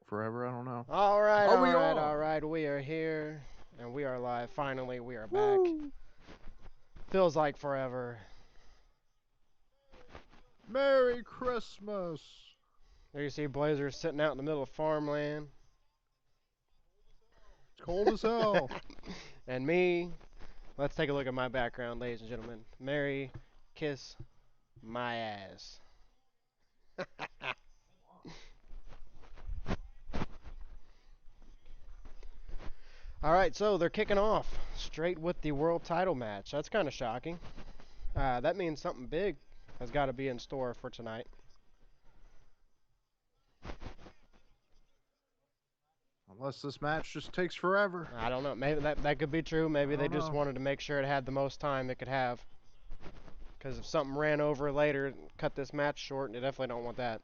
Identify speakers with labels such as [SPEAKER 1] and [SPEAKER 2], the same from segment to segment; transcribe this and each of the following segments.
[SPEAKER 1] Forever, I don't know.
[SPEAKER 2] All right, we are here, and we are live. Finally, we are back.
[SPEAKER 1] Woo!
[SPEAKER 2] Feels like forever.
[SPEAKER 1] Merry Christmas!
[SPEAKER 2] There you see Blazers sitting out in the middle of farmland.
[SPEAKER 1] It's cold as hell.
[SPEAKER 2] And me. Let's take a look at my background, ladies and gentlemen. Merry kiss my ass. All right, so they're kicking off straight with the world title match. That's kind of shocking. That means something big has got to be in store for tonight.
[SPEAKER 1] Unless this match just takes forever.
[SPEAKER 2] I don't know. Maybe that could be true. Maybe they just wanted to make sure it had the most time it could have. Because if something ran over later, cut this match short, and they definitely don't want that.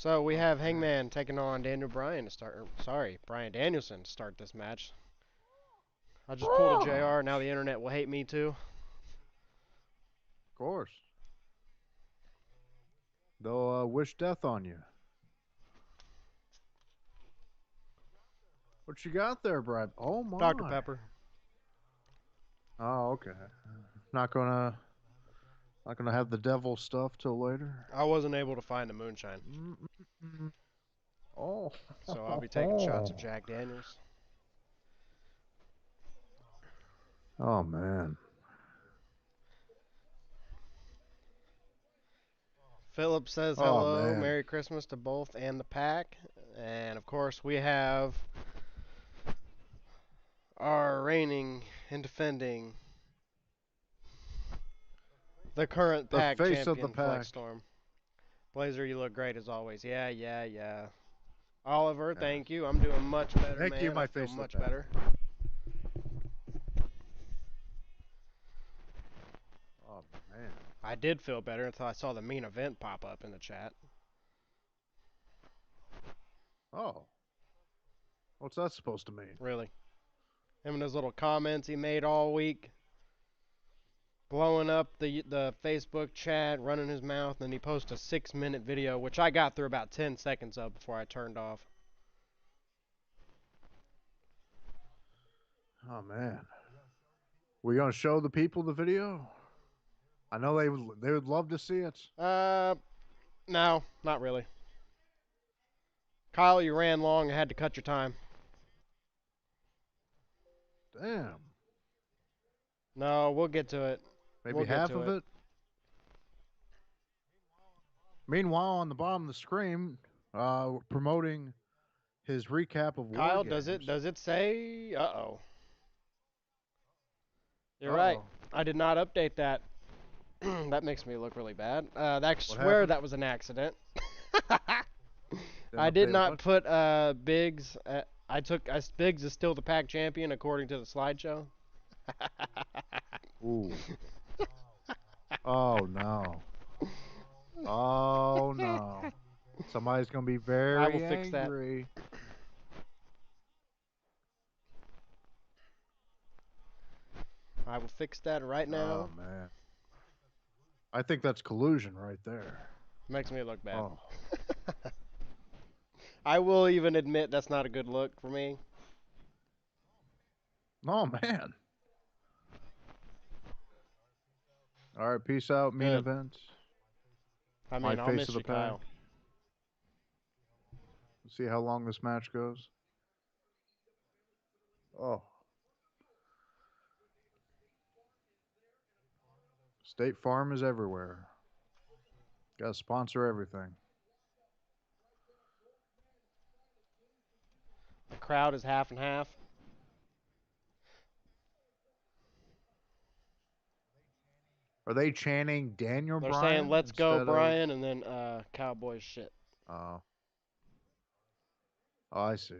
[SPEAKER 2] So we have
[SPEAKER 1] Okay.
[SPEAKER 2] Hangman taking on Bryan Danielson to start this match. I just pulled a JR. Now the internet will hate me too.
[SPEAKER 1] Of course. They'll wish death on you. What you got there, Brad? Oh
[SPEAKER 2] Dr.
[SPEAKER 1] my.
[SPEAKER 2] Pepper.
[SPEAKER 1] Oh, okay. Not gonna have the devil stuff till later.
[SPEAKER 2] I wasn't able to find the moonshine,
[SPEAKER 1] Mm-mm-mm. Oh.
[SPEAKER 2] so I'll be taking shots of Jack Daniels.
[SPEAKER 1] Oh man.
[SPEAKER 2] Philip says
[SPEAKER 1] Oh
[SPEAKER 2] hello,
[SPEAKER 1] man.
[SPEAKER 2] Merry Christmas to both and the pack. And of course, we have our reigning and defending the current
[SPEAKER 1] The
[SPEAKER 2] pack
[SPEAKER 1] face of the
[SPEAKER 2] champion,
[SPEAKER 1] pack.
[SPEAKER 2] Flexstorm. Blazer, you look great as always. Yeah. Oliver,
[SPEAKER 1] Yeah.
[SPEAKER 2] thank you. I'm doing much better,
[SPEAKER 1] Thank
[SPEAKER 2] man.
[SPEAKER 1] you, my
[SPEAKER 2] I feel
[SPEAKER 1] face of the
[SPEAKER 2] much
[SPEAKER 1] pack.
[SPEAKER 2] better.
[SPEAKER 1] Oh man.
[SPEAKER 2] I did feel better until I saw the main event pop up in the chat.
[SPEAKER 1] Oh. What's that supposed to mean?
[SPEAKER 2] Really. Him and his little comments he made all week. Blowing up the Facebook chat, running his mouth, and then he posted a 6-minute video, which I got through about 10 seconds of before I turned off.
[SPEAKER 1] Oh man. We gonna show the people the video? I know they would love to see it.
[SPEAKER 2] No, not really. Kyle, you ran long and had to cut your time.
[SPEAKER 1] Damn.
[SPEAKER 2] No, we'll get to it.
[SPEAKER 1] Maybe
[SPEAKER 2] We'll get
[SPEAKER 1] half
[SPEAKER 2] to
[SPEAKER 1] of
[SPEAKER 2] it.
[SPEAKER 1] it. Meanwhile, on the bottom of the screen, promoting his recap of War
[SPEAKER 2] Kyle,
[SPEAKER 1] Games.
[SPEAKER 2] does it say? Uh-oh. You're right.
[SPEAKER 1] Uh-oh.
[SPEAKER 2] I did not update that. That makes me look really bad. I swear
[SPEAKER 1] happened?
[SPEAKER 2] that was an accident.
[SPEAKER 1] Didn't
[SPEAKER 2] I did
[SPEAKER 1] update a
[SPEAKER 2] not
[SPEAKER 1] bunch?
[SPEAKER 2] put Biggs. Biggs is still the pack champion according to the slideshow.
[SPEAKER 1] Ooh. Oh no. Oh no. Somebody's gonna be
[SPEAKER 2] I will
[SPEAKER 1] very
[SPEAKER 2] fix that.
[SPEAKER 1] angry.
[SPEAKER 2] I will fix that right now.
[SPEAKER 1] Oh man. I think that's collusion right there.
[SPEAKER 2] Makes me look bad.
[SPEAKER 1] Oh.
[SPEAKER 2] I will even admit that's not a good look for me.
[SPEAKER 1] Oh man. All right, peace out, main
[SPEAKER 2] Good.
[SPEAKER 1] event.
[SPEAKER 2] I
[SPEAKER 1] My
[SPEAKER 2] mean, I'll
[SPEAKER 1] face
[SPEAKER 2] miss
[SPEAKER 1] of the
[SPEAKER 2] you,
[SPEAKER 1] pack.
[SPEAKER 2] Kyle.
[SPEAKER 1] Let's see how long this match goes. Oh. State Farm is everywhere. Got to sponsor everything.
[SPEAKER 2] The crowd is half and half.
[SPEAKER 1] Are they chanting Daniel
[SPEAKER 2] They're saying,
[SPEAKER 1] Bryan
[SPEAKER 2] let's go,
[SPEAKER 1] instead of...
[SPEAKER 2] Bryan, and then Cowboys shit.
[SPEAKER 1] Oh, I see.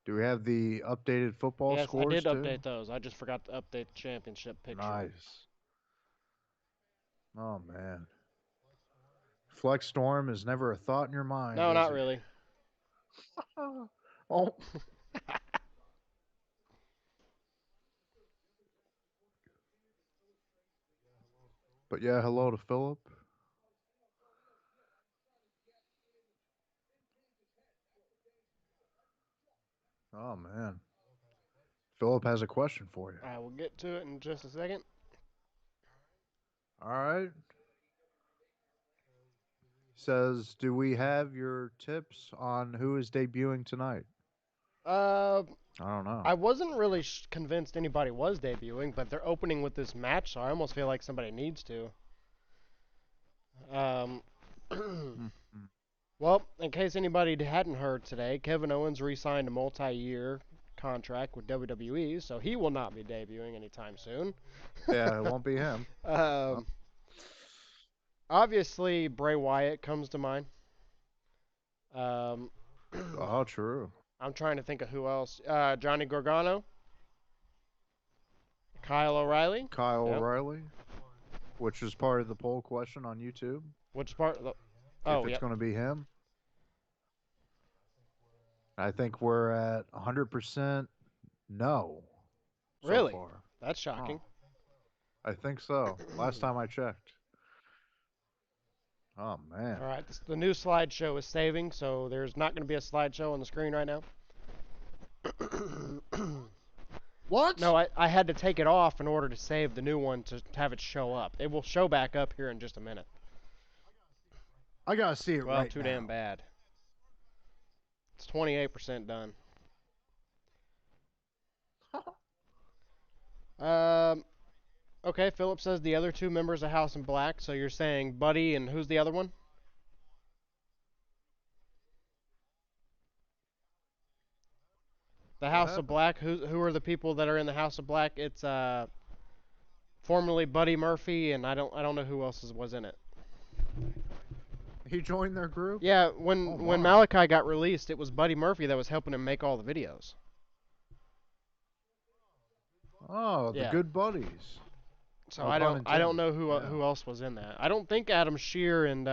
[SPEAKER 1] Do we have the updated football
[SPEAKER 2] Yes, I did
[SPEAKER 1] scores too?
[SPEAKER 2] update those. I just forgot to update the championship picture.
[SPEAKER 1] Nice. Oh man. Flexstorm is never a thought in your mind,
[SPEAKER 2] No,
[SPEAKER 1] is
[SPEAKER 2] not
[SPEAKER 1] he?
[SPEAKER 2] really.
[SPEAKER 1] Oh. But yeah, hello to Philip. Oh man. Philip has a question for you.
[SPEAKER 2] I will get to it in just a second.
[SPEAKER 1] All right. Says, do we have your tips on who is debuting tonight?
[SPEAKER 2] Uh,
[SPEAKER 1] I don't know.
[SPEAKER 2] I wasn't really convinced anybody was debuting, but they're opening with this match, so I almost feel like somebody needs to.
[SPEAKER 1] Mm-hmm.
[SPEAKER 2] Well, in case anybody hadn't heard today, Kevin Owens re-signed a multi-year contract with WWE, so he will not be debuting anytime soon.
[SPEAKER 1] Yeah, it won't be him.
[SPEAKER 2] Obviously, Bray Wyatt comes to mind.
[SPEAKER 1] Oh, true.
[SPEAKER 2] I'm trying to think of who else. Johnny Gargano. Kyle O'Reilly.
[SPEAKER 1] Kyle
[SPEAKER 2] Yep.
[SPEAKER 1] O'Reilly. which is part of the poll question on YouTube.
[SPEAKER 2] Which part? Of the...
[SPEAKER 1] If
[SPEAKER 2] Oh,
[SPEAKER 1] it's
[SPEAKER 2] yep.
[SPEAKER 1] going to be him, I think we're at 100% no so
[SPEAKER 2] Really?
[SPEAKER 1] far.
[SPEAKER 2] That's
[SPEAKER 1] Oh,
[SPEAKER 2] shocking.
[SPEAKER 1] I think so. Last time I checked. Oh man.
[SPEAKER 2] All right, the new slideshow is saving, so there's not going to be a slideshow on the screen right now.
[SPEAKER 1] What?
[SPEAKER 2] No, I had to take it off in order to save the new one to have it show up. It will show back up here in just a minute.
[SPEAKER 1] I gotta see it
[SPEAKER 2] Well,
[SPEAKER 1] right
[SPEAKER 2] too
[SPEAKER 1] now.
[SPEAKER 2] damn bad. It's 28% done. Okay, Philip says the other two members of House in Black, so you're saying Buddy and who's the other one? The
[SPEAKER 1] What
[SPEAKER 2] House of
[SPEAKER 1] happened?
[SPEAKER 2] Black, who are the people that are in the House of Black? It's formerly Buddy Murphy, and I don't know who else was in it.
[SPEAKER 1] He joined their group?
[SPEAKER 2] Yeah,
[SPEAKER 1] Oh
[SPEAKER 2] when
[SPEAKER 1] my.
[SPEAKER 2] Malachi got released, it was Buddy Murphy that was helping him make all the videos.
[SPEAKER 1] Oh, the
[SPEAKER 2] Yeah.
[SPEAKER 1] good buddies.
[SPEAKER 2] So
[SPEAKER 1] No
[SPEAKER 2] I
[SPEAKER 1] pun
[SPEAKER 2] don't
[SPEAKER 1] intended.
[SPEAKER 2] know
[SPEAKER 1] Yeah.
[SPEAKER 2] who else was in that. I don't think Adam Shear and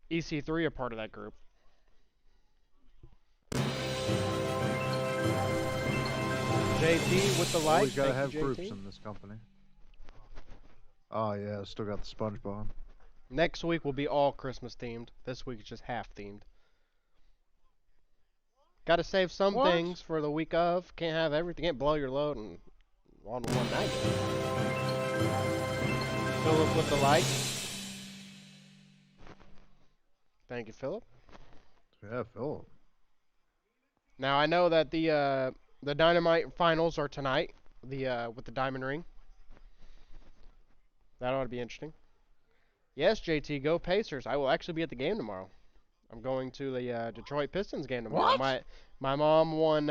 [SPEAKER 2] EC3 are part of that group. JT with the like.
[SPEAKER 1] Always gotta
[SPEAKER 2] Thank
[SPEAKER 1] have
[SPEAKER 2] you,
[SPEAKER 1] groups
[SPEAKER 2] JT.
[SPEAKER 1] in this company. Oh yeah, still got the SpongeBob.
[SPEAKER 2] Next week will be all Christmas themed. This week is just half themed. Got to save some
[SPEAKER 1] What?
[SPEAKER 2] things for the week of. Can't have everything. Can't blow your load on one night. Philip with the like. Thank you, Philip.
[SPEAKER 1] Yeah, Philip.
[SPEAKER 2] Now I know that the Dynamite finals are tonight. With the diamond ring. That ought to be interesting. Yes, JT, go Pacers. I will actually be at the game tomorrow. I'm going to the Detroit Pistons game tomorrow.
[SPEAKER 1] What?
[SPEAKER 2] My mom won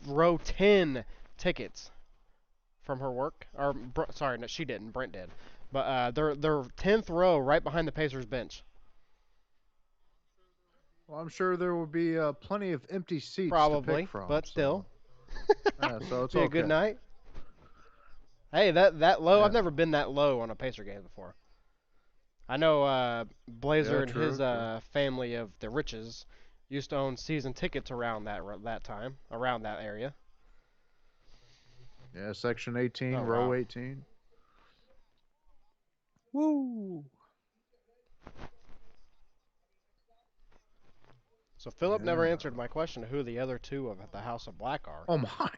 [SPEAKER 2] row 10 tickets from her work. Or sorry, no, she didn't. Brent did. But they're 10th row, right behind the Pacers bench.
[SPEAKER 1] Well, I'm sure there will be plenty of empty seats to pick
[SPEAKER 2] Probably,
[SPEAKER 1] from.
[SPEAKER 2] but
[SPEAKER 1] so.
[SPEAKER 2] still,
[SPEAKER 1] Yeah, so it's
[SPEAKER 2] be
[SPEAKER 1] okay.
[SPEAKER 2] a good night. Hey, that low.
[SPEAKER 1] Yeah.
[SPEAKER 2] I've never been that low on a Pacer game before. I know Blazer
[SPEAKER 1] Yeah,
[SPEAKER 2] and
[SPEAKER 1] true,
[SPEAKER 2] his
[SPEAKER 1] true.
[SPEAKER 2] family of the riches used to own season tickets around that time, around that area.
[SPEAKER 1] Yeah, section 18,
[SPEAKER 2] Oh
[SPEAKER 1] row
[SPEAKER 2] wow.
[SPEAKER 1] 18. Woo!
[SPEAKER 2] So Philip never
[SPEAKER 1] Yeah.
[SPEAKER 2] answered my question of who the other two of the House of Black are.
[SPEAKER 1] Oh my.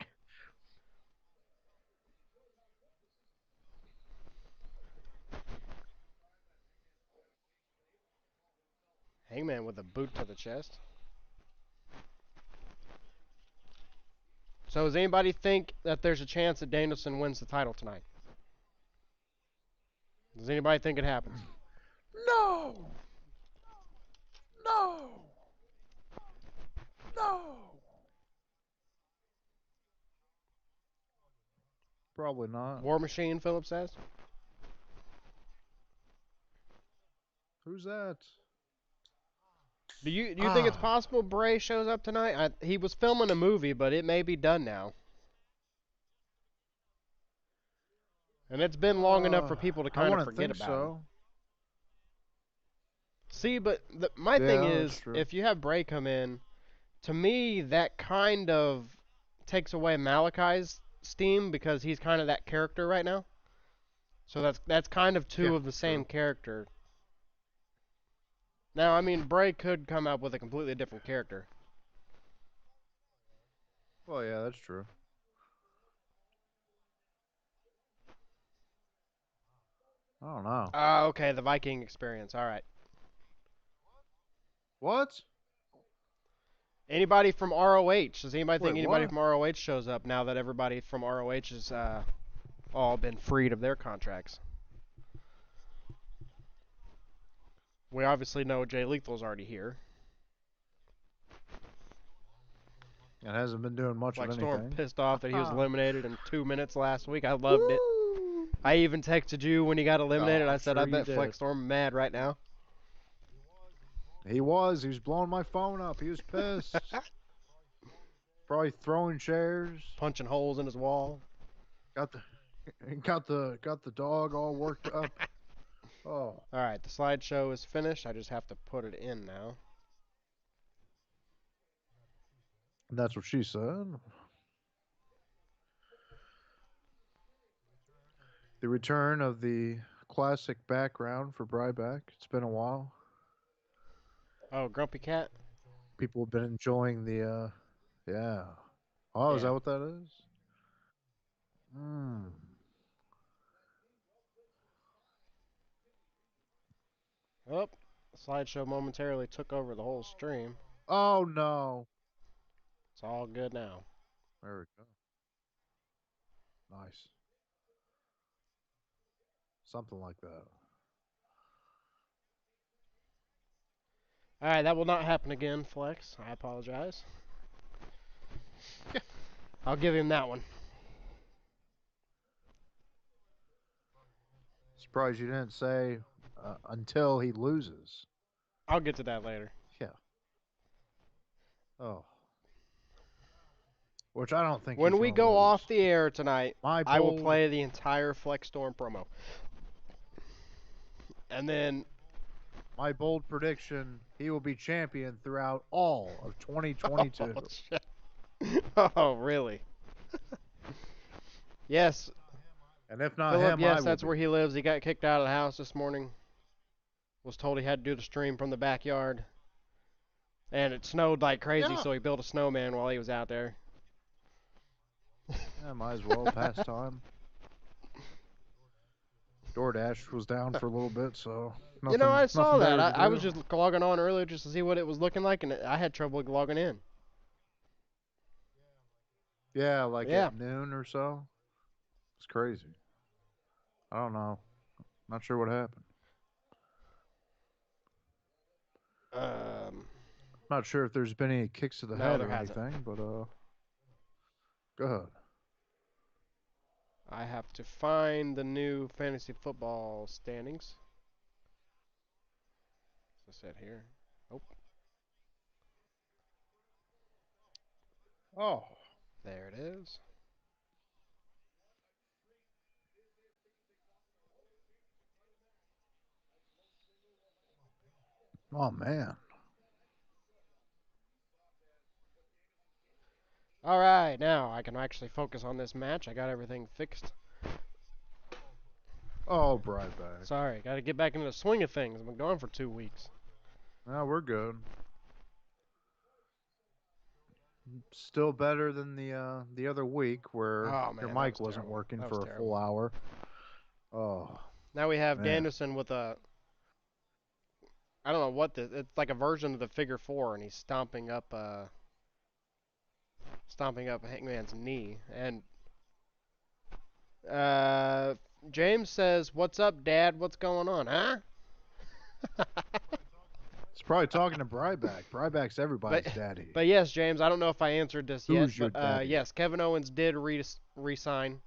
[SPEAKER 2] Hangman with a boot to the chest. So does anybody think that there's a chance that Danielson wins the title tonight? Does anybody think it happens?
[SPEAKER 1] No! No! No! Probably not.
[SPEAKER 2] War Machine, Philip says.
[SPEAKER 1] Who's that?
[SPEAKER 2] Do you think it's possible Bray shows up tonight? He was filming a movie, but it may be done now. And it's been long enough for people to
[SPEAKER 1] I
[SPEAKER 2] kind of
[SPEAKER 1] wouldn't
[SPEAKER 2] forget
[SPEAKER 1] think
[SPEAKER 2] about him.
[SPEAKER 1] so.
[SPEAKER 2] See, but my thing
[SPEAKER 1] Yeah, that's
[SPEAKER 2] is,
[SPEAKER 1] true.
[SPEAKER 2] if you have Bray come in, to me, that kind of takes away Malachi's steam because he's kind of that character right now. So that's kind of two
[SPEAKER 1] Yeah,
[SPEAKER 2] of the same
[SPEAKER 1] true.
[SPEAKER 2] character. Now, I mean, Bray could come up with a completely different character.
[SPEAKER 1] Well, yeah, that's true. I don't know.
[SPEAKER 2] Ah, okay, the Viking experience. All right.
[SPEAKER 1] What?
[SPEAKER 2] Anybody from ROH? Does anybody think
[SPEAKER 1] Wait,
[SPEAKER 2] anybody
[SPEAKER 1] what?
[SPEAKER 2] from ROH shows up now that everybody from ROH has all been freed of their contracts? We obviously know Jay Lethal's already here.
[SPEAKER 1] It hasn't been doing much of
[SPEAKER 2] Flexstorm
[SPEAKER 1] anything.
[SPEAKER 2] pissed off that he was eliminated in 2 minutes last week. I loved it.
[SPEAKER 1] Woo!
[SPEAKER 2] I even texted you when he got eliminated.
[SPEAKER 1] Oh,
[SPEAKER 2] I
[SPEAKER 1] I'm
[SPEAKER 2] said,
[SPEAKER 1] sure
[SPEAKER 2] I
[SPEAKER 1] you
[SPEAKER 2] bet
[SPEAKER 1] did.
[SPEAKER 2] Flexstorm mad right now.
[SPEAKER 1] He was blowing my phone up. He was pissed. Probably throwing chairs.
[SPEAKER 2] Punching holes in his wall.
[SPEAKER 1] Got the And got the dog all worked up. Oh,
[SPEAKER 2] Alright, the slideshow is finished. I just have to put it in now.
[SPEAKER 1] that's what she said. The return of the classic background for Bryback. It's been a while.
[SPEAKER 2] Oh, Grumpy Cat?
[SPEAKER 1] People have been enjoying the yeah. Oh, is
[SPEAKER 2] Yeah.
[SPEAKER 1] that what that is? Hmm.
[SPEAKER 2] Oh, the slideshow momentarily took over the whole stream.
[SPEAKER 1] Oh no.
[SPEAKER 2] It's all good now.
[SPEAKER 1] There we go. Nice. Something like that.
[SPEAKER 2] Alright, that will not happen again, Flex. I apologize. I'll give him that one.
[SPEAKER 1] Surprised you didn't say until he loses.
[SPEAKER 2] I'll get to that later.
[SPEAKER 1] Yeah. Oh. Which I don't think
[SPEAKER 2] When
[SPEAKER 1] he's
[SPEAKER 2] we
[SPEAKER 1] going to
[SPEAKER 2] go off
[SPEAKER 1] lose.
[SPEAKER 2] the air tonight,
[SPEAKER 1] My
[SPEAKER 2] I will
[SPEAKER 1] bold
[SPEAKER 2] play the entire Flexstorm promo. And then,
[SPEAKER 1] my bold prediction, he will be champion throughout all of 2022.
[SPEAKER 2] oh shit. Oh, really? Yes,
[SPEAKER 1] And if not
[SPEAKER 2] Philip,
[SPEAKER 1] him, I
[SPEAKER 2] yes,
[SPEAKER 1] will
[SPEAKER 2] that's
[SPEAKER 1] be.
[SPEAKER 2] where he lives. He got kicked out of the house this morning. Was told he had to do the stream from the backyard. And it snowed like crazy,
[SPEAKER 1] Yeah.
[SPEAKER 2] so he built a snowman while he was out there.
[SPEAKER 1] Yeah, might as well pass time. DoorDash was down for a little bit, so
[SPEAKER 2] You know, I saw
[SPEAKER 1] nothing
[SPEAKER 2] that.
[SPEAKER 1] better
[SPEAKER 2] I,
[SPEAKER 1] to
[SPEAKER 2] I was
[SPEAKER 1] do.
[SPEAKER 2] just logging on earlier just to see what it was looking like, and I had trouble logging in.
[SPEAKER 1] Yeah, like
[SPEAKER 2] Yeah.
[SPEAKER 1] at noon or so. It's crazy. I don't know. Not sure what happened.
[SPEAKER 2] Um,
[SPEAKER 1] Not sure if there's been any kicks to the
[SPEAKER 2] no,
[SPEAKER 1] head
[SPEAKER 2] there
[SPEAKER 1] or
[SPEAKER 2] hasn't.
[SPEAKER 1] anything, but go ahead.
[SPEAKER 2] I have to find the new fantasy football standings. As I said here. Oh,
[SPEAKER 1] Oh,
[SPEAKER 2] there it is.
[SPEAKER 1] oh man.
[SPEAKER 2] All right, now I can actually focus on this match. I got everything fixed.
[SPEAKER 1] Oh, Bryback.
[SPEAKER 2] Sorry, got to get back into the swing of things. I've been gone for 2 weeks.
[SPEAKER 1] No, we're good. Still better than the other week where
[SPEAKER 2] Oh
[SPEAKER 1] your
[SPEAKER 2] man, that
[SPEAKER 1] mic
[SPEAKER 2] was
[SPEAKER 1] wasn't
[SPEAKER 2] terrible.
[SPEAKER 1] working
[SPEAKER 2] That was
[SPEAKER 1] for a full
[SPEAKER 2] terrible.
[SPEAKER 1] hour. Oh
[SPEAKER 2] Now we have
[SPEAKER 1] man.
[SPEAKER 2] Danielson with a, I don't know what this. It's like a version of the figure four, and he's stomping up Hangman's knee. And uh, James says, "What's up, Dad? What's going on, huh?"
[SPEAKER 1] It's probably talking to Bryback. Bryback's
[SPEAKER 2] but,
[SPEAKER 1] everybody's daddy.
[SPEAKER 2] but yes, James. I don't know if I answered this yet,
[SPEAKER 1] Who's your
[SPEAKER 2] but
[SPEAKER 1] daddy?
[SPEAKER 2] yes, Kevin Owens did resign.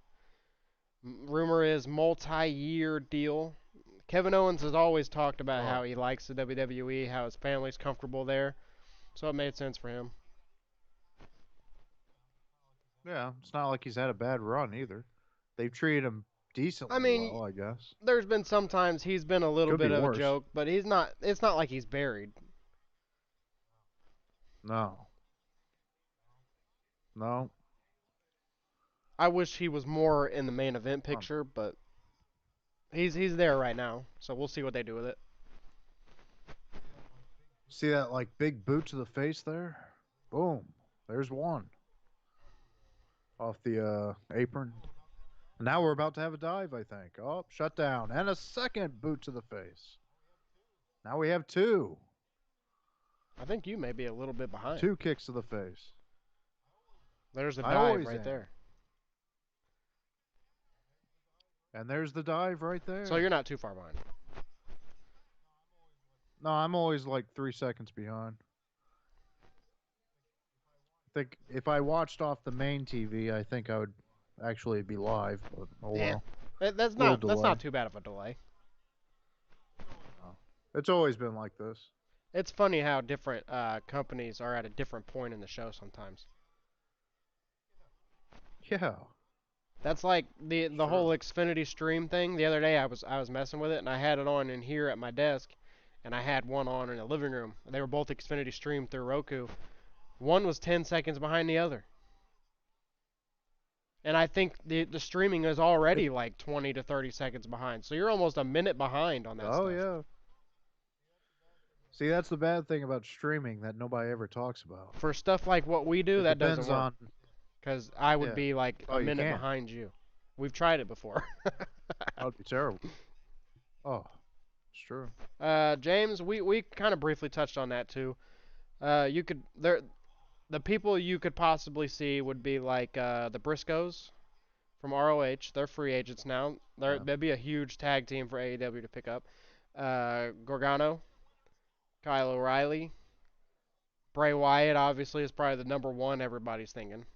[SPEAKER 2] Rumor is multi-year deal. Kevin Owens has always talked about
[SPEAKER 1] Oh
[SPEAKER 2] how he likes the WWE, how his family's comfortable there, so it made sense for him.
[SPEAKER 1] yeah, it's not like he's had a bad run either. They've treated him
[SPEAKER 2] I
[SPEAKER 1] decently
[SPEAKER 2] mean,
[SPEAKER 1] well, I guess.
[SPEAKER 2] there's been some times he's been a little
[SPEAKER 1] Could be
[SPEAKER 2] bit of a
[SPEAKER 1] worse.
[SPEAKER 2] joke, but he's not. It's not like he's buried.
[SPEAKER 1] No, no.
[SPEAKER 2] I wish he was more in the main event
[SPEAKER 1] Um,
[SPEAKER 2] picture, but he's there right now, so we'll see what they do with it.
[SPEAKER 1] See that like big boot to the face there? Boom. There's one off the apron. Now we're about to have a dive, I think. Oh, shut down. And a second boot to the face. Now we have two.
[SPEAKER 2] I think you may be a little bit behind.
[SPEAKER 1] Two kicks to the face.
[SPEAKER 2] There's a
[SPEAKER 1] I
[SPEAKER 2] dive
[SPEAKER 1] always
[SPEAKER 2] right
[SPEAKER 1] am.
[SPEAKER 2] there.
[SPEAKER 1] And there's the dive right
[SPEAKER 2] So you're
[SPEAKER 1] there.
[SPEAKER 2] not too far behind.
[SPEAKER 1] No, I'm always like 3 seconds behind. I think if I watched off the main TV, I think I would actually be live, but oh
[SPEAKER 2] Yeah,
[SPEAKER 1] well.
[SPEAKER 2] that's
[SPEAKER 1] Little
[SPEAKER 2] not
[SPEAKER 1] delay.
[SPEAKER 2] too bad of a delay.
[SPEAKER 1] Oh. It's always been like this.
[SPEAKER 2] It's funny how different companies are at a different point in the show sometimes.
[SPEAKER 1] Yeah.
[SPEAKER 2] That's like the
[SPEAKER 1] Sure.
[SPEAKER 2] whole Xfinity stream thing. The other day I was messing with it and I had it on in here at my desk, and I had one on in the living room. They were both Xfinity streamed through Roku. One was 10 seconds behind the other. And I think the streaming is
[SPEAKER 1] It,
[SPEAKER 2] already like 20 to 30 seconds behind. So you're almost a minute behind on that
[SPEAKER 1] oh
[SPEAKER 2] stuff.
[SPEAKER 1] yeah. See, that's the bad thing about streaming that nobody ever talks about.
[SPEAKER 2] For stuff like what we do,
[SPEAKER 1] It
[SPEAKER 2] that doesn't
[SPEAKER 1] depends
[SPEAKER 2] work.
[SPEAKER 1] on.
[SPEAKER 2] Because I would
[SPEAKER 1] Yeah.
[SPEAKER 2] be like
[SPEAKER 1] Oh,
[SPEAKER 2] a
[SPEAKER 1] you
[SPEAKER 2] minute
[SPEAKER 1] can't.
[SPEAKER 2] behind you. We've tried it before.
[SPEAKER 1] That would be terrible. Oh, it's true.
[SPEAKER 2] James, we kind of briefly touched on that too. You could the people you could possibly see would be like the Briscoes from ROH. They're free agents now.
[SPEAKER 1] Yeah.
[SPEAKER 2] That'd be a huge tag team for AEW to pick up. Gargano, Kyle O'Reilly, Bray Wyatt obviously is probably the number one everybody's thinking.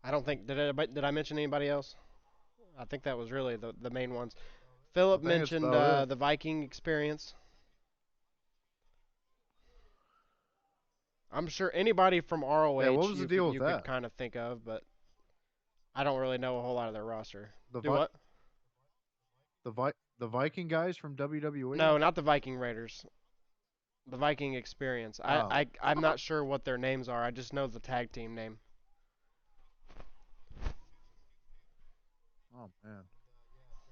[SPEAKER 2] I don't think did I mention anybody else? I think that was really the main ones.
[SPEAKER 1] I
[SPEAKER 2] Philip
[SPEAKER 1] think it's
[SPEAKER 2] mentioned
[SPEAKER 1] about it.
[SPEAKER 2] the Viking experience. I'm sure anybody from
[SPEAKER 1] Yeah. What
[SPEAKER 2] ROH
[SPEAKER 1] was the
[SPEAKER 2] you could
[SPEAKER 1] deal with
[SPEAKER 2] you could
[SPEAKER 1] that?
[SPEAKER 2] kind of think of, but I don't really know a whole lot of their roster.
[SPEAKER 1] The
[SPEAKER 2] Do
[SPEAKER 1] Vi-
[SPEAKER 2] what?
[SPEAKER 1] the Viking guys from WWE.
[SPEAKER 2] No, not the Viking Raiders. The Viking experience.
[SPEAKER 1] Oh.
[SPEAKER 2] I'm not sure what their names are. I just know the tag team name.
[SPEAKER 1] Oh man.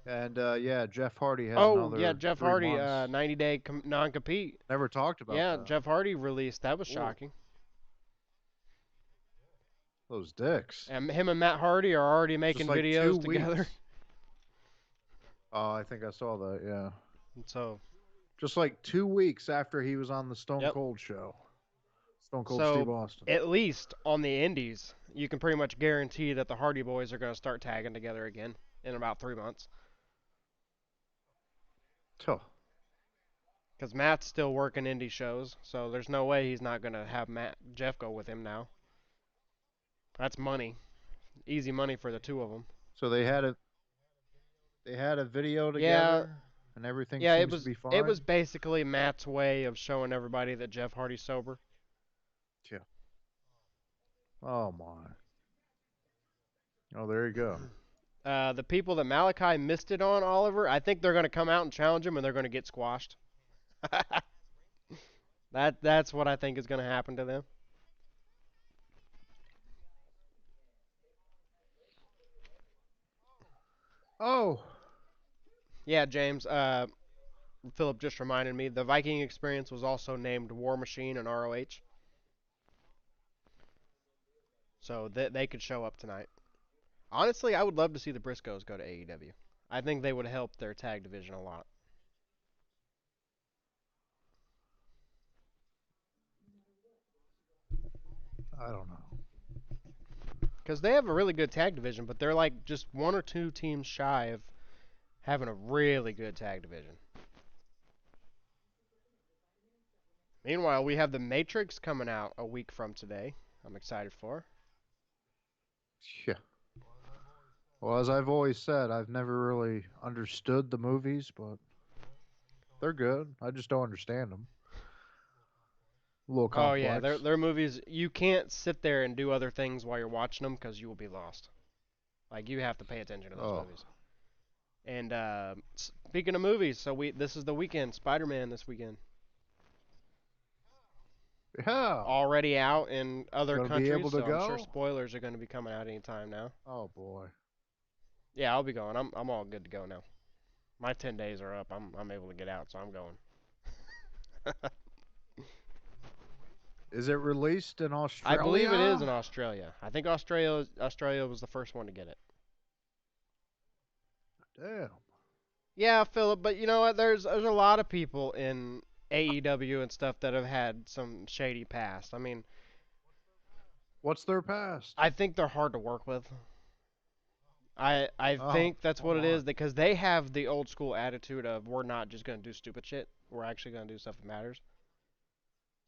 [SPEAKER 1] And yeah, Jeff Hardy has
[SPEAKER 2] Oh yeah,
[SPEAKER 1] another
[SPEAKER 2] Jeff
[SPEAKER 1] three
[SPEAKER 2] Hardy,
[SPEAKER 1] months.
[SPEAKER 2] 90-day non-compete.
[SPEAKER 1] Never talked about
[SPEAKER 2] Yeah,
[SPEAKER 1] that.
[SPEAKER 2] Jeff Hardy released. That was
[SPEAKER 1] Ooh,
[SPEAKER 2] shocking.
[SPEAKER 1] those dicks.
[SPEAKER 2] And him and Matt Hardy are already
[SPEAKER 1] Just
[SPEAKER 2] making
[SPEAKER 1] like two
[SPEAKER 2] videos together.
[SPEAKER 1] weeks. Oh, I think I saw that. Yeah.
[SPEAKER 2] So,
[SPEAKER 1] Just like 2 weeks after he was on the Stone
[SPEAKER 2] yep.
[SPEAKER 1] Cold show. Stone Cold Steve
[SPEAKER 2] So
[SPEAKER 1] Austin.
[SPEAKER 2] at least on the Indies, you can pretty much guarantee that the Hardy Boys are going to start tagging together again in about 3 months.
[SPEAKER 1] Tuh.
[SPEAKER 2] Because Matt's still working indie shows, so there's no way he's not going to have Jeff go with him now. That's money, easy money for the two of them.
[SPEAKER 1] So they had a video
[SPEAKER 2] Yeah,
[SPEAKER 1] together, and everything
[SPEAKER 2] yeah. It
[SPEAKER 1] seems to
[SPEAKER 2] was
[SPEAKER 1] be
[SPEAKER 2] it
[SPEAKER 1] fine.
[SPEAKER 2] was basically Matt's way of showing everybody that Jeff Hardy's sober.
[SPEAKER 1] Yeah. Oh my. Oh, there you go.
[SPEAKER 2] The people that Malachi missed it on, Oliver, I think they're going to come out and challenge him, and they're going to get squashed. That's what I think is going to happen to them.
[SPEAKER 1] Oh.
[SPEAKER 2] Yeah, James. Philip just reminded me the Viking experience was also named War Machine in ROH, so they could show up tonight. Honestly, I would love to see the Briscoes go to AEW. I think they would help their tag division a lot
[SPEAKER 1] I don't know.
[SPEAKER 2] because they have a really good tag division, but they're like just one or two teams shy of having a really good tag division. Meanwhile, we have the Matrix coming out a week from today. I'm excited for.
[SPEAKER 1] Yeah. Well, as I've always said, I've never really understood the movies, but they're good. I just don't understand them. A little
[SPEAKER 2] Oh yeah, they're
[SPEAKER 1] complex.
[SPEAKER 2] they're movies. You can't sit there and do other things while you're watching them because you will be lost. Like you have to pay attention to those
[SPEAKER 1] Oh.
[SPEAKER 2] movies. And speaking of movies, so this is the weekend. Spider-Man this weekend.
[SPEAKER 1] Yeah.
[SPEAKER 2] Already out in other
[SPEAKER 1] Gonna be
[SPEAKER 2] countries,
[SPEAKER 1] able to
[SPEAKER 2] so I'm sure
[SPEAKER 1] go?
[SPEAKER 2] spoilers are going to be coming out anytime now.
[SPEAKER 1] Oh boy.
[SPEAKER 2] Yeah, I'll be going. I'm all good to go now. My 10 days are up. I'm able to get out, so I'm going.
[SPEAKER 1] Is it released in
[SPEAKER 2] I believe it is in
[SPEAKER 1] Australia?
[SPEAKER 2] Australia. I think Australia was the first one to get it.
[SPEAKER 1] Damn.
[SPEAKER 2] Yeah, Philip, but you know what? There's a lot of people in AEW and stuff that have had some shady past. I mean,
[SPEAKER 1] What's their past?
[SPEAKER 2] I think they're hard to work with. I
[SPEAKER 1] Oh,
[SPEAKER 2] think that's
[SPEAKER 1] oh
[SPEAKER 2] what it
[SPEAKER 1] my.
[SPEAKER 2] is because they have the old school attitude of we're not just gonna do stupid shit. We're actually gonna do stuff that matters.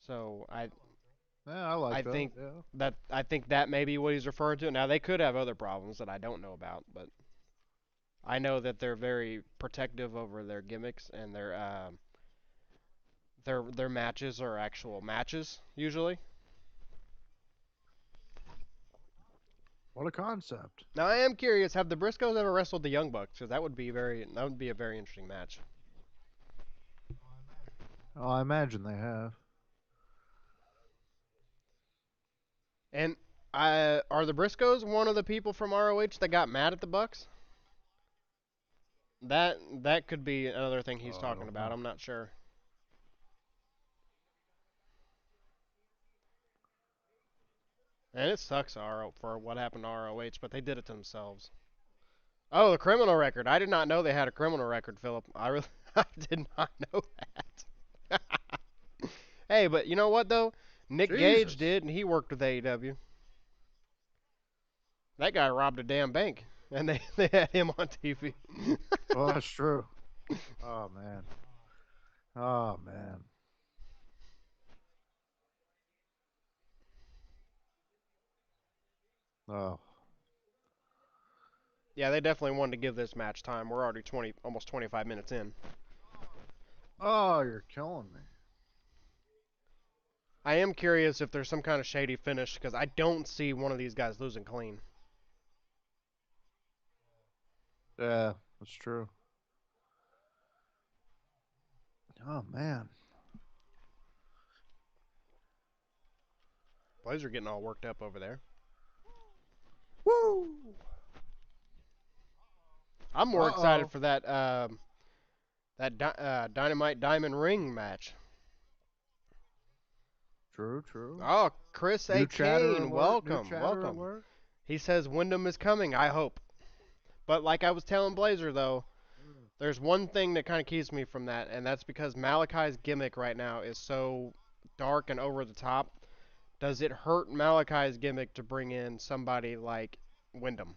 [SPEAKER 2] So
[SPEAKER 1] Yeah, I like
[SPEAKER 2] I
[SPEAKER 1] that.
[SPEAKER 2] think
[SPEAKER 1] Yeah.
[SPEAKER 2] I think that may be what he's referring to. Now they could have other problems that I don't know about, but I know that they're very protective over their gimmicks and their matches are actual matches usually.
[SPEAKER 1] What a concept.
[SPEAKER 2] Now I am curious, have the Briscoes ever wrestled the Young Bucks? Because that would be a very interesting match.
[SPEAKER 1] Oh, I imagine they have.
[SPEAKER 2] And are the Briscoes one of the people from ROH that got mad at the Bucks? That could be another thing he's
[SPEAKER 1] Oh, I
[SPEAKER 2] talking
[SPEAKER 1] don't
[SPEAKER 2] about.
[SPEAKER 1] know.
[SPEAKER 2] I'm not sure. And it sucks for what happened to ROH, but they did it to themselves. Oh, the criminal record. I did not know they had a criminal record, Philip. I really I did not know that. Hey, but you know what though? Nick Gage
[SPEAKER 1] Jesus.
[SPEAKER 2] did, and he worked with AEW. That guy robbed a damn bank, and they had him on TV.
[SPEAKER 1] Oh, that's true. Oh man. Oh man. Oh.
[SPEAKER 2] Yeah, they definitely wanted to give this match time. We're already almost 25 minutes in.
[SPEAKER 1] Oh, you're killing me.
[SPEAKER 2] I am curious if there's some kind of shady finish because I don't see one of these guys losing clean.
[SPEAKER 1] Yeah, that's true. Oh man.
[SPEAKER 2] Boys are getting all worked up over there.
[SPEAKER 1] Woo!
[SPEAKER 2] I'm more excited
[SPEAKER 1] Uh-oh.
[SPEAKER 2] for that Dynamite Diamond Ring match.
[SPEAKER 1] True, true.
[SPEAKER 2] Oh, Chris A.
[SPEAKER 1] New chatter
[SPEAKER 2] Kane,
[SPEAKER 1] alert. New
[SPEAKER 2] welcome,
[SPEAKER 1] chatter
[SPEAKER 2] welcome.
[SPEAKER 1] alert.
[SPEAKER 2] He says Wyndham is coming, I hope. But like I was telling Blazer, though, there's one thing that kind of keeps me from that, and that's because Malachi's gimmick right now is so dark and over the top. Does it hurt Malachi's gimmick to bring in somebody like Wyndham?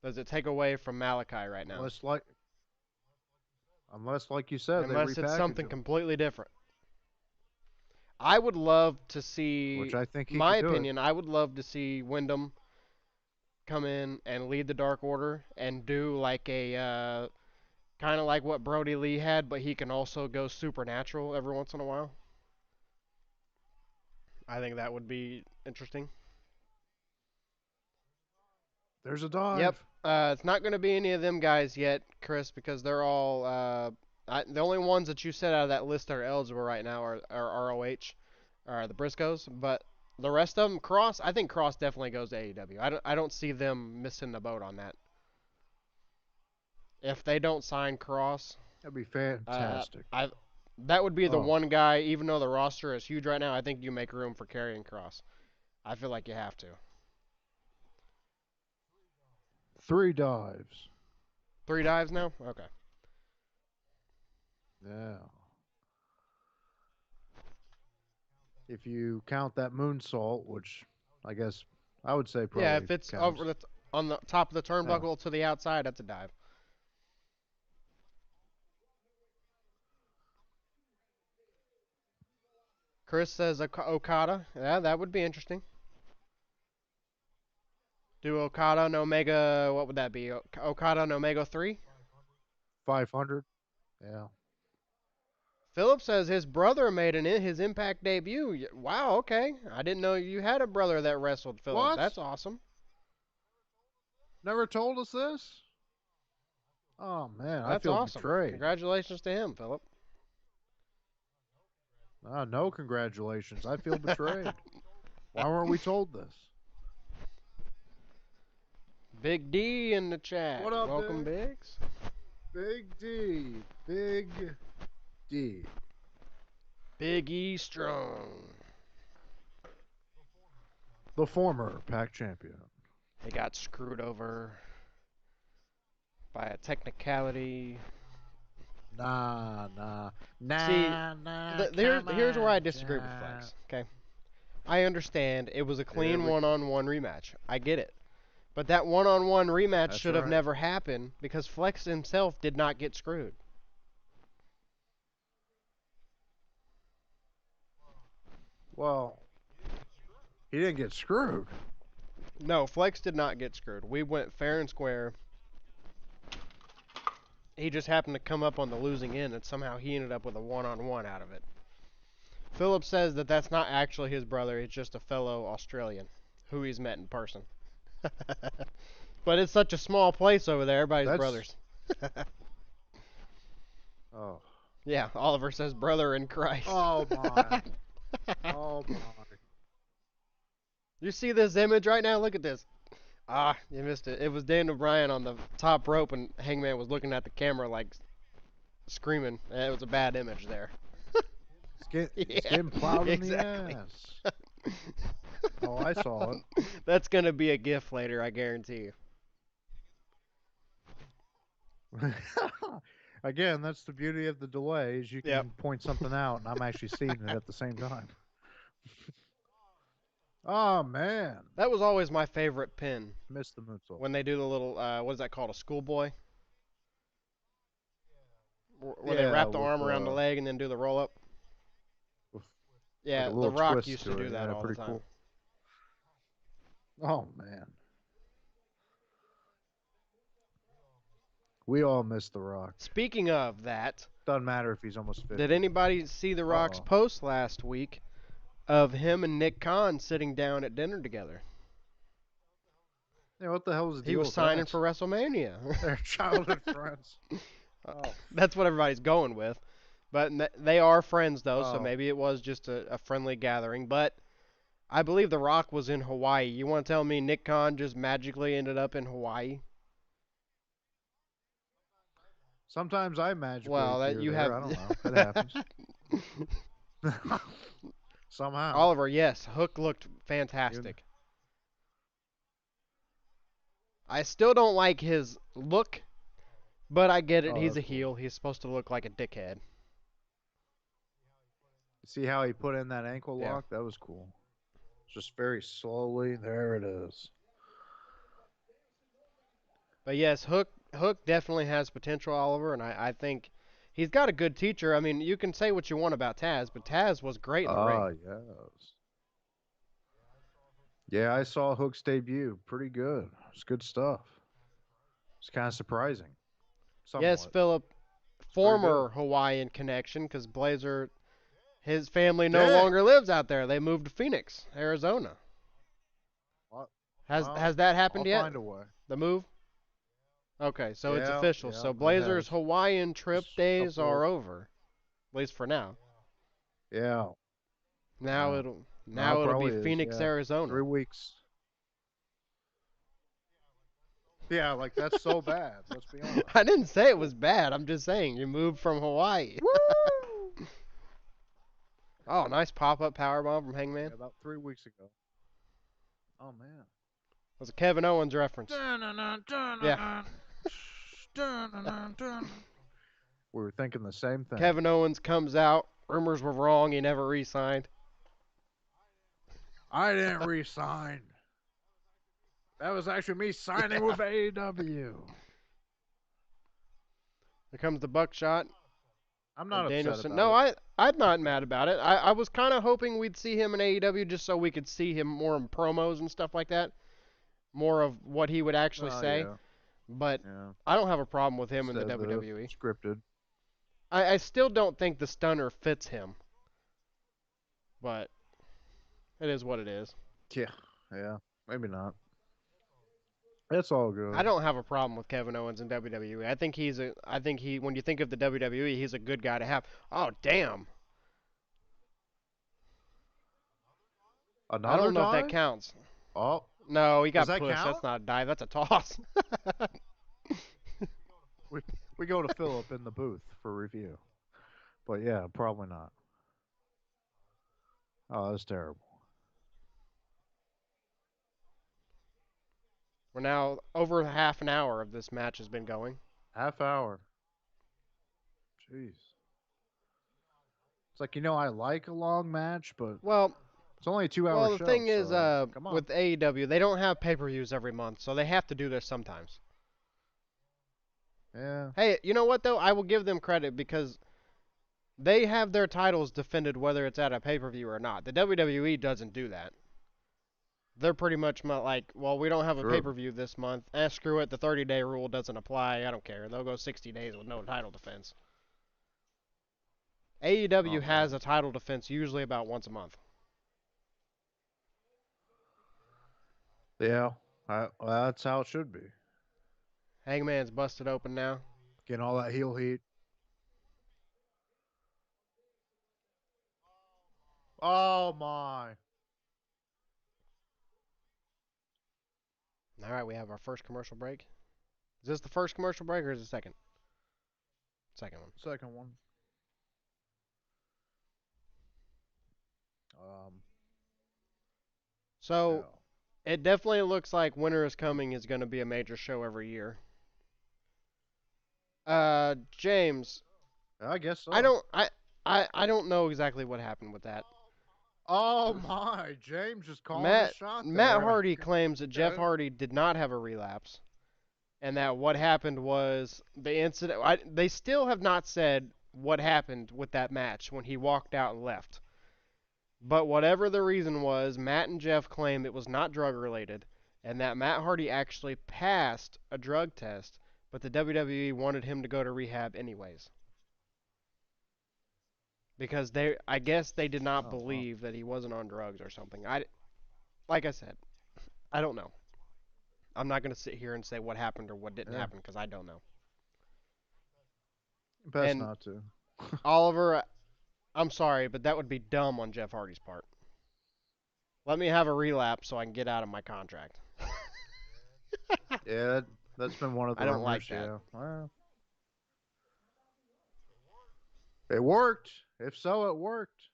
[SPEAKER 2] Does it take away from Malachi right now?
[SPEAKER 1] Unless like you said, they
[SPEAKER 2] Unless it's
[SPEAKER 1] repackage
[SPEAKER 2] something
[SPEAKER 1] them,
[SPEAKER 2] completely different. I would love to see,
[SPEAKER 1] which I think he
[SPEAKER 2] my
[SPEAKER 1] could do it.
[SPEAKER 2] opinion, I would love to see Wyndham come in and lead the Dark Order and do like a kind of like what Brody Lee had, but he can also go supernatural every once in a while. I think that would be interesting.
[SPEAKER 1] There's a dive.
[SPEAKER 2] Yep. It's not going to be any of them guys yet, Chris, because they're all. The only ones that you said out of that list that are eligible right now are ROH, are the Briscoes. But the rest of them, Cross, I think Cross definitely goes to AEW. I don't see them missing the boat on that. If they don't sign Cross,
[SPEAKER 1] That'd be
[SPEAKER 2] uh,
[SPEAKER 1] fantastic.
[SPEAKER 2] I that would be the
[SPEAKER 1] Oh,
[SPEAKER 2] one guy. Even though the roster is huge right now, I think you make room for Karrion Cross. I feel like you have to.
[SPEAKER 1] 3 dives.
[SPEAKER 2] 3 dives now? Okay.
[SPEAKER 1] Yeah. If you count that moonsault, which I guess I would say
[SPEAKER 2] Yeah,
[SPEAKER 1] probably
[SPEAKER 2] if it's
[SPEAKER 1] counts.
[SPEAKER 2] on the top of the
[SPEAKER 1] Yeah.
[SPEAKER 2] turnbuckle to the outside, that's a dive. Chris says Okada. Yeah, that would be interesting. Do Okada and Omega, what would that be? Okada and Omega 3?
[SPEAKER 1] 500. Yeah.
[SPEAKER 2] Philip says his brother made his Impact debut. Wow, okay. I didn't know you had a brother that wrestled, Philip.
[SPEAKER 1] What?
[SPEAKER 2] That's awesome.
[SPEAKER 1] Never told us this? Oh man, I
[SPEAKER 2] That's
[SPEAKER 1] feel
[SPEAKER 2] awesome.
[SPEAKER 1] betrayed.
[SPEAKER 2] Congratulations to him, Philip.
[SPEAKER 1] No congratulations. I feel betrayed. Why weren't we told this?
[SPEAKER 2] Big D in the chat.
[SPEAKER 1] What up,
[SPEAKER 2] Welcome,
[SPEAKER 1] Big?
[SPEAKER 2] Biggs.
[SPEAKER 1] Big D. Big D.
[SPEAKER 2] Big E Strong.
[SPEAKER 1] The former Pac champion.
[SPEAKER 2] They got screwed over by a technicality.
[SPEAKER 1] Nah.
[SPEAKER 2] See,
[SPEAKER 1] Nah.
[SPEAKER 2] here's where I disagree with Flex. Okay, I understand it was a clean one-on-one rematch. I get it, but that one-on-one rematch
[SPEAKER 1] That's
[SPEAKER 2] should have
[SPEAKER 1] right.
[SPEAKER 2] never happened because Flex himself did not get screwed.
[SPEAKER 1] Well, he didn't get screwed.
[SPEAKER 2] No, Flex did not get screwed. We went fair and square. He just happened to come up on the losing end, and somehow he ended up with a one-on-one out of it. Philip says that that's not actually his brother. It's just a fellow Australian. who he's met in person. But it's such a small place over there. Everybody's
[SPEAKER 1] That's
[SPEAKER 2] brothers.
[SPEAKER 1] oh
[SPEAKER 2] Yeah, Oliver says brother in Christ.
[SPEAKER 1] oh my oh my.
[SPEAKER 2] You see this image right now? Look at this. Ah, you missed it. It was Daniel Bryan on the top rope, and Hangman was looking at the camera like screaming. It was a bad image there.
[SPEAKER 1] It's
[SPEAKER 2] Yeah,
[SPEAKER 1] getting plowed in the
[SPEAKER 2] exactly.
[SPEAKER 1] ass. Oh, I saw it.
[SPEAKER 2] That's gonna be a GIF later, I guarantee you.
[SPEAKER 1] Again, that's the beauty of the delay is you
[SPEAKER 2] Yep.
[SPEAKER 1] can point something out and I'm actually seeing it at the same time. Oh man,
[SPEAKER 2] That was always my favorite pin
[SPEAKER 1] missed the moonsault.
[SPEAKER 2] when they do the little what is that called, a schoolboy, where they
[SPEAKER 1] Yeah,
[SPEAKER 2] wrap the
[SPEAKER 1] with
[SPEAKER 2] arm around the leg and then do the roll up.
[SPEAKER 1] with like
[SPEAKER 2] Yeah,
[SPEAKER 1] a
[SPEAKER 2] The
[SPEAKER 1] little
[SPEAKER 2] Rock
[SPEAKER 1] twist
[SPEAKER 2] used
[SPEAKER 1] to
[SPEAKER 2] to do
[SPEAKER 1] it.
[SPEAKER 2] that
[SPEAKER 1] Yeah,
[SPEAKER 2] all the
[SPEAKER 1] pretty
[SPEAKER 2] time.
[SPEAKER 1] cool. Oh man, we all miss The Rock.
[SPEAKER 2] Speaking of that,
[SPEAKER 1] Doesn't matter if he's almost 50.
[SPEAKER 2] did anybody see The Rock's
[SPEAKER 1] Uh-oh.
[SPEAKER 2] post last week of him and Nick Khan sitting down at dinner together?
[SPEAKER 1] Yeah, what the hell is the
[SPEAKER 2] He
[SPEAKER 1] deal
[SPEAKER 2] was
[SPEAKER 1] with
[SPEAKER 2] signing
[SPEAKER 1] that?
[SPEAKER 2] for WrestleMania.
[SPEAKER 1] They're childhood friends. Oh.
[SPEAKER 2] That's what everybody's going with. But they are friends, though, so
[SPEAKER 1] Oh.
[SPEAKER 2] maybe it was just a friendly gathering. But I believe The Rock was in Hawaii. You want to tell me Nick Khan just magically ended up in Hawaii?
[SPEAKER 1] Sometimes I magically
[SPEAKER 2] Well, that
[SPEAKER 1] appear
[SPEAKER 2] you
[SPEAKER 1] there.
[SPEAKER 2] have.
[SPEAKER 1] I don't know. It happens. Somehow.
[SPEAKER 2] Oliver, yes, Hook looked fantastic. I still don't like his look, but I get it.
[SPEAKER 1] Oh,
[SPEAKER 2] He's
[SPEAKER 1] that's
[SPEAKER 2] a
[SPEAKER 1] cool.
[SPEAKER 2] heel. He's supposed to look like a dickhead.
[SPEAKER 1] See how he put in that ankle
[SPEAKER 2] Yeah.
[SPEAKER 1] lock? That was cool. Just very slowly. There it is.
[SPEAKER 2] But yes, Hook definitely has potential, Oliver, and I think he's got a good teacher. I mean, you can say what you want about Taz, but Taz was great in the ring.
[SPEAKER 1] Yes. Yeah, I saw Hook's debut. Pretty good. It's good stuff. It's kind of surprising.
[SPEAKER 2] Yes,
[SPEAKER 1] Somewhat.
[SPEAKER 2] Philip,
[SPEAKER 1] It's pretty
[SPEAKER 2] former
[SPEAKER 1] good.
[SPEAKER 2] Hawaiian connection, because Blazer, his family no
[SPEAKER 1] Dang.
[SPEAKER 2] longer lives out there. They moved to Phoenix, Arizona.
[SPEAKER 1] Well,
[SPEAKER 2] Has that happened
[SPEAKER 1] I'll
[SPEAKER 2] yet?
[SPEAKER 1] find a way.
[SPEAKER 2] The move? Okay, so it's
[SPEAKER 1] Yeah,
[SPEAKER 2] official.
[SPEAKER 1] yeah,
[SPEAKER 2] So
[SPEAKER 1] it
[SPEAKER 2] Blazer's
[SPEAKER 1] has.
[SPEAKER 2] Hawaiian trip
[SPEAKER 1] Just a
[SPEAKER 2] days
[SPEAKER 1] couple.
[SPEAKER 2] are over, at least for now.
[SPEAKER 1] Yeah.
[SPEAKER 2] Now
[SPEAKER 1] No.
[SPEAKER 2] it'll
[SPEAKER 1] No, it
[SPEAKER 2] now it'll be
[SPEAKER 1] probably is.
[SPEAKER 2] Phoenix,
[SPEAKER 1] Yeah.
[SPEAKER 2] Arizona.
[SPEAKER 1] 3 weeks. Yeah, like that's so bad. Let's be honest.
[SPEAKER 2] I didn't say it was bad. I'm just saying you moved from Hawaii.
[SPEAKER 1] Woo!
[SPEAKER 2] Oh, nice pop-up powerbomb from Hangman.
[SPEAKER 1] Yeah, about 3 weeks ago. Oh man.
[SPEAKER 2] Was a Kevin Owens reference. Yeah.
[SPEAKER 1] We were thinking the same thing.
[SPEAKER 2] Kevin Owens comes out. Rumors were wrong. He never re-signed.
[SPEAKER 1] I didn't re-sign. That was actually me signing with AEW.
[SPEAKER 2] Here comes the buckshot.
[SPEAKER 1] I'm not
[SPEAKER 2] And
[SPEAKER 1] upset
[SPEAKER 2] Danielson.
[SPEAKER 1] about
[SPEAKER 2] No,
[SPEAKER 1] it.
[SPEAKER 2] I'm not mad about it. I was kind of hoping we'd see him in AEW just so we could see him more in promos and stuff like that. More of what he would actually say.
[SPEAKER 1] Yeah,
[SPEAKER 2] But
[SPEAKER 1] yeah.
[SPEAKER 2] I don't have a problem with him in the
[SPEAKER 1] Instead of
[SPEAKER 2] WWE.
[SPEAKER 1] scripted.
[SPEAKER 2] I still don't think the stunner fits him. But it is what it is.
[SPEAKER 1] Yeah. Maybe not. It's all good.
[SPEAKER 2] I don't have a problem with Kevin Owens in WWE. I think he when you think of the WWE, he's a good guy to have. Oh, damn.
[SPEAKER 1] Another
[SPEAKER 2] I don't know if
[SPEAKER 1] dive?
[SPEAKER 2] that counts.
[SPEAKER 1] Oh,
[SPEAKER 2] No, he got
[SPEAKER 1] Does that
[SPEAKER 2] pushed.
[SPEAKER 1] count?
[SPEAKER 2] That's not a dive. That's a toss.
[SPEAKER 1] we go to Philip in the booth for review. But yeah, probably not. Oh, that's terrible.
[SPEAKER 2] We're now over half an hour of this match has been going.
[SPEAKER 1] Half hour. Jeez. It's like, I like a long match, but
[SPEAKER 2] Well,
[SPEAKER 1] it's only a 2 hour
[SPEAKER 2] well, the
[SPEAKER 1] show.
[SPEAKER 2] thing is,
[SPEAKER 1] So, come on.
[SPEAKER 2] with AEW, they don't have pay-per-views every month, so they have to do this sometimes.
[SPEAKER 1] Yeah.
[SPEAKER 2] Hey, you know what though? I will give them credit because they have their titles defended whether it's at a pay-per-view or not. The WWE doesn't do that. They're pretty much like, well, we don't have a
[SPEAKER 1] Sure.
[SPEAKER 2] pay-per-view this month. Screw it. The 30-day rule doesn't apply. I don't care. They'll go 60 days with no title defense. AEW
[SPEAKER 1] Oh,
[SPEAKER 2] has
[SPEAKER 1] man.
[SPEAKER 2] a title defense usually about once a month.
[SPEAKER 1] Yeah, well, that's how it should be.
[SPEAKER 2] Hangman's busted open now.
[SPEAKER 1] Getting all that heel heat. Oh my!
[SPEAKER 2] All right, we have our first commercial break. Is this the first commercial break or is it the second? Second one.
[SPEAKER 1] Second one. Um,
[SPEAKER 2] So
[SPEAKER 1] yeah.
[SPEAKER 2] it definitely looks like Winter is Coming is going to be a major show every year. James,
[SPEAKER 1] I guess
[SPEAKER 2] I
[SPEAKER 1] so.
[SPEAKER 2] don't, I, I don't know exactly what happened with that.
[SPEAKER 1] Oh my! James just calling his
[SPEAKER 2] Matt
[SPEAKER 1] shot
[SPEAKER 2] Matt
[SPEAKER 1] there.
[SPEAKER 2] Hardy claims that Jeff
[SPEAKER 1] Okay.
[SPEAKER 2] Hardy did not have a relapse, and that what happened was the incident. They still have not said what happened with that match when he walked out and left. But whatever the reason was, Matt and Jeff claim it was not drug related, and that Matt Hardy actually passed a drug test, but the WWE wanted him to go to rehab anyways. Because I guess they did not
[SPEAKER 1] Oh wow.
[SPEAKER 2] believe that he wasn't on drugs or something. Like I said, I don't know. I'm not going to sit here and say what happened or what didn't
[SPEAKER 1] Yeah.
[SPEAKER 2] happen because I don't know.
[SPEAKER 1] Best
[SPEAKER 2] And
[SPEAKER 1] not to.
[SPEAKER 2] Oliver, I'm sorry, but that would be dumb on Jeff Hardy's part. Let me have a relapse so I can get out of my contract.
[SPEAKER 1] Yeah, that's been one of
[SPEAKER 2] I
[SPEAKER 1] the
[SPEAKER 2] don't like
[SPEAKER 1] rumors.
[SPEAKER 2] that.
[SPEAKER 1] Yeah. Well, it worked. If so, it worked.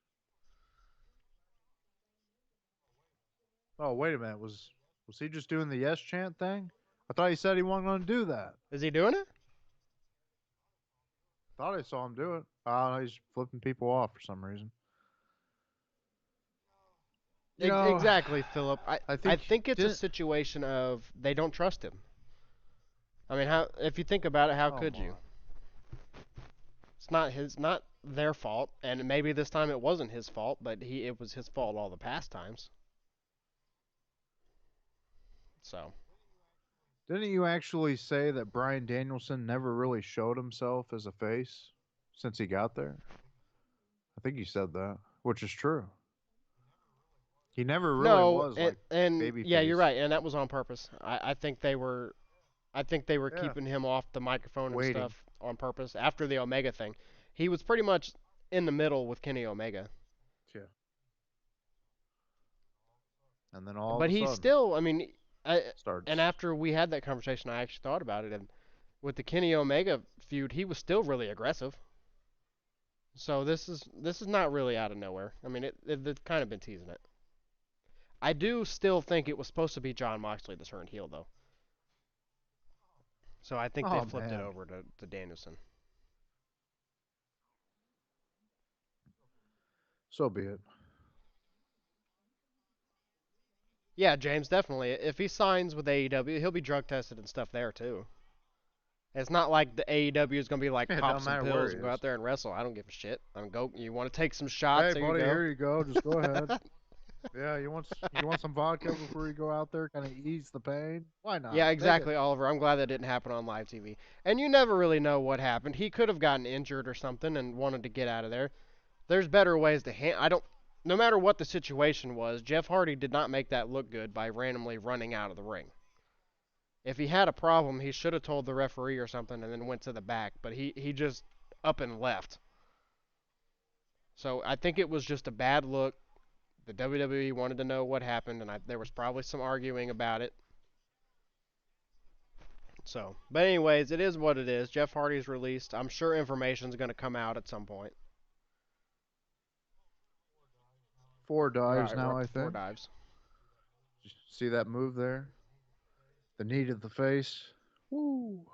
[SPEAKER 1] Oh wait a minute. Was he just doing the yes chant thing? I thought he said he wasn't going to do that.
[SPEAKER 2] Is he doing it?
[SPEAKER 1] Thought I saw him do it. Oh, he's flipping people off for some reason. You know,
[SPEAKER 2] Exactly, Philip.
[SPEAKER 1] I
[SPEAKER 2] I
[SPEAKER 1] think
[SPEAKER 2] think it's a
[SPEAKER 1] didn't.
[SPEAKER 2] situation of they don't trust him. I mean, how if you think about it, how
[SPEAKER 1] Oh
[SPEAKER 2] could
[SPEAKER 1] my.
[SPEAKER 2] you? Not their fault, and maybe this time it wasn't his fault, but it was his fault all the past times. So,
[SPEAKER 1] Didn't you actually say that Bryan Danielson never really showed himself as a face since he got there? I think you said that, which is true. He never really
[SPEAKER 2] no,
[SPEAKER 1] was like
[SPEAKER 2] and yeah, you're
[SPEAKER 1] babyface.
[SPEAKER 2] right, and that was on purpose. I think they were
[SPEAKER 1] Yeah,
[SPEAKER 2] keeping him off the microphone and
[SPEAKER 1] waiting.
[SPEAKER 2] stuff on purpose after the Omega thing. He was pretty much in the middle with Kenny Omega.
[SPEAKER 1] Yeah. And then all of
[SPEAKER 2] But
[SPEAKER 1] a
[SPEAKER 2] he
[SPEAKER 1] sudden
[SPEAKER 2] still, I mean, and
[SPEAKER 1] starts.
[SPEAKER 2] after we had that conversation, I actually thought about it, and with the Kenny Omega feud, he was still really aggressive. So this is not really out of nowhere. I mean, they've kind of been teasing it. I do still think it was supposed to be John Moxley that turned heel though. So I think they
[SPEAKER 1] Oh
[SPEAKER 2] flipped it
[SPEAKER 1] man.
[SPEAKER 2] over to Danielson.
[SPEAKER 1] So be it.
[SPEAKER 2] Yeah, James, definitely. If he signs with AEW, he'll be drug tested and stuff there too. It's not like the AEW is gonna be like
[SPEAKER 1] It
[SPEAKER 2] pop
[SPEAKER 1] doesn't
[SPEAKER 2] some
[SPEAKER 1] matter where
[SPEAKER 2] pills
[SPEAKER 1] he
[SPEAKER 2] and go out
[SPEAKER 1] is.
[SPEAKER 2] there and wrestle. I don't give a shit. I mean, go. You want to take some
[SPEAKER 1] Hey
[SPEAKER 2] shots? There you
[SPEAKER 1] buddy,
[SPEAKER 2] go.
[SPEAKER 1] here you go. Just go ahead. Yeah, you want some vodka before you go out there, kind of ease the pain? Why not?
[SPEAKER 2] Yeah,
[SPEAKER 1] Take it.
[SPEAKER 2] exactly, Oliver. I'm glad that didn't happen on live TV. And you never really know what happened. He could have gotten injured or something and wanted to get out of there. There's better ways to I don't. No matter what the situation was, Jeff Hardy did not make that look good by randomly running out of the ring. If he had a problem, he should have told the referee or something and then went to the back. But he just up and left. So I think it was just a bad look. The WWE wanted to know what happened, and there was probably some arguing about it. So, but anyways, it is what it is. Jeff Hardy's released. I'm sure information's going to come out at some point.
[SPEAKER 1] Four dives
[SPEAKER 2] Right, we're
[SPEAKER 1] now,
[SPEAKER 2] up
[SPEAKER 1] I
[SPEAKER 2] to four
[SPEAKER 1] think.
[SPEAKER 2] dives.
[SPEAKER 1] See that move there? The knee to the face. Woo.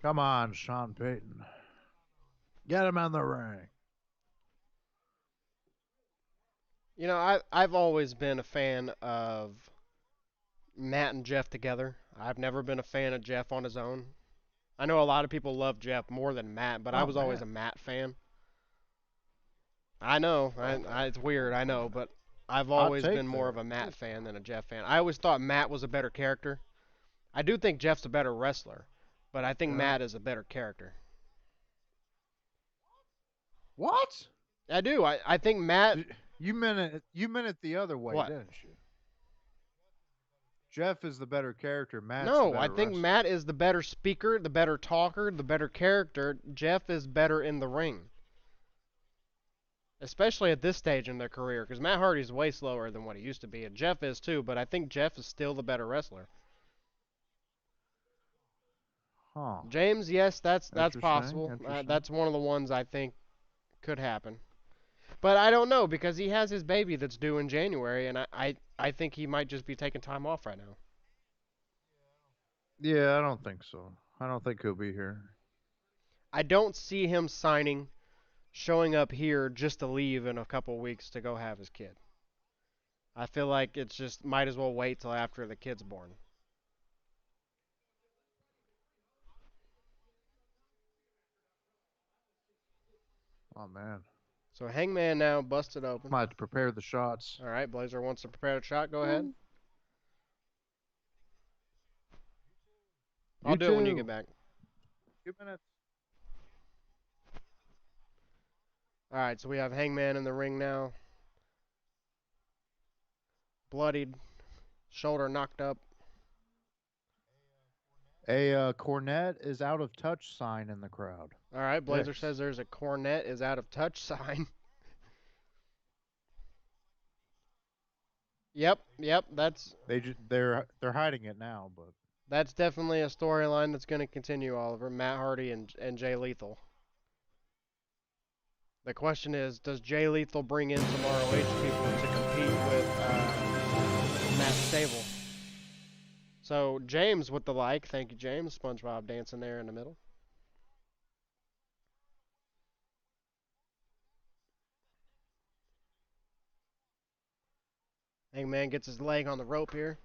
[SPEAKER 1] Come on, Sean Payton. Get him in the ring.
[SPEAKER 2] You know, I've always been a fan of Matt and Jeff together. I've never been a fan of Jeff on his own. I know a lot of people love Jeff more than Matt, but I
[SPEAKER 1] Oh
[SPEAKER 2] was always
[SPEAKER 1] man.
[SPEAKER 2] a Matt fan. I know, it's weird, I know, but I've
[SPEAKER 1] Hot
[SPEAKER 2] always been
[SPEAKER 1] take
[SPEAKER 2] more of
[SPEAKER 1] there.
[SPEAKER 2] a Matt fan than a Jeff fan. I always thought Matt was a better character. I do think Jeff's a better wrestler, but I think
[SPEAKER 1] Yeah.
[SPEAKER 2] Matt is a better character.
[SPEAKER 1] What?
[SPEAKER 2] I do. I think Matt.
[SPEAKER 1] You meant it the other way,
[SPEAKER 2] What?
[SPEAKER 1] didn't you? Jeff is the better character. Matt's the
[SPEAKER 2] No, I
[SPEAKER 1] better
[SPEAKER 2] think
[SPEAKER 1] wrestler.
[SPEAKER 2] Matt is the better speaker, the better talker, the better character. Jeff is better in the ring, especially at this stage in their career, because Matt Hardy's way slower than what he used to be, and Jeff is too. But I think Jeff is still the better wrestler.
[SPEAKER 1] Huh.
[SPEAKER 2] James, yes, that's
[SPEAKER 1] Interesting.
[SPEAKER 2] possible.
[SPEAKER 1] Interesting.
[SPEAKER 2] That's one of the ones I think could happen. But I don't know because he has his baby that's due in January, and I think he might just be taking time off right now.
[SPEAKER 1] Yeah, I don't think so. I don't think he'll be here.
[SPEAKER 2] I don't see him signing, showing up here just to leave in a couple weeks to go have his kid. I feel like it's just might as well wait till after the kid's born.
[SPEAKER 1] Oh man,
[SPEAKER 2] So Hangman now busted open.
[SPEAKER 1] might have to prepare the shots.
[SPEAKER 2] All right, Blazer wants to prepare a shot. Go ahead. I'll
[SPEAKER 1] You
[SPEAKER 2] do it when you get
[SPEAKER 1] too.
[SPEAKER 2] back.
[SPEAKER 1] 2 minutes.
[SPEAKER 2] All right, so we have Hangman in the ring now. Bloodied, shoulder knocked up.
[SPEAKER 1] A cornet is out of touch sign in the crowd.
[SPEAKER 2] All right, Blazer
[SPEAKER 1] Yes.
[SPEAKER 2] says there's a cornet is out of touch sign. Yep,
[SPEAKER 1] They're hiding it now, but
[SPEAKER 2] that's definitely a storyline that's going to continue, Oliver. Matt Hardy and Jay Lethal. The question is, does Jay Lethal bring in some ROH people to compete with Matt Stable? So James with the like, thank you, James. SpongeBob dancing there in the middle. Hangman gets his leg on the rope here.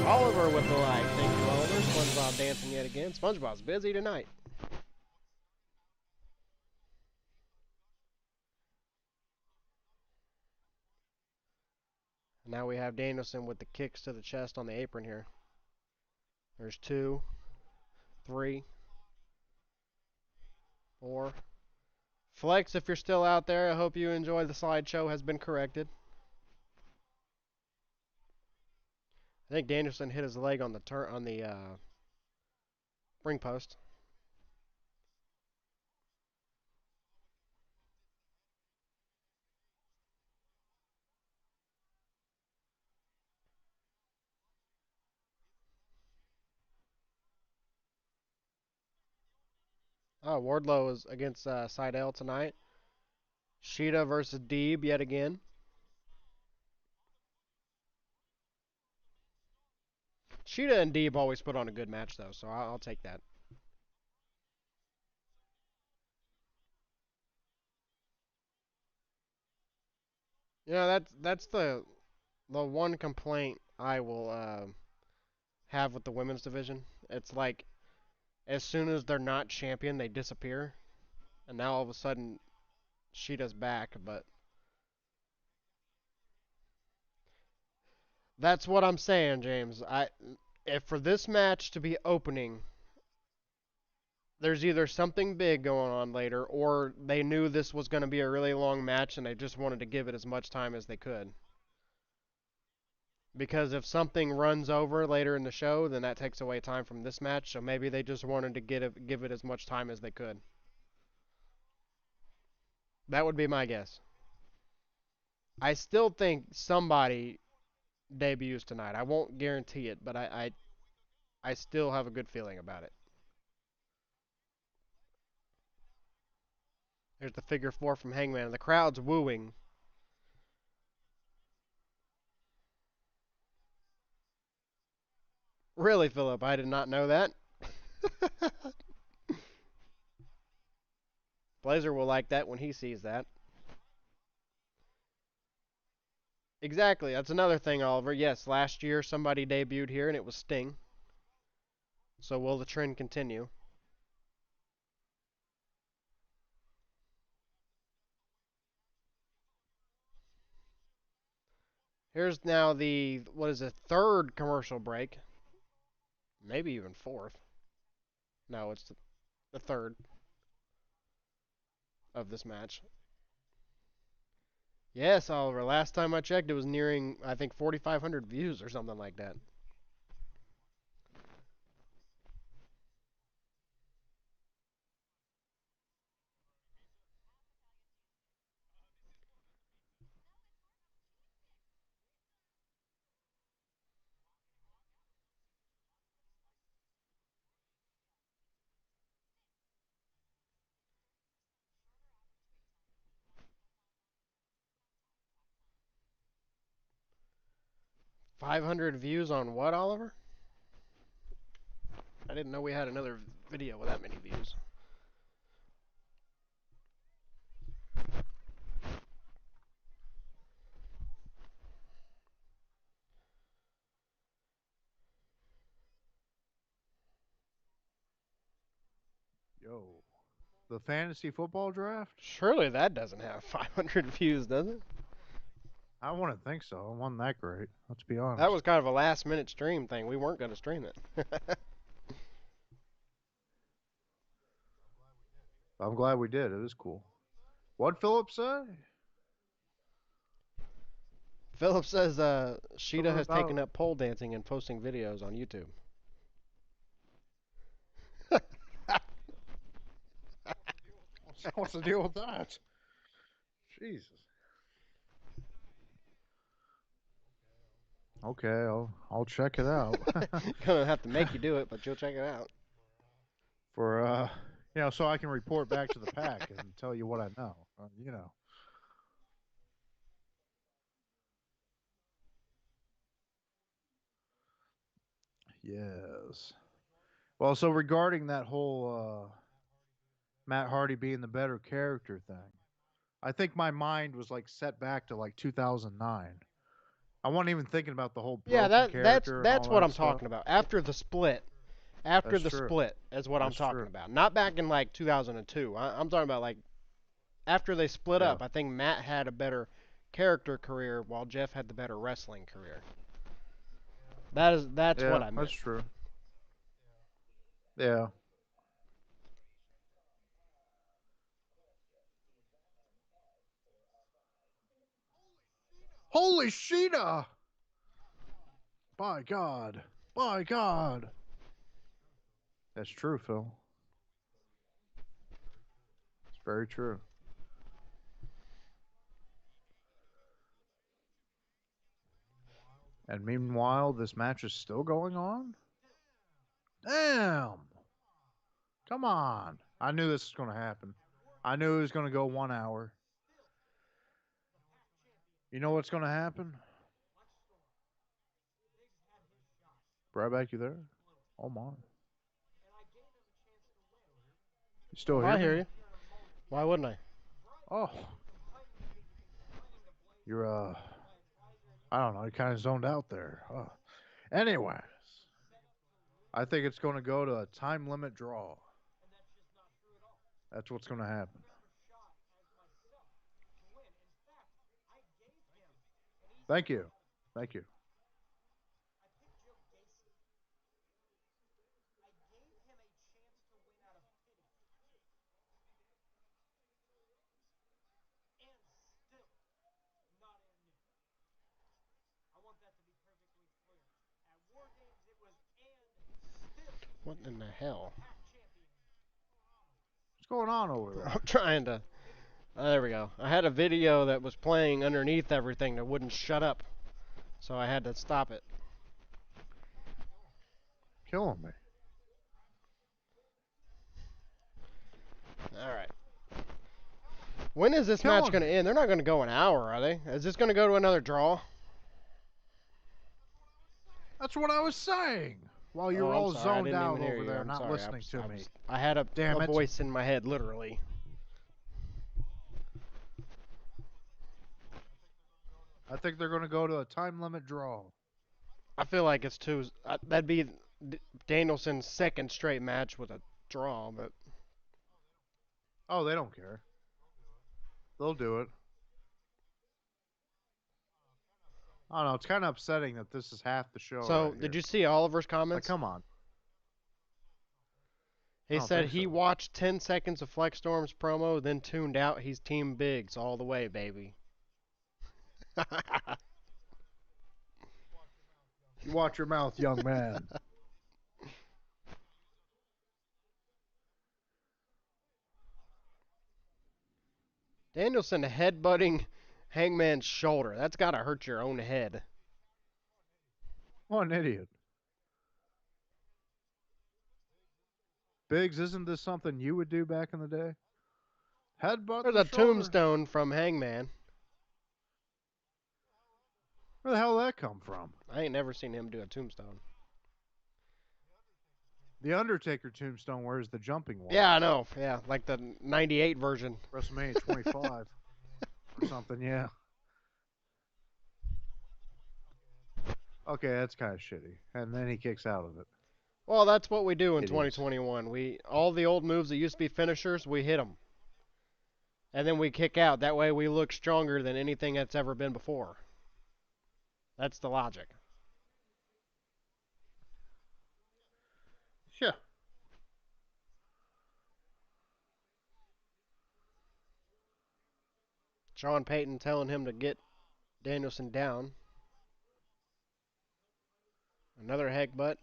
[SPEAKER 2] Oliver with the like, thank you, Oliver. SpongeBob dancing yet again. SpongeBob's busy tonight. Now we have Danielson with the kicks to the chest on the apron here. There's 2, 3, 4. Flex, if you're still out there, I hope you enjoy the slideshow has been corrected. I think Danielson hit his leg on the ring post. Oh, Wardlow is against Seidel tonight. Sheeta versus Deeb yet again. Sheeta and Deeb always put on a good match though, so I'll take that. You know that's the one complaint I will have with the women's division. It's like as soon as they're not champion, they disappear, and now all of a sudden Sheeta's back. But that's what I'm saying, James. If for this match to be opening, there's either something big going on later, or they knew this was going to be a really long match and they just wanted to give it as much time as they could. Because if something runs over later in the show, then that takes away time from this match. So maybe they just wanted to give it as much time as they could. That would be my guess. I still think somebody debuts tonight. I won't guarantee it, but I still have a good feeling about it. There's the figure 4 from Hangman. The crowd's wooing. Really, Philip? I did not know that. Blazer will like that when he sees that. Exactly. That's another thing, Oliver. Yes, last year somebody debuted here and it was Sting. So will the trend continue? Here's now the, what is it, third commercial break. Maybe even fourth. No, it's the third. of this match. Yes, Oliver. Last time I checked, it was nearing, I think, 4,500 views or something like that. $500 views on what, Oliver? I didn't know we had another video with that many views.
[SPEAKER 1] Yo, the fantasy football draft?
[SPEAKER 2] Surely that doesn't have 500 views, does it?
[SPEAKER 1] I wouldn't think so. It wasn't that great. Let's be
[SPEAKER 2] That
[SPEAKER 1] honest.
[SPEAKER 2] was kind of a last minute stream thing. We weren't going to stream it.
[SPEAKER 1] I'm glad we did. It is cool. What'd Philip say?
[SPEAKER 2] Philip says Sheeta
[SPEAKER 1] Something
[SPEAKER 2] has
[SPEAKER 1] about
[SPEAKER 2] taken up pole dancing and posting videos on YouTube.
[SPEAKER 1] what's the deal with that? Jesus. Okay, I'll check it out.
[SPEAKER 2] Gonna have to make you do it, but you'll check it out.
[SPEAKER 1] For so I can report back to the pack and tell you what I know. Yes. Well, so regarding that whole Matt Hardy being the better character thing, I think my mind was like set back to like 2009. I wasn't even thinking about the whole
[SPEAKER 2] Yeah,
[SPEAKER 1] broken
[SPEAKER 2] that's
[SPEAKER 1] character and
[SPEAKER 2] that's
[SPEAKER 1] all
[SPEAKER 2] what
[SPEAKER 1] that
[SPEAKER 2] I'm
[SPEAKER 1] stuff.
[SPEAKER 2] talking about. After the split, after
[SPEAKER 1] That's
[SPEAKER 2] the
[SPEAKER 1] true.
[SPEAKER 2] split is what I'm
[SPEAKER 1] That's
[SPEAKER 2] talking
[SPEAKER 1] true.
[SPEAKER 2] about. Not back in like 2002. I'm talking about like after they split
[SPEAKER 1] Yeah.
[SPEAKER 2] up. I think Matt had a better character career while Jeff had the better wrestling career. That's what
[SPEAKER 1] Yeah,
[SPEAKER 2] I
[SPEAKER 1] that's
[SPEAKER 2] meant.
[SPEAKER 1] true. Yeah. Holy Sheeta! By God. By God. That's true, Phil. It's very true. And meanwhile, this match is still going on? Damn! Come on. I knew this was going to happen. I knew it was going to go 1 hour. You know what's going to happen? Bryback, you there? Oh, my. You still
[SPEAKER 2] Oh,
[SPEAKER 1] hear
[SPEAKER 2] I
[SPEAKER 1] me?
[SPEAKER 2] hear you. Why wouldn't I?
[SPEAKER 1] Oh. You're, I don't know. You kind of zoned out there. Anyways, I think it's going to go to a time limit draw. That's what's going to happen. Thank you. Thank you.
[SPEAKER 2] What in the hell?
[SPEAKER 1] What's going on over
[SPEAKER 2] I'm
[SPEAKER 1] there?
[SPEAKER 2] trying to. There we go. I had a video that was playing underneath everything that wouldn't shut up, so I had to stop it.
[SPEAKER 1] Killing me.
[SPEAKER 2] All right. When is this match
[SPEAKER 1] Killing
[SPEAKER 2] going
[SPEAKER 1] me.
[SPEAKER 2] to end? They're not going to go an hour, are they? Is this going to go to another draw?
[SPEAKER 1] That's what I was saying. While you
[SPEAKER 2] Oh,
[SPEAKER 1] were
[SPEAKER 2] I'm
[SPEAKER 1] all
[SPEAKER 2] sorry. I
[SPEAKER 1] zoned
[SPEAKER 2] didn't
[SPEAKER 1] out
[SPEAKER 2] even hear
[SPEAKER 1] over
[SPEAKER 2] you.
[SPEAKER 1] there,
[SPEAKER 2] I'm
[SPEAKER 1] not
[SPEAKER 2] sorry.
[SPEAKER 1] listening to me.
[SPEAKER 2] I had a
[SPEAKER 1] Damn it.
[SPEAKER 2] voice in my head, literally.
[SPEAKER 1] I think they're going to go to a time limit draw.
[SPEAKER 2] I feel like it's too. That'd be Danielson's second straight match with a draw, but
[SPEAKER 1] Oh, they don't care. They'll do it. I don't know. It's kind of upsetting that this is half the show
[SPEAKER 2] so
[SPEAKER 1] right
[SPEAKER 2] did
[SPEAKER 1] here.
[SPEAKER 2] you see Oliver's
[SPEAKER 1] Like,
[SPEAKER 2] comments?
[SPEAKER 1] come on. I
[SPEAKER 2] He
[SPEAKER 1] don't
[SPEAKER 2] said
[SPEAKER 1] think
[SPEAKER 2] he
[SPEAKER 1] so.
[SPEAKER 2] watched 10 seconds of Flexstorm's promo, then tuned out. He's Team Biggs all the way, baby.
[SPEAKER 1] You watch your mouth, young man.
[SPEAKER 2] Danielson headbutting Hangman's shoulder. That's got to hurt your own head.
[SPEAKER 1] What an idiot. Biggs, isn't this something you would do back in the day? Headbutt
[SPEAKER 2] There's
[SPEAKER 1] the
[SPEAKER 2] a
[SPEAKER 1] shoulder.
[SPEAKER 2] tombstone from Hangman.
[SPEAKER 1] Where the hell did that come from?
[SPEAKER 2] I ain't never seen him do a tombstone.
[SPEAKER 1] The Undertaker tombstone, where's the jumping one?
[SPEAKER 2] Yeah, I know. Yeah, like the 98 version.
[SPEAKER 1] WrestleMania 25 or something, yeah. Okay, that's kind of shitty. And then he kicks out of it.
[SPEAKER 2] Well, that's what we do in
[SPEAKER 1] Idiots.
[SPEAKER 2] 2021. All the old moves that used to be finishers, we hit them. And then we kick out. That way we look stronger than anything that's ever been before. That's the logic.
[SPEAKER 1] Yeah.
[SPEAKER 2] Sean Payton telling him to get Danielson down. Another headbutt.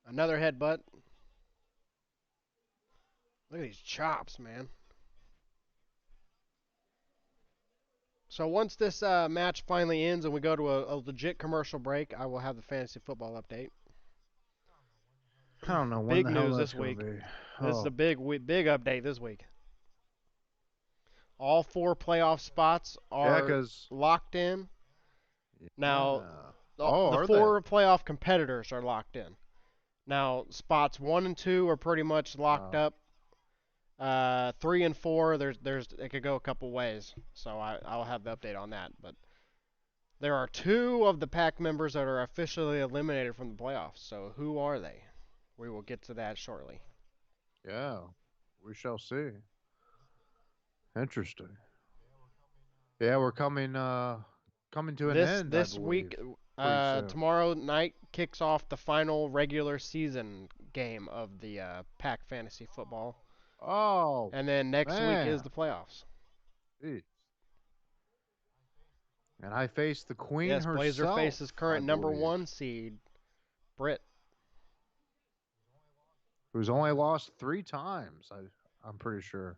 [SPEAKER 2] Another headbutt. Look at these chops, man. So once this match finally ends and we go to a legit commercial break, I will have the fantasy football update.
[SPEAKER 1] I don't know when
[SPEAKER 2] Big
[SPEAKER 1] the hell
[SPEAKER 2] news
[SPEAKER 1] that's
[SPEAKER 2] this
[SPEAKER 1] going to
[SPEAKER 2] week.
[SPEAKER 1] be.
[SPEAKER 2] This is
[SPEAKER 1] Oh,
[SPEAKER 2] a big update this week. All 4 playoff spots
[SPEAKER 1] yeah,
[SPEAKER 2] are
[SPEAKER 1] because.
[SPEAKER 2] locked in. Now,
[SPEAKER 1] Oh,
[SPEAKER 2] the
[SPEAKER 1] are
[SPEAKER 2] 4 playoff competitors are locked in. Now, spots 1 and 2 are pretty much
[SPEAKER 1] they?
[SPEAKER 2] locked up. 3 and 4, it could go a couple ways. So I'll have the update on that. But there are 2 of the pack members that are officially eliminated from the playoffs. So who are they? We will get to that shortly.
[SPEAKER 1] Yeah, we shall see. Interesting. Yeah, we're coming to an end, I
[SPEAKER 2] This
[SPEAKER 1] believe,
[SPEAKER 2] week,
[SPEAKER 1] pretty soon.
[SPEAKER 2] tomorrow night kicks off the final regular season game of the pack fantasy football.
[SPEAKER 1] Oh,
[SPEAKER 2] And then next week is
[SPEAKER 1] man.
[SPEAKER 2] the playoffs.
[SPEAKER 1] Jeez. And I face the queen
[SPEAKER 2] Yes, Blazer
[SPEAKER 1] herself,
[SPEAKER 2] faces
[SPEAKER 1] I
[SPEAKER 2] current number
[SPEAKER 1] believe,
[SPEAKER 2] 1 seed, Britt.
[SPEAKER 1] who's only lost 3 times. I'm pretty sure.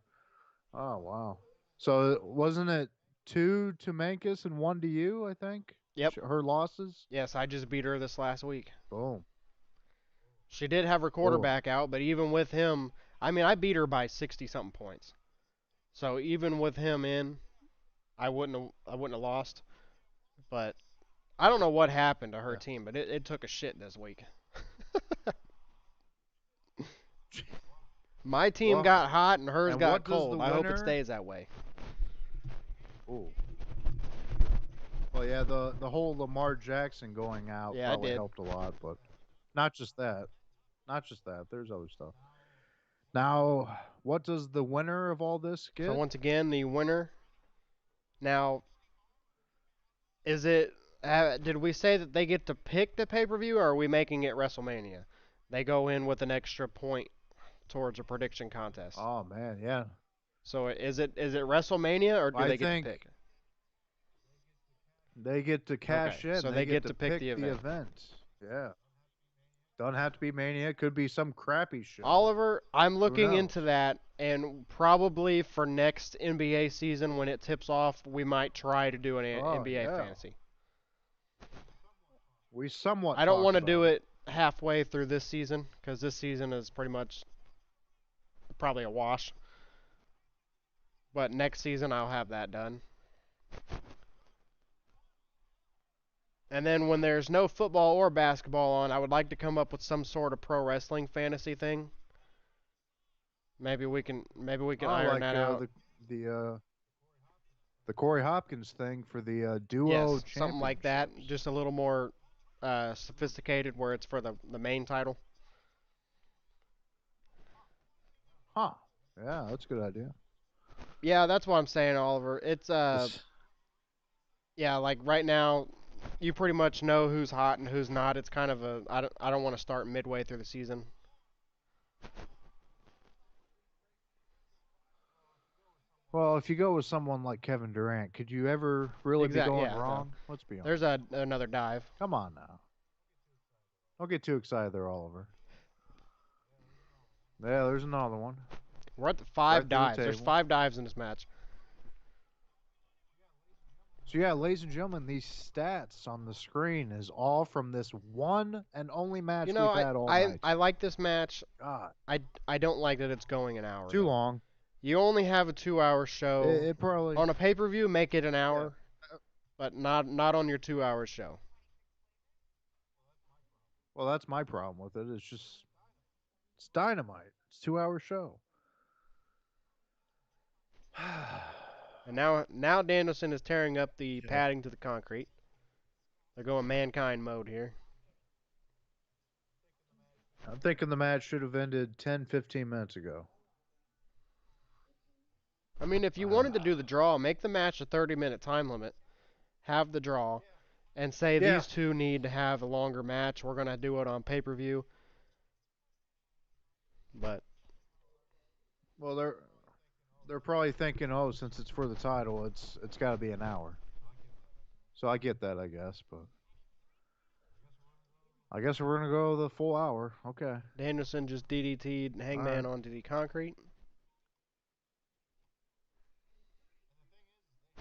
[SPEAKER 1] Oh wow. So wasn't it 2 to Mankus and 1 to you? I think.
[SPEAKER 2] Yep.
[SPEAKER 1] Her losses.
[SPEAKER 2] Yes, I just beat her this last week.
[SPEAKER 1] Boom.
[SPEAKER 2] She did have her
[SPEAKER 1] Boom.
[SPEAKER 2] quarterback out, but even with him, I mean, I beat her by 60 something points. So even with him in, I wouldn't have lost. But I don't know what happened to her
[SPEAKER 1] Yeah.
[SPEAKER 2] team, but it took a shit this week. My team
[SPEAKER 1] Well,
[SPEAKER 2] got hot and hers
[SPEAKER 1] and
[SPEAKER 2] got
[SPEAKER 1] what does the
[SPEAKER 2] cold. I hope it
[SPEAKER 1] winner?
[SPEAKER 2] stays that way.
[SPEAKER 1] Ooh. Well, yeah, the whole Lamar Jackson going out
[SPEAKER 2] Yeah, I
[SPEAKER 1] probably
[SPEAKER 2] did.
[SPEAKER 1] helped a lot, but not just that. Not just that. There's other stuff. Now, what does the winner of all this
[SPEAKER 2] So
[SPEAKER 1] get?
[SPEAKER 2] once again, the winner. Now, is it? Did we say that they get to pick the pay-per-view, or are we making it WrestleMania? They go in with an extra point towards a prediction contest.
[SPEAKER 1] Oh man, yeah.
[SPEAKER 2] So is it WrestleMania, or do
[SPEAKER 1] I
[SPEAKER 2] they get to
[SPEAKER 1] think
[SPEAKER 2] pick?
[SPEAKER 1] they get to
[SPEAKER 2] Okay,
[SPEAKER 1] cash in.
[SPEAKER 2] so
[SPEAKER 1] They
[SPEAKER 2] they
[SPEAKER 1] get
[SPEAKER 2] get
[SPEAKER 1] to
[SPEAKER 2] to pick
[SPEAKER 1] pick
[SPEAKER 2] the
[SPEAKER 1] the
[SPEAKER 2] event.
[SPEAKER 1] event. Yeah. Don't have to be Mania. It could be some crappy show.
[SPEAKER 2] Oliver, I'm looking
[SPEAKER 1] knows?
[SPEAKER 2] into that, and probably for next NBA season when it tips off, we might try to do an
[SPEAKER 1] Oh
[SPEAKER 2] NBA
[SPEAKER 1] yeah.
[SPEAKER 2] fantasy.
[SPEAKER 1] We somewhat
[SPEAKER 2] I don't
[SPEAKER 1] talked
[SPEAKER 2] want to
[SPEAKER 1] about
[SPEAKER 2] do it halfway through this season because this season is pretty much probably a wash. But next season I'll have that done. And then when there's no football or basketball on, I would like to come up with some sort of pro wrestling fantasy thing. Maybe we can iron
[SPEAKER 1] like
[SPEAKER 2] that out.
[SPEAKER 1] the Corey Hopkins thing for the duo
[SPEAKER 2] Yes, something like that.
[SPEAKER 1] championships.
[SPEAKER 2] Just a little more sophisticated where it's for the main title.
[SPEAKER 1] Huh. Yeah, that's a good idea.
[SPEAKER 2] Yeah, that's what I'm saying, Oliver. It's
[SPEAKER 1] This-
[SPEAKER 2] yeah, like right now You pretty much know who's hot and who's not. It's kind of a I don't want to start midway through the season.
[SPEAKER 1] Well, if you go with someone like Kevin Durant, could you ever really be
[SPEAKER 2] Exact
[SPEAKER 1] going
[SPEAKER 2] yeah, no.
[SPEAKER 1] wrong? Let's be
[SPEAKER 2] There's
[SPEAKER 1] honest.
[SPEAKER 2] another dive.
[SPEAKER 1] Come on now. Don't get too excited there, Oliver. Yeah, there's another one.
[SPEAKER 2] We're at the
[SPEAKER 1] Right
[SPEAKER 2] five
[SPEAKER 1] through the
[SPEAKER 2] dives. There's
[SPEAKER 1] table.
[SPEAKER 2] 5 dives in this match.
[SPEAKER 1] So yeah, ladies and gentlemen, these stats on the screen is all from this one and only
[SPEAKER 2] You
[SPEAKER 1] match
[SPEAKER 2] know,
[SPEAKER 1] we've
[SPEAKER 2] I
[SPEAKER 1] had all
[SPEAKER 2] I
[SPEAKER 1] night.
[SPEAKER 2] I like this match.
[SPEAKER 1] God,
[SPEAKER 2] I don't like that it's going an hour
[SPEAKER 1] too
[SPEAKER 2] though.
[SPEAKER 1] long.
[SPEAKER 2] You only have a 2-hour
[SPEAKER 1] It,
[SPEAKER 2] show.
[SPEAKER 1] it probably
[SPEAKER 2] On a pay-per-view, make it an
[SPEAKER 1] yeah.
[SPEAKER 2] hour, but not on your 2-hour show.
[SPEAKER 1] Well, that's my problem with it. It's Dynamite. It's a 2 hour show.
[SPEAKER 2] And now Danielson is tearing up the
[SPEAKER 1] Yeah.
[SPEAKER 2] padding to the concrete. They're going mankind mode here.
[SPEAKER 1] I'm thinking the match should have ended 10, 15 minutes ago.
[SPEAKER 2] I mean, if you wanted to do the draw, make the match a 30-minute time limit. Have the draw, and say
[SPEAKER 1] Yeah.
[SPEAKER 2] these two need to have a longer match. We're gonna do it on pay-per-view. But
[SPEAKER 1] Well, they're probably thinking, oh, since it's for the title, it's got to be an hour. So I get that, I guess, but I guess we're gonna go the full hour. Okay.
[SPEAKER 2] Danielson just DDT'd
[SPEAKER 1] All
[SPEAKER 2] Hangman
[SPEAKER 1] right.
[SPEAKER 2] onto the concrete.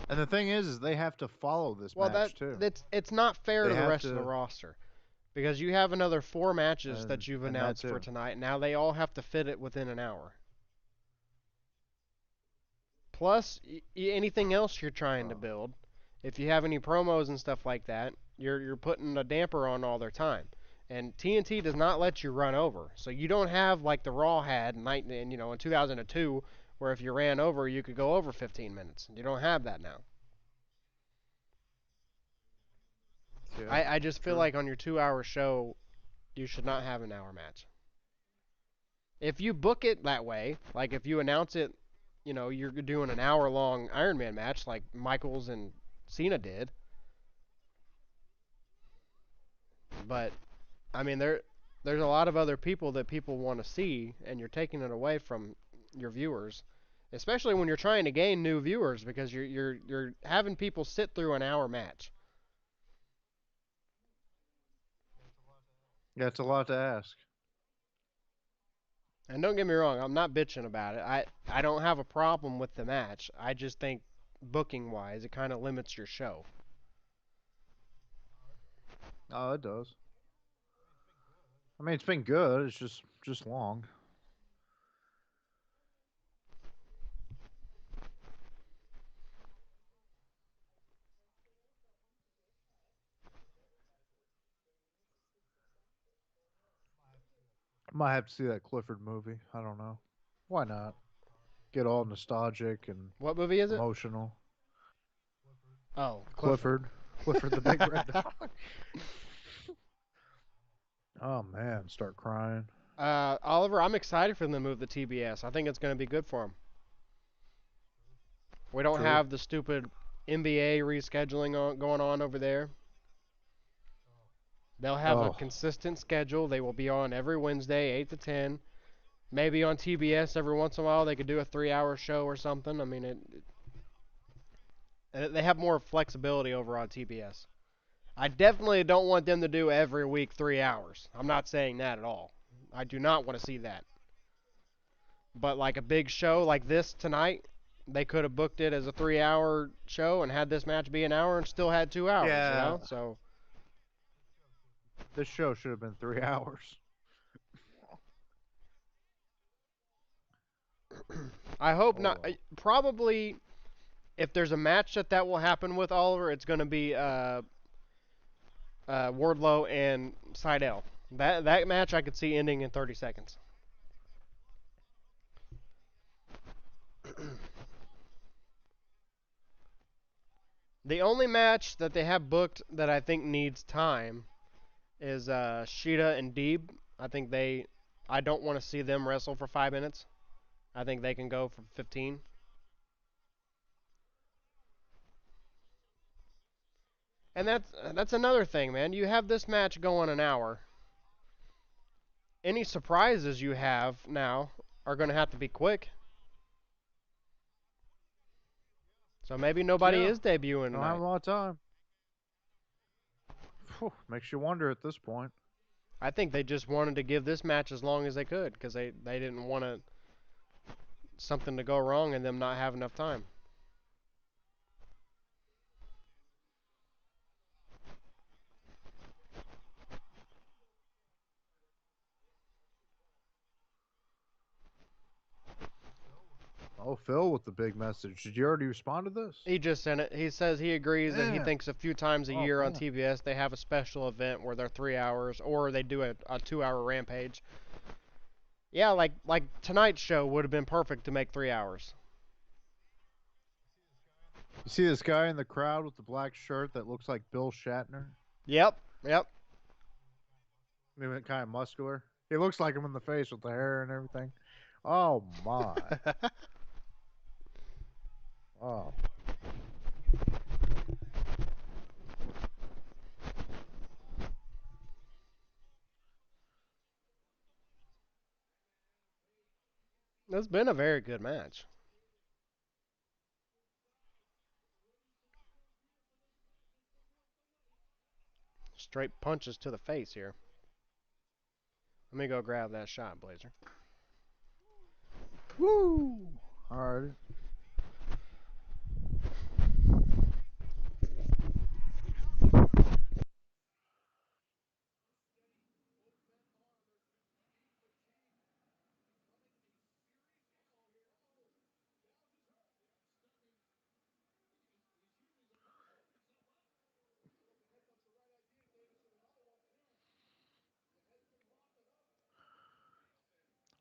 [SPEAKER 1] And the thing is they have to follow this
[SPEAKER 2] Well,
[SPEAKER 1] match too.
[SPEAKER 2] it's not fair
[SPEAKER 1] They
[SPEAKER 2] to the
[SPEAKER 1] have
[SPEAKER 2] rest of the
[SPEAKER 1] to,
[SPEAKER 2] roster because you have another 4 matches
[SPEAKER 1] and
[SPEAKER 2] that you've
[SPEAKER 1] and that
[SPEAKER 2] announced for
[SPEAKER 1] too.
[SPEAKER 2] tonight. Now they all have to fit it within an hour. Plus, anything else you're trying to
[SPEAKER 1] Oh.
[SPEAKER 2] build, if you have any promos and stuff like that, you're putting a damper on all their time. And TNT does not let you run over, so you don't have like the Raw had in 2002, where if you ran over, you could go over 15 minutes. You don't have that now.
[SPEAKER 1] Yeah.
[SPEAKER 2] I just feel
[SPEAKER 1] True.
[SPEAKER 2] like on your 2-hour show, you should not have an hour match. If you book it that way, like if you announce it, you're doing an hour long Iron Man match like Michaels and Cena did. But I mean, there's a lot of other people that people want to see, and you're taking it away from your viewers, especially when you're trying to gain new viewers because you're having people sit through an hour match.
[SPEAKER 1] Yeah, it's a lot to ask.
[SPEAKER 2] And don't get me wrong, I'm not bitching about it. I don't have a problem with the match. I just think booking wise, it kind of limits your show.
[SPEAKER 1] Oh, it does. I mean, it's been good. It's just long. I might have to see that Clifford movie. I don't know. Why not? Get all nostalgic and
[SPEAKER 2] What movie is it?
[SPEAKER 1] emotional.
[SPEAKER 2] Oh, Clifford.
[SPEAKER 1] Clifford. Clifford the Big Red Dog. Oh man, start crying.
[SPEAKER 2] Oliver, I'm excited for them to move the TBS. I think it's going to be good for them. We don't
[SPEAKER 1] True.
[SPEAKER 2] have the stupid NBA rescheduling going on over there. They'll have a
[SPEAKER 1] Oh,
[SPEAKER 2] consistent schedule. They will be on every Wednesday, 8 to 10. Maybe on TBS every once in a while they could do a 3-hour show or something. I mean, they have more flexibility over on TBS. I definitely don't want them to do every week 3 hours. I'm not saying that at all. I do not want to see that. But like a big show like this tonight, they could have booked it as a 3-hour show and had this match be an hour and still had 2 hours, you
[SPEAKER 1] yeah.
[SPEAKER 2] know? So
[SPEAKER 1] This show should have been 3 hours.
[SPEAKER 2] I hope
[SPEAKER 1] Oh
[SPEAKER 2] not.
[SPEAKER 1] well.
[SPEAKER 2] Probably, if there's a match that will happen with Oliver, it's going to be Wardlow and Seidel. That match I could see ending in 30 seconds. The only match that they have booked that I think needs time is Sheeta and Deeb. I think I don't want to see them wrestle for 5 minutes. I think they can go for 15. And that's another thing, man. You have this match going an hour. Any surprises you have now are going to have to be quick. So maybe nobody
[SPEAKER 1] Yeah.
[SPEAKER 2] is debuting
[SPEAKER 1] Don't have
[SPEAKER 2] tonight.
[SPEAKER 1] a lot of time. Whew, makes you wonder at this point.
[SPEAKER 2] I think they just wanted to give this match as long as they could because they didn't want something to go wrong and them not have enough time.
[SPEAKER 1] Oh, Phil with the big message. Did you already respond to this?
[SPEAKER 2] He just sent it. He says he agrees that he
[SPEAKER 1] Man.
[SPEAKER 2] thinks a few times a
[SPEAKER 1] Oh,
[SPEAKER 2] year on
[SPEAKER 1] man.
[SPEAKER 2] TBS they have a special event where they're 3 hours or they do a 2-hour rampage. Yeah, like tonight's show would have been perfect to make 3 hours.
[SPEAKER 1] You see this guy in the crowd with the black shirt that looks like Bill Shatner?
[SPEAKER 2] Yep, yep.
[SPEAKER 1] I mean, kind of muscular. He looks like him in the face with the hair and everything. Oh, my. Oh.
[SPEAKER 2] It's been a very good match. Straight punches to the face here. Let me go grab that shot, Blazer.
[SPEAKER 1] Woo! All right.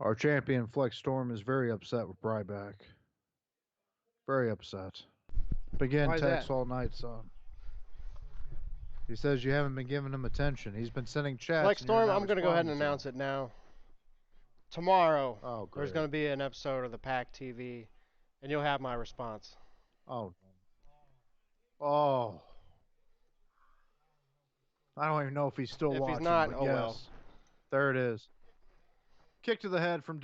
[SPEAKER 1] Our champion Flexstorm is very upset with Bryback. Very upset. Begin
[SPEAKER 2] Why is that?
[SPEAKER 1] text all night, son. He says you haven't been giving him attention. He's been sending chats and you're
[SPEAKER 2] Flexstorm,
[SPEAKER 1] not
[SPEAKER 2] I'm going to go ahead and
[SPEAKER 1] responding to him.
[SPEAKER 2] announce it now. Tomorrow,
[SPEAKER 1] Oh,
[SPEAKER 2] there's
[SPEAKER 1] great.
[SPEAKER 2] going to be an episode of the Pack TV, and you'll have my response.
[SPEAKER 1] Oh. Oh. I don't even know if he's still
[SPEAKER 2] If he's
[SPEAKER 1] watching,
[SPEAKER 2] not,
[SPEAKER 1] but
[SPEAKER 2] oh well.
[SPEAKER 1] yes. There it is. Kick to the head from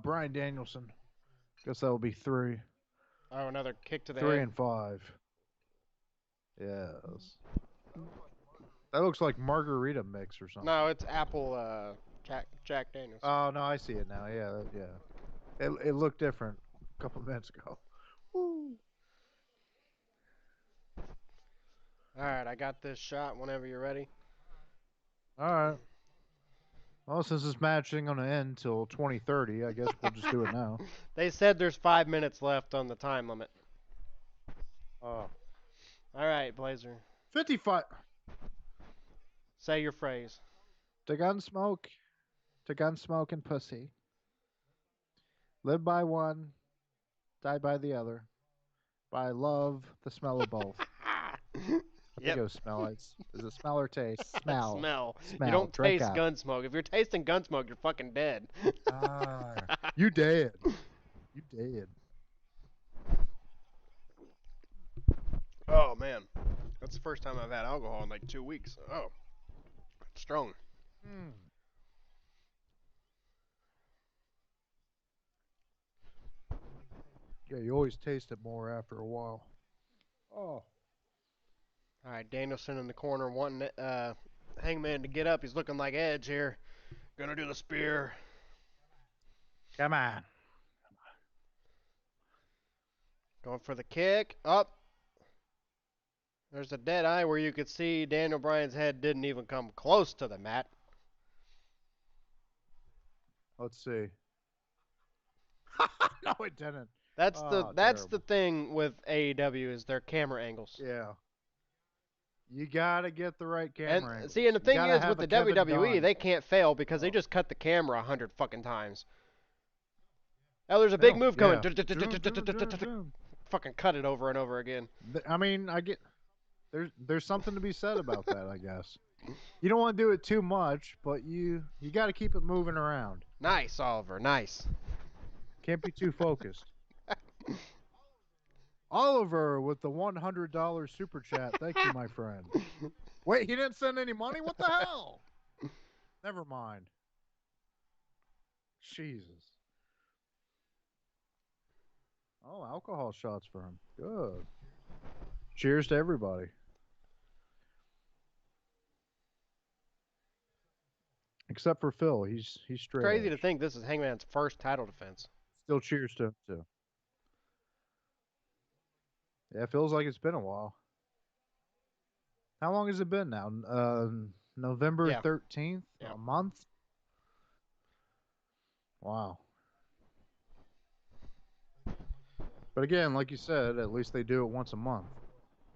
[SPEAKER 1] Bryan Danielson. Guess that will be 3.
[SPEAKER 2] Oh, another kick to the
[SPEAKER 1] 3
[SPEAKER 2] head.
[SPEAKER 1] and 5. Yes. That looks like margarita mix or something.
[SPEAKER 2] No, it's apple Jack Daniels.
[SPEAKER 1] Oh, no, I see it now. Yeah, yeah. It looked different a couple minutes ago. Woo.
[SPEAKER 2] All right, I got this shot whenever you're ready.
[SPEAKER 1] All right. Well, since this match ain't going to end till 2030, I guess we'll just do it now.
[SPEAKER 2] They said there's 5 minutes left on the time limit.
[SPEAKER 1] Oh.
[SPEAKER 2] All right, Blazer.
[SPEAKER 1] 55.
[SPEAKER 2] Say your phrase.
[SPEAKER 1] To Gunsmoke. To Gunsmoke and pussy. Live by one, die by the other. But I love the smell of both. I think it was smell. Is it smell or taste? Smell.
[SPEAKER 2] Smell.
[SPEAKER 1] Smell.
[SPEAKER 2] You don't
[SPEAKER 1] Drink
[SPEAKER 2] taste
[SPEAKER 1] up.
[SPEAKER 2] Gunsmoke. If you're tasting Gunsmoke, you're fucking dead.
[SPEAKER 1] You dead. You dead.
[SPEAKER 2] Oh, man. That's the first time I've had alcohol in like 2 weeks. Oh. Strong.
[SPEAKER 1] Mm. Yeah, you always taste it more after a while. Oh.
[SPEAKER 2] All right, Danielson in the corner wanting Hangman to get up. He's looking like Edge here. Gonna do the spear.
[SPEAKER 1] Come on.
[SPEAKER 2] Going for the kick. Up. There's a dead eye where you could see Daniel Bryan's head didn't even come close to the mat.
[SPEAKER 1] Let's see. No, it didn't.
[SPEAKER 2] That's
[SPEAKER 1] Oh,
[SPEAKER 2] the
[SPEAKER 1] terrible.
[SPEAKER 2] thing with AEW is their camera angles.
[SPEAKER 1] Yeah. You gotta get the right camera
[SPEAKER 2] And
[SPEAKER 1] angles.
[SPEAKER 2] see, and the
[SPEAKER 1] You
[SPEAKER 2] thing
[SPEAKER 1] gotta
[SPEAKER 2] is
[SPEAKER 1] have
[SPEAKER 2] with
[SPEAKER 1] a
[SPEAKER 2] the
[SPEAKER 1] Kevin
[SPEAKER 2] WWE,
[SPEAKER 1] Dunn.
[SPEAKER 2] they can't fail because they
[SPEAKER 1] Oh.
[SPEAKER 2] just cut the camera 100 fucking times. Oh, there's a big move coming.
[SPEAKER 1] Yeah.
[SPEAKER 2] Fucking cut it over and over again.
[SPEAKER 1] I mean, I get there's something to be said about that, I guess. You don't want to do it too much, but you got to keep it moving around.
[SPEAKER 2] Nice, Oliver. Nice.
[SPEAKER 1] Can't be too focused. Oliver with the $100 super chat. Thank you, my friend. Wait, he didn't send any money? What the hell? Never mind. Jesus. Oh, alcohol shots for him. Good. Cheers to everybody. Except for Phil. He's straight
[SPEAKER 2] Crazy to
[SPEAKER 1] edge.
[SPEAKER 2] think this is Hangman's first title defense.
[SPEAKER 1] Still cheers to him, too. Yeah, it feels like it's been a while. How long has it been now? November
[SPEAKER 2] Yeah.
[SPEAKER 1] 13th?
[SPEAKER 2] Yeah.
[SPEAKER 1] A month? Wow. But again, like you said, at least they do it once a month.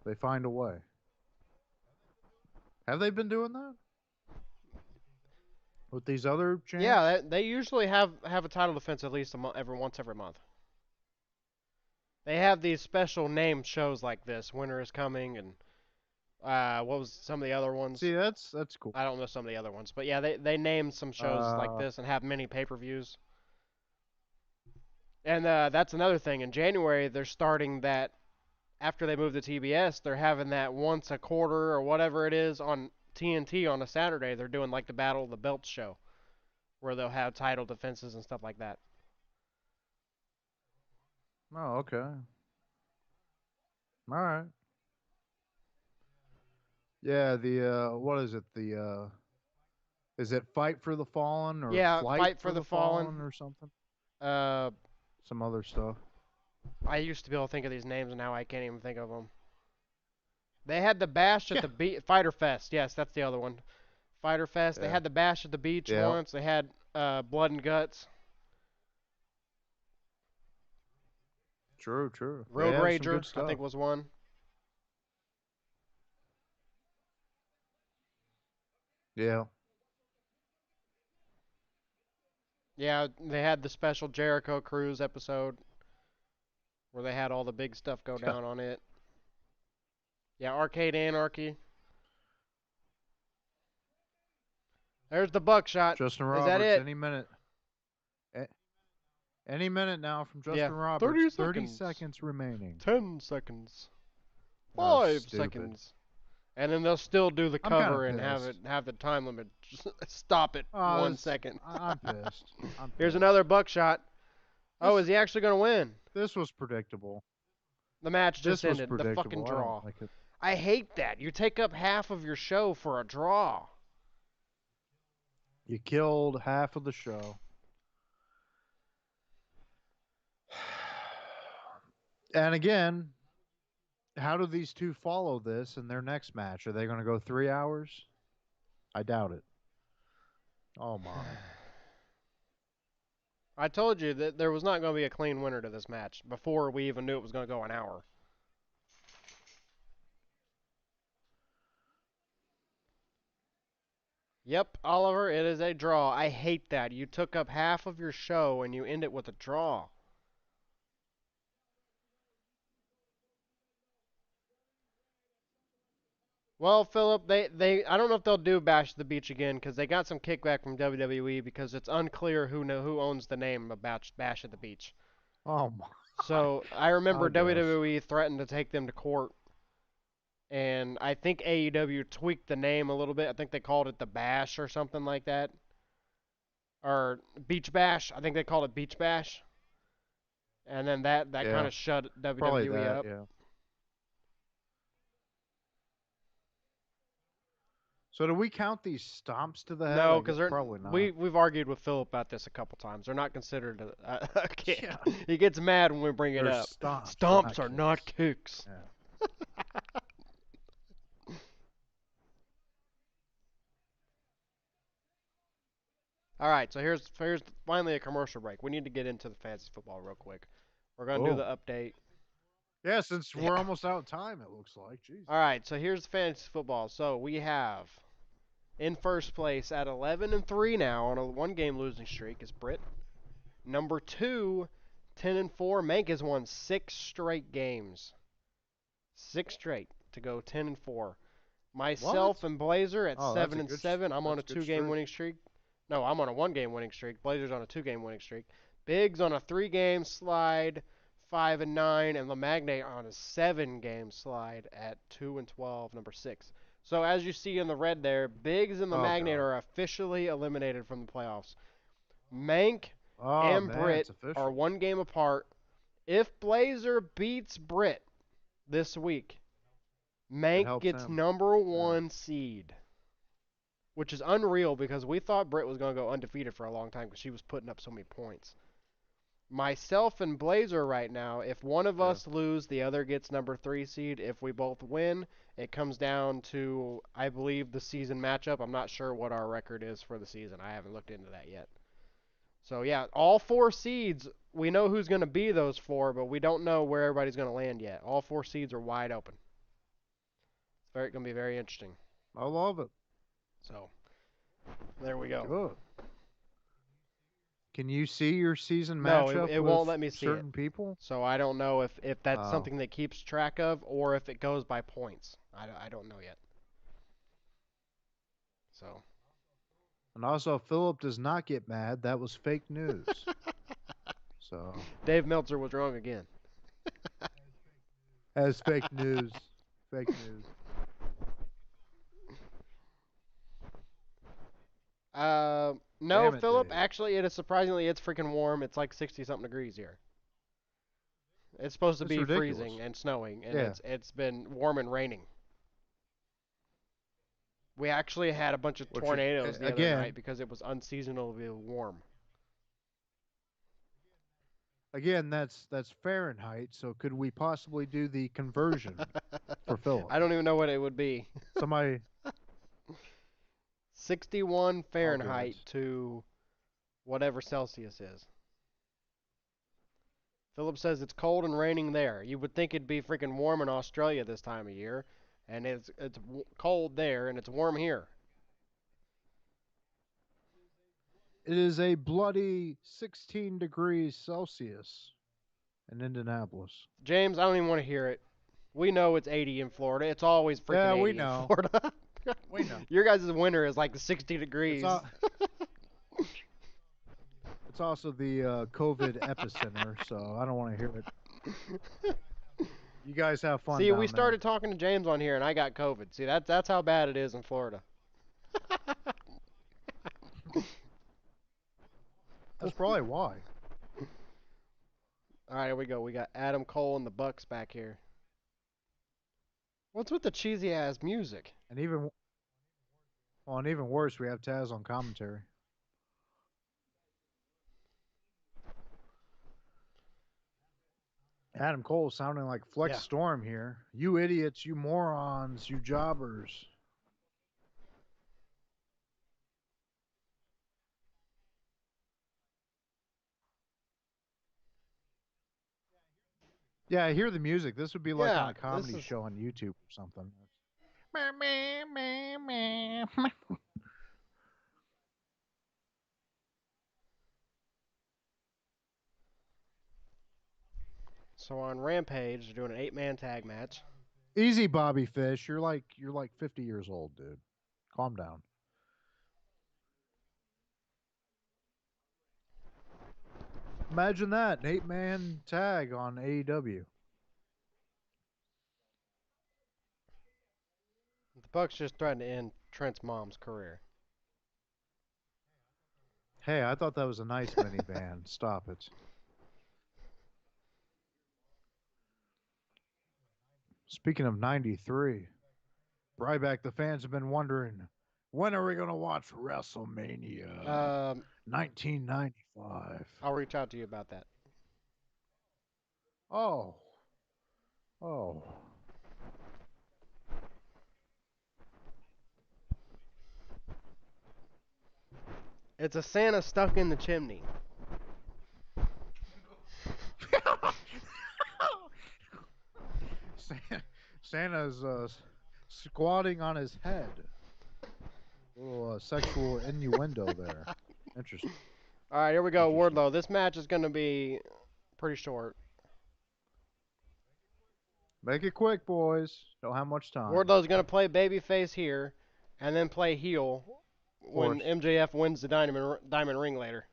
[SPEAKER 1] They find a way. Have they been doing that? With these other champs?
[SPEAKER 2] Yeah, they usually have a title defense at least every month. They have these special named shows like this. Winter is Coming and what was some of the other ones?
[SPEAKER 1] See, that's cool.
[SPEAKER 2] I don't know some of the other ones, but yeah, they named some shows like this and have many pay-per-views. And that's another thing. In January, they're starting that. After they move to TBS, they're having that once a quarter or whatever it is on TNT on a Saturday. They're doing like the Battle of the Belts show, where they'll have title defenses and stuff like that.
[SPEAKER 1] Oh, okay. All right. Yeah, the what is it? The is it Fight for the Fallen or
[SPEAKER 2] Yeah,
[SPEAKER 1] Flight
[SPEAKER 2] Fight for
[SPEAKER 1] for
[SPEAKER 2] the
[SPEAKER 1] the Fallen
[SPEAKER 2] Fallen.
[SPEAKER 1] or something?
[SPEAKER 2] Uh,
[SPEAKER 1] Some other stuff.
[SPEAKER 2] I used to be able to think of these names, and now I can't even think of them. They had the bash at the Fighter Fest. Yes, that's the other one. Fighter Fest. They
[SPEAKER 1] Yeah.
[SPEAKER 2] had the bash at the beach
[SPEAKER 1] Yeah.
[SPEAKER 2] once. They had Blood and Guts.
[SPEAKER 1] True, true.
[SPEAKER 2] Road
[SPEAKER 1] They have some
[SPEAKER 2] Rager,
[SPEAKER 1] good stuff.
[SPEAKER 2] I think, was one.
[SPEAKER 1] Yeah.
[SPEAKER 2] Yeah, they had the special Jericho Cruise episode where they had all the big stuff go down on it. Yeah, Arcade Anarchy. There's the buckshot.
[SPEAKER 1] Justin
[SPEAKER 2] Is that
[SPEAKER 1] Roberts,
[SPEAKER 2] it?
[SPEAKER 1] any minute. Any minute now from Justin
[SPEAKER 2] Yeah,
[SPEAKER 1] Roberts.
[SPEAKER 2] 30
[SPEAKER 1] seconds remaining.
[SPEAKER 2] 10 seconds.
[SPEAKER 1] Oh,
[SPEAKER 2] 5
[SPEAKER 1] stupid.
[SPEAKER 2] seconds. And then they'll still do the
[SPEAKER 1] I'm
[SPEAKER 2] cover
[SPEAKER 1] kinda
[SPEAKER 2] and
[SPEAKER 1] pissed.
[SPEAKER 2] have the time limit. Just stop it.
[SPEAKER 1] Oh,
[SPEAKER 2] 1 second.
[SPEAKER 1] I'm pissed.
[SPEAKER 2] Here's another buckshot. Oh,
[SPEAKER 1] This-
[SPEAKER 2] is he actually going to win?
[SPEAKER 1] This was predictable.
[SPEAKER 2] The match just
[SPEAKER 1] This was
[SPEAKER 2] ended. The fucking
[SPEAKER 1] predictable. I don't
[SPEAKER 2] draw.
[SPEAKER 1] like it.
[SPEAKER 2] I hate that. You take up half of your show for a draw.
[SPEAKER 1] You killed half of the show. And again, how do these two follow this in their next match? Are they going to go 3 hours? I doubt it. Oh my.
[SPEAKER 2] I told you that there was not going to be a clean winner to this match before we even knew it was going to go an hour. Yep, Oliver, it is a draw. I hate that. You took up half of your show and you end it with a draw. Well, Philip, I don't know if they'll do Bash at the Beach again because they got some kickback from WWE because it's unclear who owns the name of Bash at the Beach.
[SPEAKER 1] Oh my.
[SPEAKER 2] So I remember
[SPEAKER 1] I guess.
[SPEAKER 2] WWE threatened to take them to court, and I think AEW tweaked the name a little bit. I think they called it the Bash or something like that, or Beach Bash. I think they called it Beach Bash, and then that
[SPEAKER 1] Yeah.
[SPEAKER 2] kind of shut WWE
[SPEAKER 1] Probably that,
[SPEAKER 2] up.
[SPEAKER 1] yeah. So do we count these stomps to the head?
[SPEAKER 2] No,
[SPEAKER 1] I guess
[SPEAKER 2] because
[SPEAKER 1] probably not.
[SPEAKER 2] we've argued with Philip about this a couple times. They're not considered a kick.
[SPEAKER 1] Yeah.
[SPEAKER 2] He gets mad when we bring it
[SPEAKER 1] They're
[SPEAKER 2] up.
[SPEAKER 1] stomps,
[SPEAKER 2] Stomps
[SPEAKER 1] not
[SPEAKER 2] are not
[SPEAKER 1] kicks.
[SPEAKER 2] kicks.
[SPEAKER 1] Yeah.
[SPEAKER 2] All right, so here's finally a commercial break. We need to get into the fantasy football real quick. We're gonna do the update.
[SPEAKER 1] Yeah, since we're almost out of time, it looks like. Jeez.
[SPEAKER 2] All right, so here's the fantasy football. So we have in first place at 11-3 now on a one-game losing streak is Britt. Number 2, 10-4. Mank has won 6 straight games. 6 straight to go 10-4. Myself and Blazer at 7-7. I'm on a 2-game winning streak. No, I'm on a 1-game winning streak. Blazer's on a 2-game winning streak. Biggs on a 3-game slide. 5-9, and LeMagne on a 7-game slide at 2-12, number 6. So as you see in the red there, Biggs and
[SPEAKER 1] Oh
[SPEAKER 2] LeMagne
[SPEAKER 1] god.
[SPEAKER 2] are officially eliminated from the playoffs. Mank
[SPEAKER 1] Oh
[SPEAKER 2] and
[SPEAKER 1] man, it's
[SPEAKER 2] Britt are
[SPEAKER 1] official.
[SPEAKER 2] 1 game apart. If Blazer beats Britt this week,
[SPEAKER 1] It
[SPEAKER 2] Mank
[SPEAKER 1] helps
[SPEAKER 2] gets
[SPEAKER 1] him.
[SPEAKER 2] number
[SPEAKER 1] Yeah.
[SPEAKER 2] 1 seed, which is unreal because we thought Britt was going to go undefeated for a long time because she was putting up so many points. Myself and Blazer right now, if one of
[SPEAKER 1] Yeah.
[SPEAKER 2] us lose, the other gets number 3 seed. If we both win, it comes down to, I believe, the season matchup. I'm not sure what our record is for the season. I haven't looked into that yet. So yeah, all 4 seeds, we know who's going to be those 4, but we don't know where everybody's going to land yet. All 4 seeds are wide open. It's going to be very interesting.
[SPEAKER 1] I love it.
[SPEAKER 2] So there we go.
[SPEAKER 1] Good. Can you see your season
[SPEAKER 2] No,
[SPEAKER 1] matchup
[SPEAKER 2] it
[SPEAKER 1] with
[SPEAKER 2] won't let me see it.
[SPEAKER 1] certain people?
[SPEAKER 2] So I don't know if that's
[SPEAKER 1] Oh.
[SPEAKER 2] something that keeps track of or if it goes by points. I don't know yet. So
[SPEAKER 1] And also, Philip does not get mad. That was fake news. So,
[SPEAKER 2] Dave Meltzer was wrong again.
[SPEAKER 1] as fake news. Fake news.
[SPEAKER 2] No,
[SPEAKER 1] Damn it,
[SPEAKER 2] Philip.
[SPEAKER 1] Dave.
[SPEAKER 2] Actually, it is surprisingly it's freaking warm. It's like 60 something degrees here. It's supposed to
[SPEAKER 1] It's
[SPEAKER 2] be
[SPEAKER 1] ridiculous.
[SPEAKER 2] freezing and snowing, and
[SPEAKER 1] Yeah.
[SPEAKER 2] it's been warm and raining. We actually had a bunch of
[SPEAKER 1] Which,
[SPEAKER 2] tornadoes the other night
[SPEAKER 1] again,
[SPEAKER 2] because it was unseasonably warm.
[SPEAKER 1] that's Fahrenheit. So, could we possibly do the conversion for Philip?
[SPEAKER 2] I don't even know what it would be.
[SPEAKER 1] Somebody.
[SPEAKER 2] 61
[SPEAKER 1] I'll do it.
[SPEAKER 2] Fahrenheit to whatever Celsius is. Philip says it's cold and raining there. You would think it'd be freaking warm in Australia this time of year, and it's cold there and it's warm here.
[SPEAKER 1] It is a bloody 16 degrees Celsius in Indianapolis.
[SPEAKER 2] James, I don't even want to hear it. We know it's 80 in Florida. It's always freaking
[SPEAKER 1] Yeah,
[SPEAKER 2] 80
[SPEAKER 1] we
[SPEAKER 2] in
[SPEAKER 1] know.
[SPEAKER 2] Florida.
[SPEAKER 1] We know.
[SPEAKER 2] Your guys' winter is like 60 degrees.
[SPEAKER 1] It's also the COVID epicenter, so I don't want to hear it. You guys have fun
[SPEAKER 2] See,
[SPEAKER 1] down
[SPEAKER 2] we
[SPEAKER 1] there.
[SPEAKER 2] started talking to James on here, and I got COVID. See, that's how bad it is in Florida.
[SPEAKER 1] That's probably why.
[SPEAKER 2] All right, here we go. We got Adam Cole and the Bucks back here. What's with the cheesy ass music?
[SPEAKER 1] And even worse, we have Taz on commentary. Adam Cole sounding like Flexstorm here. You idiots, you morons, you jobbers. Yeah, I hear the music. This would be like on a comedy show on YouTube or something.
[SPEAKER 2] So on Rampage, they're doing an 8-man tag match.
[SPEAKER 1] Easy, Bobby Fish. You're like 50 years old, dude. Calm down. Imagine that, an 8-man tag on AEW.
[SPEAKER 2] The Bucks just threatened to end Trent's mom's career.
[SPEAKER 1] Hey, I thought that was a nice minivan. Stop it. Speaking of 93, Bryback, the fans have been wondering, when are we going to watch WrestleMania 1995?
[SPEAKER 2] I'll reach out to you about that.
[SPEAKER 1] Oh. Oh.
[SPEAKER 2] It's a Santa stuck in the chimney.
[SPEAKER 1] Santa's squatting on his head. A little sexual innuendo there. Interesting.
[SPEAKER 2] All right, here we go. Wardlow. This match is going to be pretty short.
[SPEAKER 1] Make it quick, boys. Don't have much time.
[SPEAKER 2] Wardlow's going to play babyface here and then play heel when MJF wins the Diamond Ring later.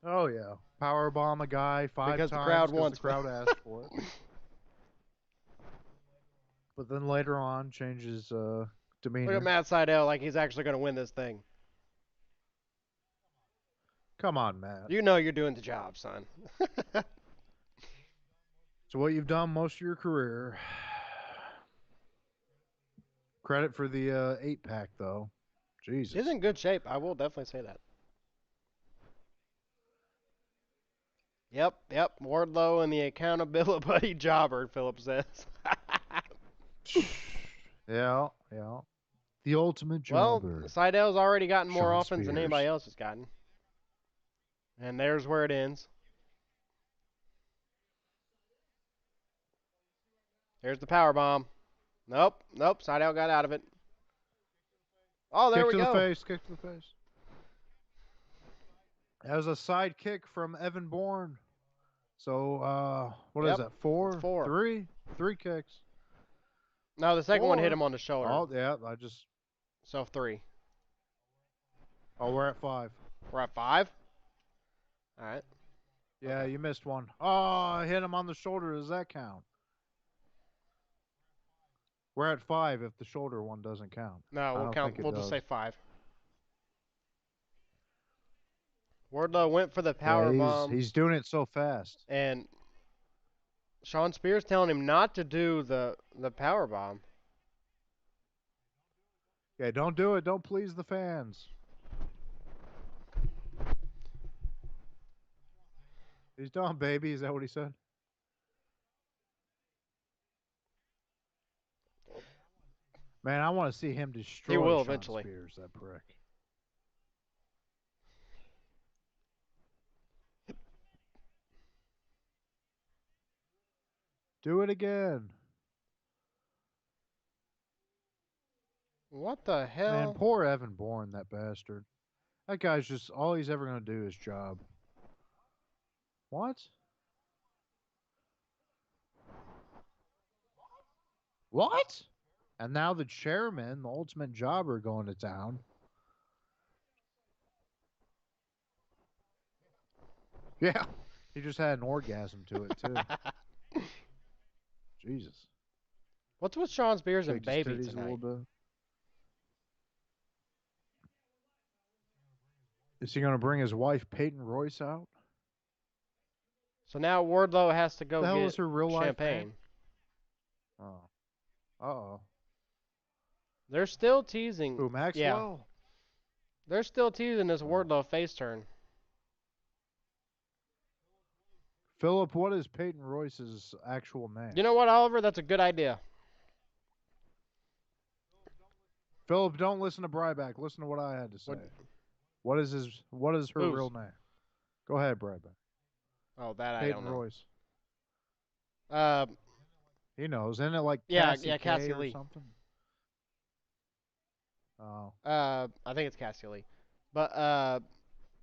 [SPEAKER 1] Oh, yeah. power bomb a guy 5
[SPEAKER 2] Because the
[SPEAKER 1] times
[SPEAKER 2] crowd
[SPEAKER 1] because the
[SPEAKER 2] wants
[SPEAKER 1] crowd asked for it. But then later on, changes demeanor.
[SPEAKER 2] Look at Matt Sydal like he's actually going to win this thing.
[SPEAKER 1] Come on, Matt.
[SPEAKER 2] You know you're doing the job, son.
[SPEAKER 1] So what you've done most of your career. Credit for the 8-pack, though. Jesus.
[SPEAKER 2] He's in good shape. I will definitely say that. Yep. Wardlow and the accountability jobber, Philip says.
[SPEAKER 1] Yeah. The ultimate
[SPEAKER 2] Well,
[SPEAKER 1] jobber.
[SPEAKER 2] Sydal's already gotten more
[SPEAKER 1] Sean
[SPEAKER 2] offense than
[SPEAKER 1] Spears.
[SPEAKER 2] anybody else has gotten. And there's where it ends. Here's the power bomb. Nope. Sydal got out of it. Oh, there
[SPEAKER 1] Kick
[SPEAKER 2] we
[SPEAKER 1] to
[SPEAKER 2] go.
[SPEAKER 1] the face. Kick to the face. That was a side kick from Evan Bourne. So, what is that? 4?
[SPEAKER 2] It's 4.
[SPEAKER 1] 3? 3 kicks.
[SPEAKER 2] No, the second
[SPEAKER 1] 4.
[SPEAKER 2] one hit him on the shoulder.
[SPEAKER 1] Oh, yeah.
[SPEAKER 2] So 3.
[SPEAKER 1] Oh, we're at 5.
[SPEAKER 2] We're at 5? All right.
[SPEAKER 1] Yeah, you missed one. Oh, I hit him on the shoulder. Does that count? We're at 5 if the shoulder one doesn't count.
[SPEAKER 2] No, we'll count. We'll just say 5. Wardlow went for the power bomb.
[SPEAKER 1] He's doing it so fast.
[SPEAKER 2] And Sean Spears telling him not to do the power bomb.
[SPEAKER 1] Yeah, don't do it. Don't please the fans. He's done, baby. Is that what he said? Man, I want to see him destroy
[SPEAKER 2] He will
[SPEAKER 1] Sean
[SPEAKER 2] eventually.
[SPEAKER 1] Spears, that prick. Do it again.
[SPEAKER 2] What the hell?
[SPEAKER 1] Man, poor Evan Bourne, that bastard. That guy's just, all he's ever going to do is job. What? What? And now the chairman, the ultimate jobber, going to town. Yeah. He just had an orgasm to it, too. Jesus.
[SPEAKER 2] What's with Sean Spears and
[SPEAKER 1] Shaked his
[SPEAKER 2] Baby
[SPEAKER 1] titties a
[SPEAKER 2] tonight?
[SPEAKER 1] little bit. Is he going to bring his wife, Peyton Royce, out?
[SPEAKER 2] So now Wardlow has to go
[SPEAKER 1] The hell
[SPEAKER 2] get
[SPEAKER 1] is her real life
[SPEAKER 2] champagne.
[SPEAKER 1] name? Oh. Uh-oh.
[SPEAKER 2] They're still teasing.
[SPEAKER 1] Who, Maxwell?
[SPEAKER 2] Yeah. They're still teasing this Wardlow face turn.
[SPEAKER 1] Philip, what is Peyton Royce's actual name?
[SPEAKER 2] You know what, Oliver? That's a good idea.
[SPEAKER 1] Philip, don't listen to Bryback. Listen to what I had to say. What is her
[SPEAKER 2] Whose?
[SPEAKER 1] real name? Go ahead, Bryback.
[SPEAKER 2] Oh, that I
[SPEAKER 1] Peyton
[SPEAKER 2] don't know.
[SPEAKER 1] Royce. He knows. Isn't it like Cassie
[SPEAKER 2] Cassie
[SPEAKER 1] K or
[SPEAKER 2] Lee.
[SPEAKER 1] something? Oh.
[SPEAKER 2] I think it's Cassie Lee. But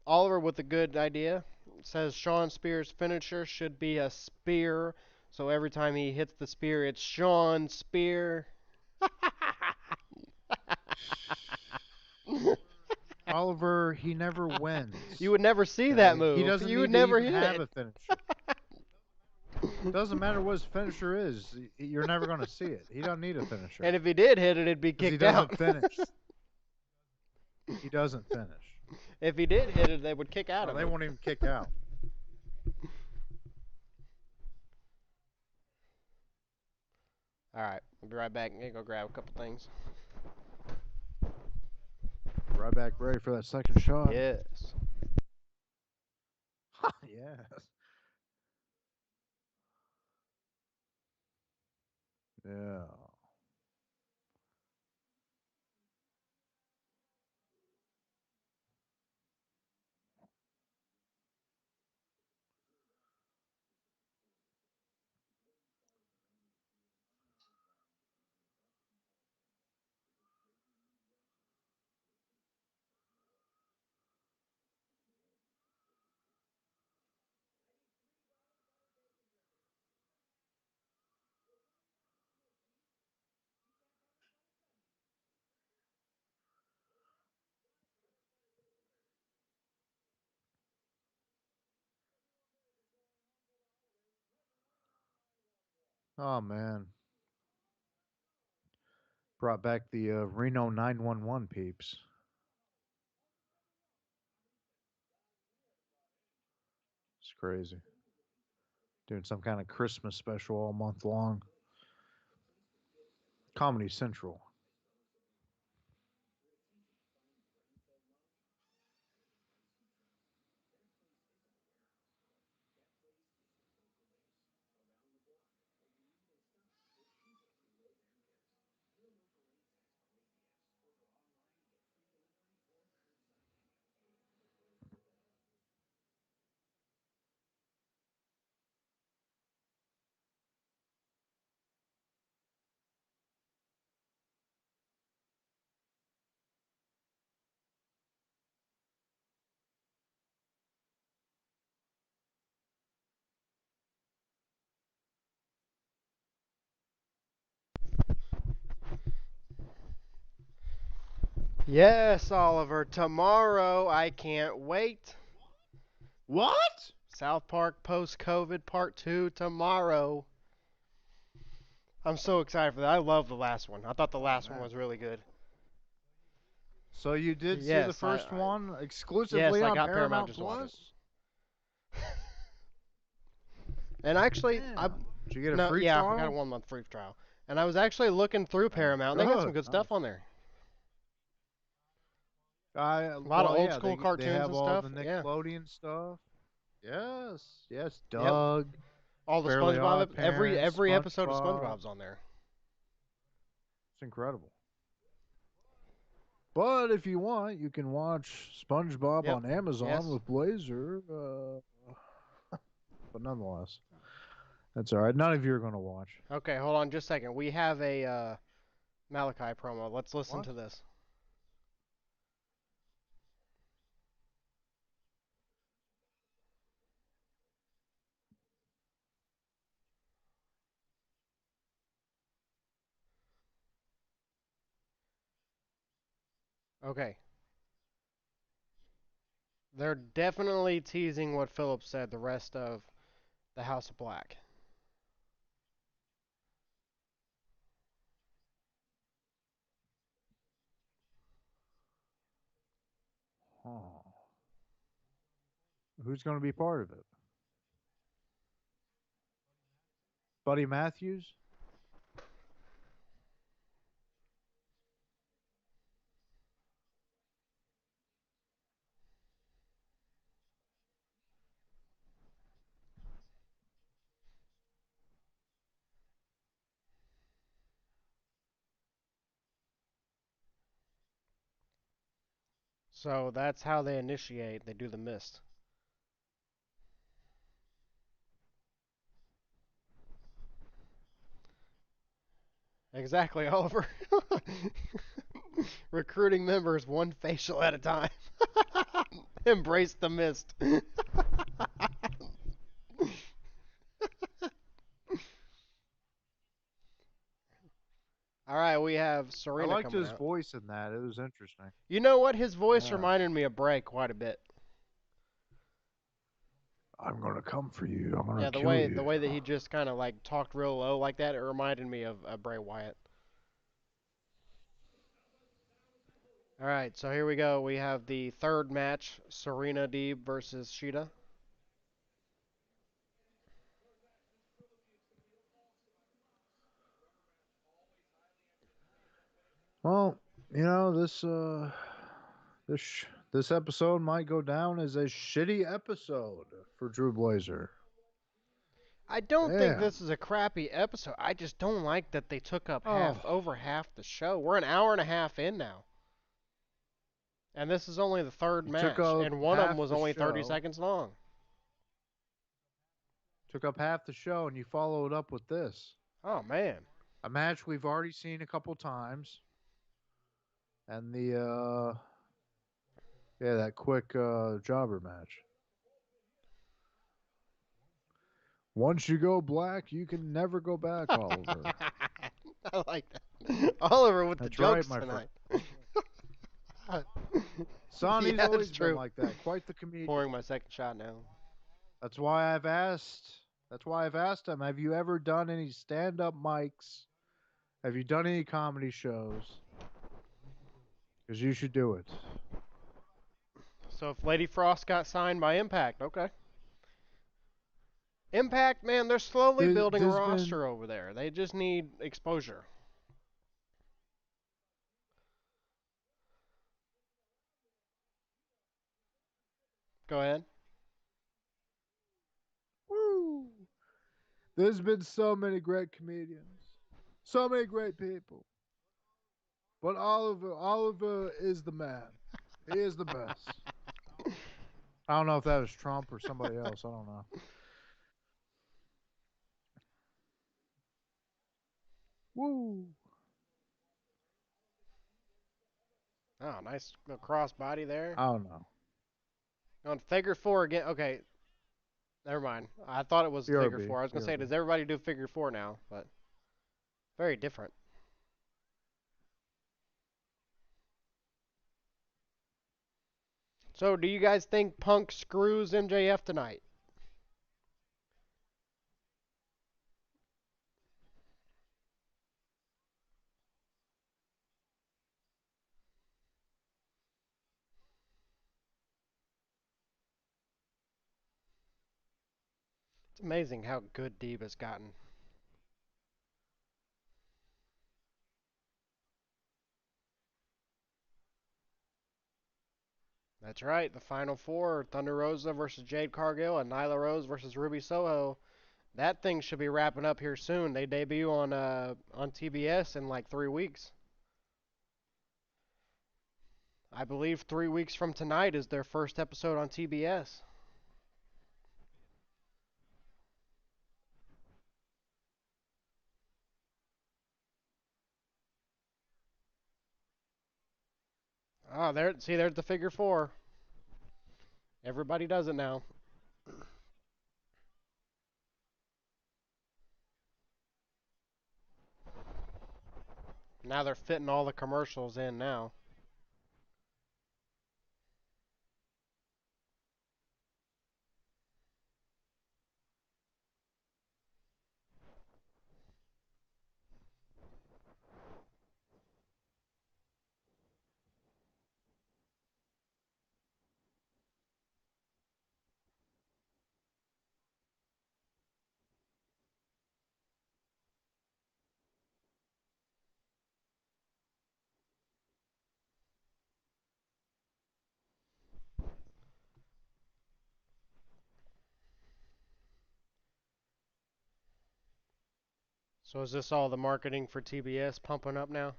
[SPEAKER 2] Oliver with a good idea says Sean Spears' finisher should be a spear. So every time he hits the spear, it's Sean Spear.
[SPEAKER 1] Oliver, he never wins.
[SPEAKER 2] You would never see that move.
[SPEAKER 1] He doesn't
[SPEAKER 2] you
[SPEAKER 1] need
[SPEAKER 2] would
[SPEAKER 1] to
[SPEAKER 2] never
[SPEAKER 1] even
[SPEAKER 2] hit
[SPEAKER 1] have
[SPEAKER 2] it.
[SPEAKER 1] a finisher. Doesn't matter what his finisher is. You're never going to see it. He doesn't need a finisher.
[SPEAKER 2] And if he did hit it, it'd be kicked out.
[SPEAKER 1] He doesn't finish. He doesn't finish.
[SPEAKER 2] If he did hit it, they would kick out of
[SPEAKER 1] They
[SPEAKER 2] him.
[SPEAKER 1] won't even kick out.
[SPEAKER 2] All right, we'll be right back. I'm going to go grab a couple things.
[SPEAKER 1] Bryback ready for that second shot.
[SPEAKER 2] Yes.
[SPEAKER 1] Yes. Yeah. Oh man, brought back the Reno 911 peeps. It's crazy. Doing some kind of Christmas special all month long. Comedy Central.
[SPEAKER 2] Yes, Oliver. Tomorrow, I can't wait.
[SPEAKER 1] What?
[SPEAKER 2] South Park post COVID part 2 tomorrow. I'm so excited for that. I love the last one. I thought the
[SPEAKER 1] Oh
[SPEAKER 2] last one
[SPEAKER 1] man.
[SPEAKER 2] was really good.
[SPEAKER 1] So you did see the
[SPEAKER 2] Yes,
[SPEAKER 1] first one
[SPEAKER 2] yes,
[SPEAKER 1] exclusively
[SPEAKER 2] I
[SPEAKER 1] on
[SPEAKER 2] got Paramount
[SPEAKER 1] Paramount
[SPEAKER 2] just to watch it.
[SPEAKER 1] Plus?
[SPEAKER 2] And actually, I
[SPEAKER 1] Damn. Did you get a
[SPEAKER 2] no,
[SPEAKER 1] free
[SPEAKER 2] yeah, I got a
[SPEAKER 1] trial?
[SPEAKER 2] 1 month free trial. And I was actually looking through
[SPEAKER 1] Oh,
[SPEAKER 2] Paramount. And they got some
[SPEAKER 1] good.
[SPEAKER 2] good stuff on
[SPEAKER 1] Nice.
[SPEAKER 2] there. A lot of
[SPEAKER 1] Well,
[SPEAKER 2] old
[SPEAKER 1] yeah,
[SPEAKER 2] school
[SPEAKER 1] they
[SPEAKER 2] cartoons
[SPEAKER 1] have
[SPEAKER 2] and
[SPEAKER 1] all the
[SPEAKER 2] stuff. Yeah.
[SPEAKER 1] Nickelodeon stuff. Yes, yes,
[SPEAKER 2] Yep.
[SPEAKER 1] Doug,
[SPEAKER 2] All the
[SPEAKER 1] Fairly
[SPEAKER 2] SpongeBob.
[SPEAKER 1] Odd
[SPEAKER 2] Every
[SPEAKER 1] Parents,
[SPEAKER 2] every episode of
[SPEAKER 1] SpongeBob.
[SPEAKER 2] SpongeBob's on there.
[SPEAKER 1] It's incredible. But if you want, you can watch SpongeBob
[SPEAKER 2] Yep.
[SPEAKER 1] on Amazon
[SPEAKER 2] Yes.
[SPEAKER 1] with Blazer. But nonetheless, that's all right. None of you are going to watch.
[SPEAKER 2] Okay, hold on just a second. We have a Malachi promo. Let's listen
[SPEAKER 1] What?
[SPEAKER 2] to this. Okay. They're definitely teasing what Philip said the rest of the House of Black.
[SPEAKER 1] Oh. Who's going to be part of it? Buddy Matthews?
[SPEAKER 2] So that's how they initiate. They do the mist. Exactly, Oliver. Recruiting members one facial at a time. Embrace the mist. All right, we have
[SPEAKER 1] I
[SPEAKER 2] Serena
[SPEAKER 1] liked
[SPEAKER 2] coming
[SPEAKER 1] his
[SPEAKER 2] out.
[SPEAKER 1] voice in that. It was interesting.
[SPEAKER 2] You know what? His voice
[SPEAKER 1] Yeah.
[SPEAKER 2] reminded me of Bray quite a bit.
[SPEAKER 1] I'm going to come for you. I'm going
[SPEAKER 2] Yeah,
[SPEAKER 1] to kill
[SPEAKER 2] the
[SPEAKER 1] you.
[SPEAKER 2] way that he just kind of like talked real low like that, it reminded me of Bray Wyatt. All right, so here we go. We have the third match: Serena Deeb versus Sheeta.
[SPEAKER 1] Well, this episode might go down as a shitty episode for Drew Blazer.
[SPEAKER 2] I don't think
[SPEAKER 1] Damn.
[SPEAKER 2] this is a crappy episode. I just don't like that they took up
[SPEAKER 1] Oh,
[SPEAKER 2] over half the show. We're an hour and a half in now. And this is only the third
[SPEAKER 1] you took
[SPEAKER 2] match,
[SPEAKER 1] up
[SPEAKER 2] and one of them
[SPEAKER 1] half
[SPEAKER 2] was
[SPEAKER 1] the
[SPEAKER 2] only 30
[SPEAKER 1] show.
[SPEAKER 2] seconds long.
[SPEAKER 1] Took up half the show, and you followed up with this.
[SPEAKER 2] Oh man.
[SPEAKER 1] A match we've already seen a couple times, and that quick jobber match. Once you go black, you can never go back, Oliver.
[SPEAKER 2] I like that. Oliver with the
[SPEAKER 1] That's right,
[SPEAKER 2] jokes
[SPEAKER 1] my friend.
[SPEAKER 2] tonight.
[SPEAKER 1] Sonny's
[SPEAKER 2] Yeah, it's
[SPEAKER 1] always been
[SPEAKER 2] true.
[SPEAKER 1] like that. Quite the comedian.
[SPEAKER 2] Pouring my second shot now.
[SPEAKER 1] That's why I've asked That's why I've asked him, have you ever done any stand-up mics? Have you done any comedy shows? Because you should do it.
[SPEAKER 2] So if Lady Frost got signed by Impact, okay. Impact, man, they're slowly building a
[SPEAKER 1] There's been
[SPEAKER 2] roster over there. They just need exposure. Go ahead.
[SPEAKER 1] woo, there's been so many great comedians, so many great people. But Oliver is the man. He is the best. I don't know if that was Trump or somebody else. I don't know. Woo.
[SPEAKER 2] Oh, nice little cross body there.
[SPEAKER 1] I don't know.
[SPEAKER 2] On figure four again. Okay, never mind. I thought it was figure
[SPEAKER 1] BRB.
[SPEAKER 2] four. I was gonna say,
[SPEAKER 1] BRB.
[SPEAKER 2] does everybody do figure four now? But very different. So, do you guys think Punk screws MJF tonight? It's amazing how good Deeb has gotten. That's right. The final four: Thunder Rosa versus Jade Cargill and Nyla Rose versus Ruby Soho. That thing should be wrapping up here soon. They debut on TBS in like 3 weeks. I believe 3 weeks from tonight is their first episode on TBS. Oh, there. See, there's the figure four. Everybody does it now. Now they're fitting all the commercials in now. So is this all the marketing for TBS pumping up now?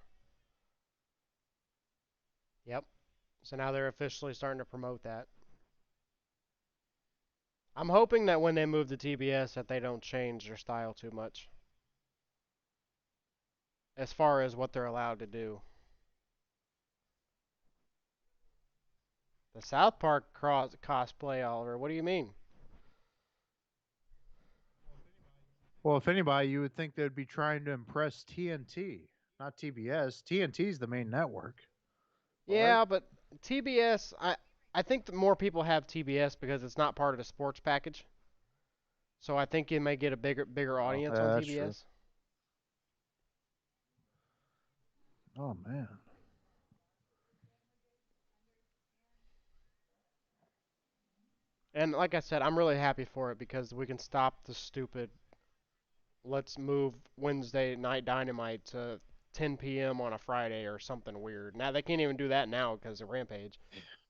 [SPEAKER 2] Yep. So now they're officially starting to promote that. I'm hoping that when they move to TBS that they don't change their style too much as far as what they're allowed to do. The South Park cosplay, Oliver. What do you mean?
[SPEAKER 1] Well, if anybody, you would think they'd be trying to impress TNT, not TBS. TNT's the main network, right?
[SPEAKER 2] Yeah, but TBS, I think that more people have TBS because it's not part of the sports package. So I think you may get a bigger
[SPEAKER 1] Oh,
[SPEAKER 2] audience on
[SPEAKER 1] yeah, that's true.
[SPEAKER 2] TBS.
[SPEAKER 1] Oh man.
[SPEAKER 2] And like I said, I'm really happy for it because we can stop the stupid let's move Wednesday night Dynamite to 10 p.m. on a Friday or something weird. Now they can't even do that now because of Rampage.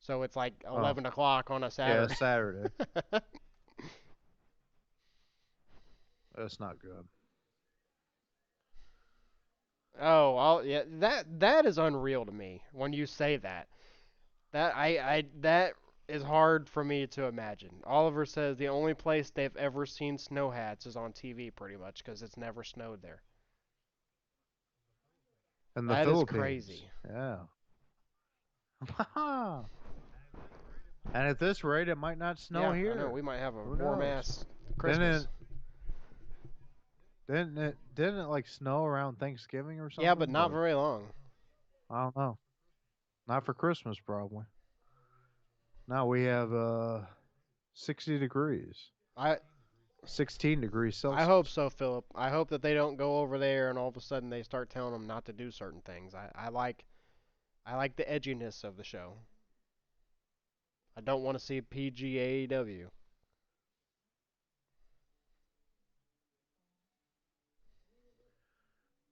[SPEAKER 2] So it's like
[SPEAKER 1] Oh,
[SPEAKER 2] 11 o'clock on a
[SPEAKER 1] yeah,
[SPEAKER 2] Saturday.
[SPEAKER 1] Saturday. That's not good.
[SPEAKER 2] Oh, yeah, that is unreal to me when you say that. That is hard for me to imagine. Oliver says the only place they've ever seen snow hats is on TV, pretty much, because it's never snowed there.
[SPEAKER 1] In the
[SPEAKER 2] That is
[SPEAKER 1] Philippines.
[SPEAKER 2] crazy.
[SPEAKER 1] Yeah. and at this rate, it might not snow
[SPEAKER 2] Yeah, I know.
[SPEAKER 1] here.
[SPEAKER 2] We might have a
[SPEAKER 1] Who
[SPEAKER 2] warm
[SPEAKER 1] knows?
[SPEAKER 2] ass
[SPEAKER 1] Didn't
[SPEAKER 2] Christmas.
[SPEAKER 1] it? Didn't it like snow around Thanksgiving or
[SPEAKER 2] Yeah, but
[SPEAKER 1] something?
[SPEAKER 2] not
[SPEAKER 1] But
[SPEAKER 2] very long.
[SPEAKER 1] I don't know. Not for Christmas, probably. Now we have 60 degrees.
[SPEAKER 2] I
[SPEAKER 1] 16 degrees
[SPEAKER 2] I hope
[SPEAKER 1] Celsius.
[SPEAKER 2] so, Philip. I hope that they don't go over there and all of a sudden they start telling them not to do certain things. I like the edginess of the show. I don't want to see PGAW.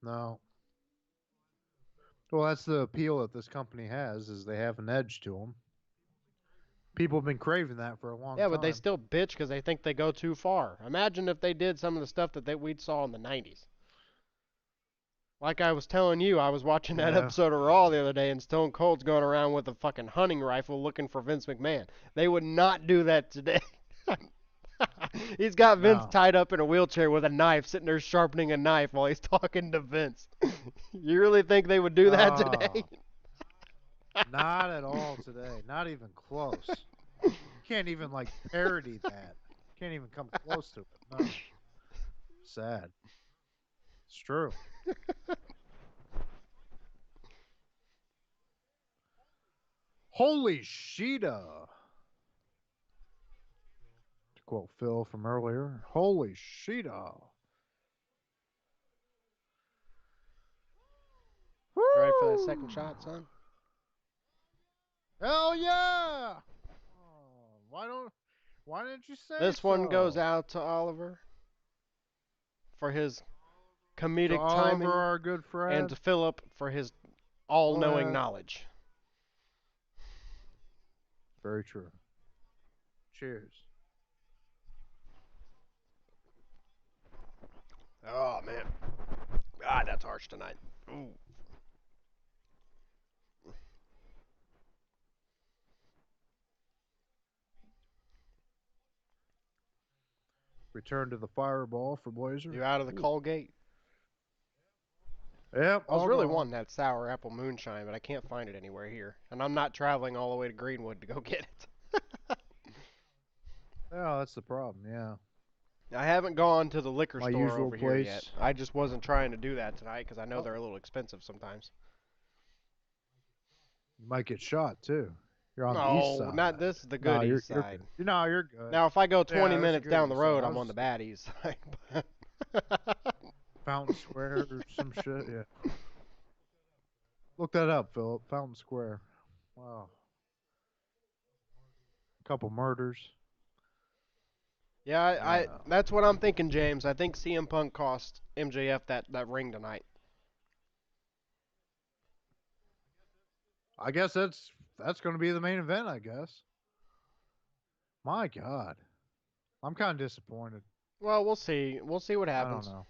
[SPEAKER 1] No. Well, that's the appeal that this company has, is they have an edge to them. People have been craving that for a long
[SPEAKER 2] Yeah, but they
[SPEAKER 1] time.
[SPEAKER 2] still bitch because they think they go too far. Imagine if they did some of the stuff that we saw in the 90s. Like I was telling you, I was watching that
[SPEAKER 1] Yeah.
[SPEAKER 2] episode of Raw the other day, and Stone Cold's going around with a fucking hunting rifle looking for Vince McMahon. They would not do that today. He's got Vince
[SPEAKER 1] No.
[SPEAKER 2] tied up in a wheelchair with a knife, sitting there sharpening a knife while he's talking to Vince. You really think they would do that today?
[SPEAKER 1] Oh, not at all today. Not even close. Can't even like parody that. Can't even come close to it. No. Sad. It's true. Holy Sheeta. To quote Phil from earlier. Holy Sheeta.
[SPEAKER 2] Ready for that second
[SPEAKER 1] Woo!
[SPEAKER 2] shot, son?
[SPEAKER 1] Hell yeah! Oh, why didn't you say
[SPEAKER 2] This one goes
[SPEAKER 1] so?
[SPEAKER 2] out to Oliver for his
[SPEAKER 1] To
[SPEAKER 2] comedic
[SPEAKER 1] Oliver,
[SPEAKER 2] timing,
[SPEAKER 1] our good
[SPEAKER 2] and
[SPEAKER 1] friend.
[SPEAKER 2] to Philip for his
[SPEAKER 1] Go
[SPEAKER 2] all-knowing
[SPEAKER 1] ahead.
[SPEAKER 2] knowledge.
[SPEAKER 1] Very true. Cheers.
[SPEAKER 2] Oh man, God, that's harsh tonight. Ooh.
[SPEAKER 1] Return to the fireball for
[SPEAKER 2] You
[SPEAKER 1] Blazer.
[SPEAKER 2] out of the
[SPEAKER 1] Ooh.
[SPEAKER 2] Colgate?
[SPEAKER 1] Yep,
[SPEAKER 2] I was
[SPEAKER 1] all
[SPEAKER 2] really
[SPEAKER 1] gone.
[SPEAKER 2] wanting that sour apple moonshine, but I can't find it anywhere here, and I'm not traveling all the way to Greenwood to go get it.
[SPEAKER 1] Yeah, that's the problem. Yeah.
[SPEAKER 2] I haven't gone to the liquor
[SPEAKER 1] My
[SPEAKER 2] store
[SPEAKER 1] usual
[SPEAKER 2] over here yet.
[SPEAKER 1] place.
[SPEAKER 2] I just wasn't trying to do that tonight because I know
[SPEAKER 1] Oh,
[SPEAKER 2] they're a little expensive sometimes.
[SPEAKER 1] you might get shot too. You're on the east
[SPEAKER 2] No, not
[SPEAKER 1] side.
[SPEAKER 2] this is the
[SPEAKER 1] No,
[SPEAKER 2] good east
[SPEAKER 1] you're
[SPEAKER 2] side.
[SPEAKER 1] good. No, you're good.
[SPEAKER 2] Now, if I go
[SPEAKER 1] Yeah,
[SPEAKER 2] 20
[SPEAKER 1] that's a
[SPEAKER 2] minutes
[SPEAKER 1] good
[SPEAKER 2] down the
[SPEAKER 1] east side.
[SPEAKER 2] road,
[SPEAKER 1] I
[SPEAKER 2] I'm
[SPEAKER 1] was
[SPEAKER 2] on the
[SPEAKER 1] just
[SPEAKER 2] bad east side.
[SPEAKER 1] Fountain Square or some shit. Yeah. Look that up, Philip. Fountain Square. Wow. A couple murders.
[SPEAKER 2] Yeah, I
[SPEAKER 1] Yeah.
[SPEAKER 2] that's what I'm thinking, James. I think CM Punk cost MJF that ring tonight.
[SPEAKER 1] I guess that's going to be the main event. I guess. My God, I'm kind of disappointed.
[SPEAKER 2] Well, we'll see. We'll see what
[SPEAKER 1] I don't
[SPEAKER 2] happens.
[SPEAKER 1] know.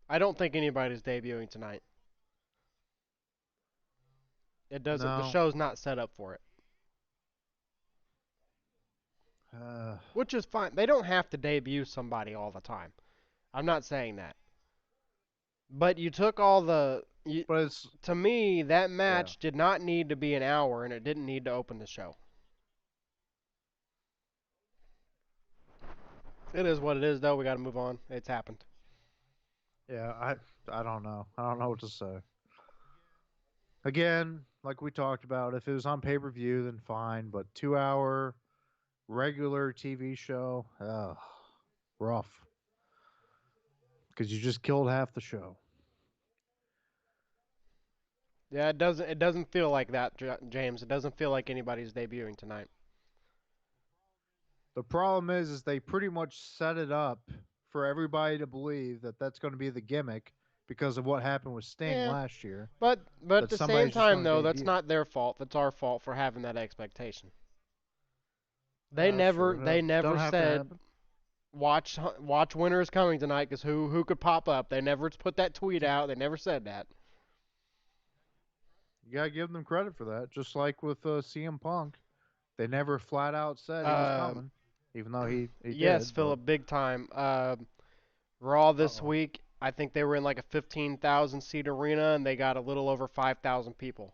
[SPEAKER 2] I don't think anybody's debuting tonight. It doesn't. The
[SPEAKER 1] No.
[SPEAKER 2] show's not set up for it,
[SPEAKER 1] Uh,
[SPEAKER 2] which is fine. They don't have to debut somebody all the time. I'm not saying that. But you took all the.
[SPEAKER 1] but it's
[SPEAKER 2] To me, that
[SPEAKER 1] yeah.
[SPEAKER 2] match did not need to be an hour, and it didn't need to open the show. It is what it is, though. We got to move on. It's happened.
[SPEAKER 1] Yeah, I don't know. I don't know what to say. Again, like we talked about, if it was on pay per view, then fine. But 2 hour regular TV show, rough. Because you just killed half the show.
[SPEAKER 2] Yeah, it doesn't. It doesn't feel like that, James. It doesn't feel like anybody's debuting tonight.
[SPEAKER 1] The problem is they pretty much set it up for everybody to believe that that's going to be the gimmick because of what happened with Sting
[SPEAKER 2] Yeah,
[SPEAKER 1] last year.
[SPEAKER 2] but at
[SPEAKER 1] That
[SPEAKER 2] the same
[SPEAKER 1] somebody's just
[SPEAKER 2] time,
[SPEAKER 1] going to
[SPEAKER 2] though, that's
[SPEAKER 1] debut.
[SPEAKER 2] not their fault. That's our fault for having that expectation. They
[SPEAKER 1] That's
[SPEAKER 2] never.
[SPEAKER 1] true.
[SPEAKER 2] They
[SPEAKER 1] Don't
[SPEAKER 2] never
[SPEAKER 1] have to
[SPEAKER 2] said
[SPEAKER 1] happen.
[SPEAKER 2] watch Winter is coming tonight because who could pop up. They never put that tweet out. They never said that.
[SPEAKER 1] You gotta give them credit for that. Just like with CM Punk, they never flat out said he was
[SPEAKER 2] Uh,
[SPEAKER 1] coming, even though he
[SPEAKER 2] yes,
[SPEAKER 1] did. But
[SPEAKER 2] Philip, big time. Raw this
[SPEAKER 1] oh,
[SPEAKER 2] week. I think they were in like a 15,000 seat arena and they got a little over 5,000 people.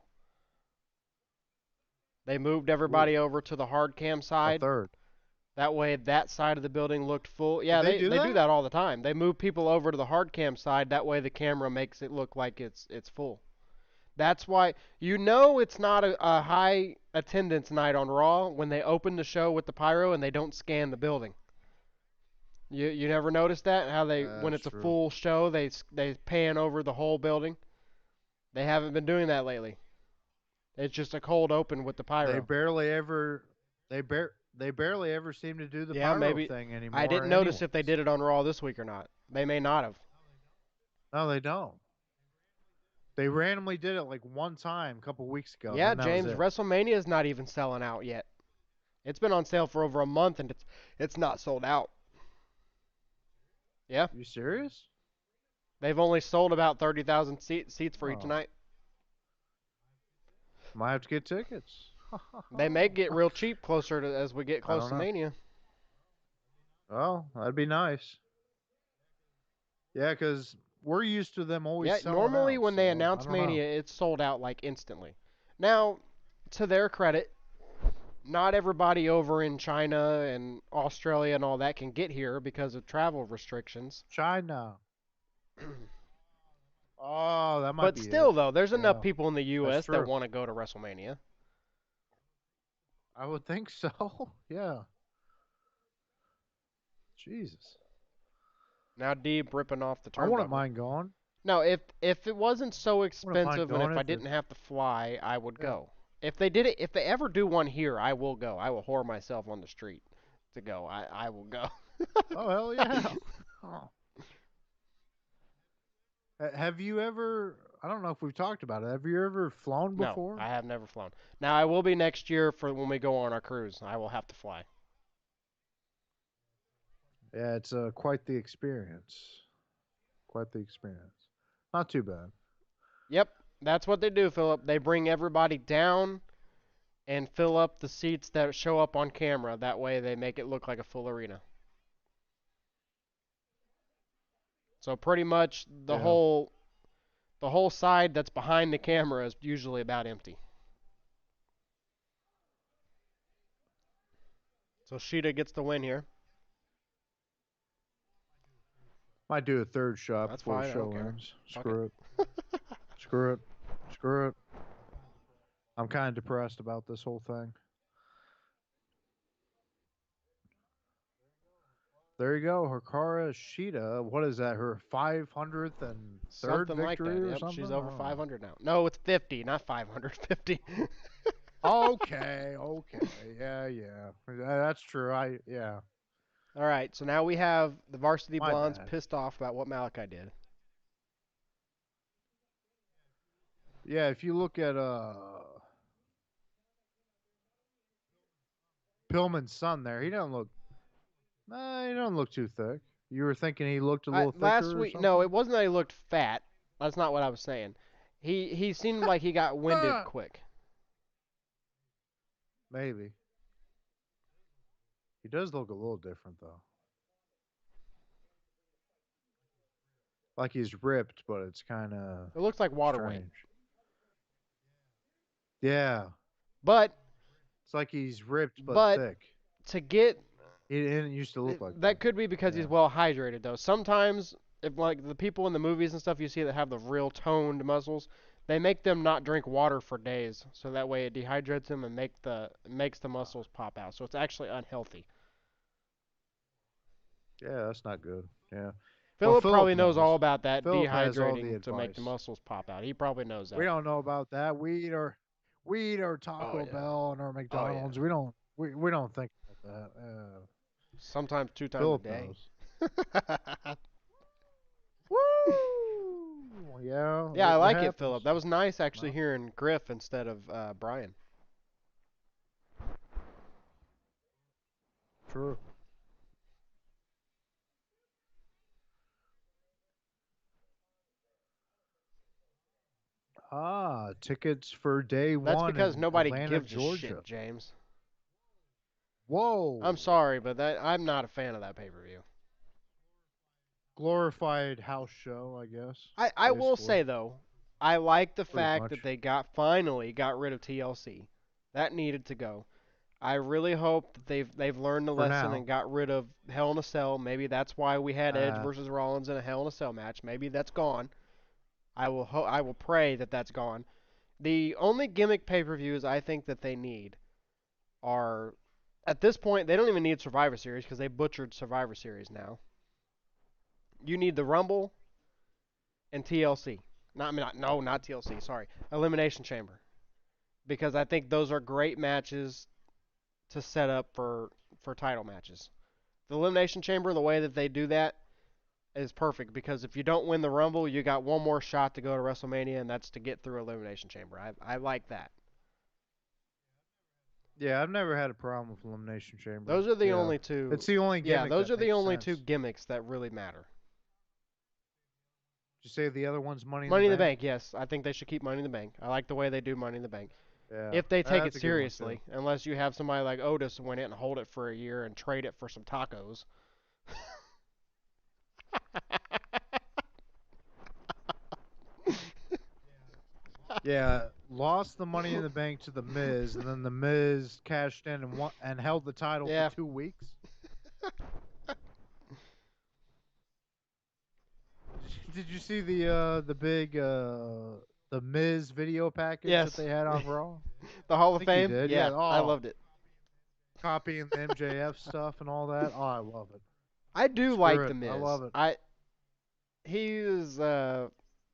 [SPEAKER 2] They moved
[SPEAKER 1] ooh,
[SPEAKER 2] everybody over to the hard cam
[SPEAKER 1] a
[SPEAKER 2] side.
[SPEAKER 1] third.
[SPEAKER 2] That way, that side of the building looked full.
[SPEAKER 1] Did
[SPEAKER 2] Yeah,
[SPEAKER 1] they
[SPEAKER 2] they
[SPEAKER 1] do
[SPEAKER 2] they do
[SPEAKER 1] that?
[SPEAKER 2] that all the time. They move people over to the hard cam side. That way, the camera makes it look like it's full. That's why it's not a high attendance night on Raw when they open the show with the pyro and they don't scan the building. You never noticed that? How they when
[SPEAKER 1] That's
[SPEAKER 2] it's a
[SPEAKER 1] true.
[SPEAKER 2] full show they pan over the whole building? They haven't been doing that lately. It's just a cold open with the
[SPEAKER 1] They
[SPEAKER 2] pyro.
[SPEAKER 1] barely ever they barely ever seem to do the
[SPEAKER 2] Yeah,
[SPEAKER 1] pyro
[SPEAKER 2] maybe
[SPEAKER 1] thing
[SPEAKER 2] I
[SPEAKER 1] anymore
[SPEAKER 2] didn't notice
[SPEAKER 1] anyways.
[SPEAKER 2] if they did it on Raw this week or not. They may not have.
[SPEAKER 1] No, they don't. They randomly did it like one time a couple weeks ago, and
[SPEAKER 2] Yeah,
[SPEAKER 1] then that was
[SPEAKER 2] James,
[SPEAKER 1] it.
[SPEAKER 2] WrestleMania is not even selling out yet. It's been on sale for over a month and it's not sold out. Yeah,
[SPEAKER 1] You serious?
[SPEAKER 2] they've only sold about 30,000 seats for each
[SPEAKER 1] Oh,
[SPEAKER 2] night.
[SPEAKER 1] might have to get tickets.
[SPEAKER 2] They may get real cheap closer to as we get
[SPEAKER 1] I
[SPEAKER 2] close
[SPEAKER 1] don't
[SPEAKER 2] to
[SPEAKER 1] know.
[SPEAKER 2] Mania.
[SPEAKER 1] Oh, that'd be nice. Yeah, because we're used to them always
[SPEAKER 2] Yeah,
[SPEAKER 1] selling
[SPEAKER 2] normally
[SPEAKER 1] out,
[SPEAKER 2] when they
[SPEAKER 1] so I
[SPEAKER 2] announce
[SPEAKER 1] don't know.
[SPEAKER 2] Mania, it's sold out like instantly. Now, to their credit, not everybody over in China and Australia and all that can get here because of travel restrictions.
[SPEAKER 1] China. Oh, that might
[SPEAKER 2] But
[SPEAKER 1] be it.
[SPEAKER 2] still, though, there's enough
[SPEAKER 1] Yeah,
[SPEAKER 2] people in the
[SPEAKER 1] that's
[SPEAKER 2] U.S. that
[SPEAKER 1] true.
[SPEAKER 2] want to go to WrestleMania.
[SPEAKER 1] I would think so. Yeah. Jesus.
[SPEAKER 2] Now, Deeb ripping off the
[SPEAKER 1] I wouldn't
[SPEAKER 2] turnbuckle.
[SPEAKER 1] mind going.
[SPEAKER 2] No, if it wasn't so
[SPEAKER 1] Wouldn't mind
[SPEAKER 2] expensive and
[SPEAKER 1] going
[SPEAKER 2] if I
[SPEAKER 1] if it.
[SPEAKER 2] didn't have to fly, I would
[SPEAKER 1] Yeah.
[SPEAKER 2] go. If they did it, if they ever do one here, I will go. I will whore myself on the street to go. I will go.
[SPEAKER 1] Oh hell yeah. Oh. Have you ever? I don't know if we've talked about it. Have you ever flown
[SPEAKER 2] No,
[SPEAKER 1] before?
[SPEAKER 2] I have never flown. Now I will be next year for when we go on our cruise. I will have to fly.
[SPEAKER 1] Yeah, it's quite the experience. Quite the experience. Not too bad.
[SPEAKER 2] Yep, that's what they do, Philip. They bring everybody down and fill up the seats that show up on camera. That way they make it look like a full arena. So pretty much
[SPEAKER 1] Yeah.
[SPEAKER 2] the whole side that's behind the camera is usually about empty. So Sheeta gets the win here.
[SPEAKER 1] Might do a third shot
[SPEAKER 2] That's
[SPEAKER 1] before the
[SPEAKER 2] fine. I don't
[SPEAKER 1] show
[SPEAKER 2] care.
[SPEAKER 1] ends.
[SPEAKER 2] Fuck it.
[SPEAKER 1] Screw it. Screw it. Screw it. I'm kind of depressed about this whole thing. There you go, Hikaru Shida. What is that? Her 500th and third
[SPEAKER 2] Something like
[SPEAKER 1] victory
[SPEAKER 2] that.
[SPEAKER 1] or
[SPEAKER 2] Yep,
[SPEAKER 1] something?
[SPEAKER 2] she's
[SPEAKER 1] I
[SPEAKER 2] over
[SPEAKER 1] don't know.
[SPEAKER 2] 500 now. No, it's 50, not 500. 50.
[SPEAKER 1] Okay, okay, yeah, yeah, that's true. Yeah,
[SPEAKER 2] All right, so now we have the Varsity
[SPEAKER 1] my
[SPEAKER 2] Blondes
[SPEAKER 1] bad.
[SPEAKER 2] pissed off about what Malachi did.
[SPEAKER 1] Yeah, if you look at Pillman's son there, he don't look too thick. You were thinking he looked a little
[SPEAKER 2] Last
[SPEAKER 1] thicker or
[SPEAKER 2] week, no,
[SPEAKER 1] something?
[SPEAKER 2] it wasn't that he looked fat. That's not what I was saying. He seemed like he got winded quick.
[SPEAKER 1] Maybe. He does look a little different though. Like he's ripped, but it's kind of
[SPEAKER 2] It looks like water weight.
[SPEAKER 1] strange. Yeah,
[SPEAKER 2] But
[SPEAKER 1] it's like he's ripped but
[SPEAKER 2] but
[SPEAKER 1] thick.
[SPEAKER 2] to get
[SPEAKER 1] He didn't used to look like
[SPEAKER 2] that
[SPEAKER 1] that.
[SPEAKER 2] could be because he's
[SPEAKER 1] Yeah.
[SPEAKER 2] well hydrated though. Sometimes if like the people in the movies and stuff you see that have the real toned muscles, they make them not drink water for days, so that way it dehydrates them and makes the muscles pop out. So it's actually unhealthy.
[SPEAKER 1] Yeah, that's not good. Yeah. Well,
[SPEAKER 2] Philip
[SPEAKER 1] Philip
[SPEAKER 2] probably knows all
[SPEAKER 1] knows.
[SPEAKER 2] about that
[SPEAKER 1] Philip has all the
[SPEAKER 2] dehydrating to make the
[SPEAKER 1] advice.
[SPEAKER 2] muscles pop out. He probably knows
[SPEAKER 1] We
[SPEAKER 2] that.
[SPEAKER 1] don't know about that. We eat our
[SPEAKER 2] Oh
[SPEAKER 1] Taco
[SPEAKER 2] yeah.
[SPEAKER 1] Bell and our
[SPEAKER 2] Oh yeah.
[SPEAKER 1] McDonald's. We don't think about that.
[SPEAKER 2] Sometimes 2 times a
[SPEAKER 1] Philip
[SPEAKER 2] day.
[SPEAKER 1] knows. Woo! Yeah,
[SPEAKER 2] Yeah, I
[SPEAKER 1] it
[SPEAKER 2] like it,
[SPEAKER 1] happens.
[SPEAKER 2] Philip. That was nice actually
[SPEAKER 1] Well,
[SPEAKER 2] hearing Griff instead of Bryan.
[SPEAKER 1] true. Ah, tickets for day
[SPEAKER 2] That's
[SPEAKER 1] one
[SPEAKER 2] because
[SPEAKER 1] in
[SPEAKER 2] nobody
[SPEAKER 1] Atlanta,
[SPEAKER 2] gives a shit,
[SPEAKER 1] Georgia.
[SPEAKER 2] James.
[SPEAKER 1] Whoa!
[SPEAKER 2] I'm sorry, but I'm not a fan of that pay-per-view.
[SPEAKER 1] Glorified house show, I guess.
[SPEAKER 2] I will
[SPEAKER 1] Basically,
[SPEAKER 2] say though, I like the
[SPEAKER 1] pretty
[SPEAKER 2] fact that
[SPEAKER 1] much.
[SPEAKER 2] they finally got rid of TLC. That needed to go. I really hope that they've learned the
[SPEAKER 1] For
[SPEAKER 2] lesson
[SPEAKER 1] now.
[SPEAKER 2] and got rid of Hell in a Cell. Maybe that's why we had Edge
[SPEAKER 1] Uh,
[SPEAKER 2] versus Rollins in a Hell in a Cell match. Maybe that's gone. I will pray that that's gone. The only gimmick pay-per-views I think that they need are At this point, they don't even need Survivor Series because they butchered Survivor Series now. You need the Rumble and TLC. Not TLC. Sorry, Elimination Chamber. Because I think those are great matches to set up for title matches. The Elimination Chamber, the way that they do that is perfect because if you don't win the Rumble, you got one more shot to go to WrestleMania, and that's to get through Elimination Chamber. I like that.
[SPEAKER 1] Yeah, I've never had a problem with Elimination Chamber.
[SPEAKER 2] Those are the
[SPEAKER 1] Yeah,
[SPEAKER 2] only two.
[SPEAKER 1] it's the only
[SPEAKER 2] Yeah,
[SPEAKER 1] gimmick
[SPEAKER 2] those
[SPEAKER 1] that
[SPEAKER 2] are the
[SPEAKER 1] makes
[SPEAKER 2] only two
[SPEAKER 1] sense.
[SPEAKER 2] gimmicks that really matter.
[SPEAKER 1] Did you say the other one's Money in the
[SPEAKER 2] Money in the
[SPEAKER 1] Bank?
[SPEAKER 2] Bank, yes. I think they should keep Money in the Bank. I like the way they do Money in the Bank.
[SPEAKER 1] Yeah,
[SPEAKER 2] If they take it
[SPEAKER 1] that's a good one too.
[SPEAKER 2] seriously, unless you have somebody like Otis win it and hold it for a year and trade it for some tacos.
[SPEAKER 1] Yeah, lost the Money in the Bank to the Miz, and then the Miz cashed in and held the title for
[SPEAKER 2] Yeah.
[SPEAKER 1] 2 weeks. Did you see the big the Miz video package that
[SPEAKER 2] Yes.
[SPEAKER 1] they had on Raw?
[SPEAKER 2] The Hall
[SPEAKER 1] I
[SPEAKER 2] of
[SPEAKER 1] think you
[SPEAKER 2] Fame?
[SPEAKER 1] did.
[SPEAKER 2] Yeah,
[SPEAKER 1] Yeah.
[SPEAKER 2] I
[SPEAKER 1] Oh,
[SPEAKER 2] loved it.
[SPEAKER 1] copying the MJF stuff and all that. Oh, I love it.
[SPEAKER 2] I do
[SPEAKER 1] Screw
[SPEAKER 2] like The
[SPEAKER 1] it. I
[SPEAKER 2] Miz.
[SPEAKER 1] love it.
[SPEAKER 2] He is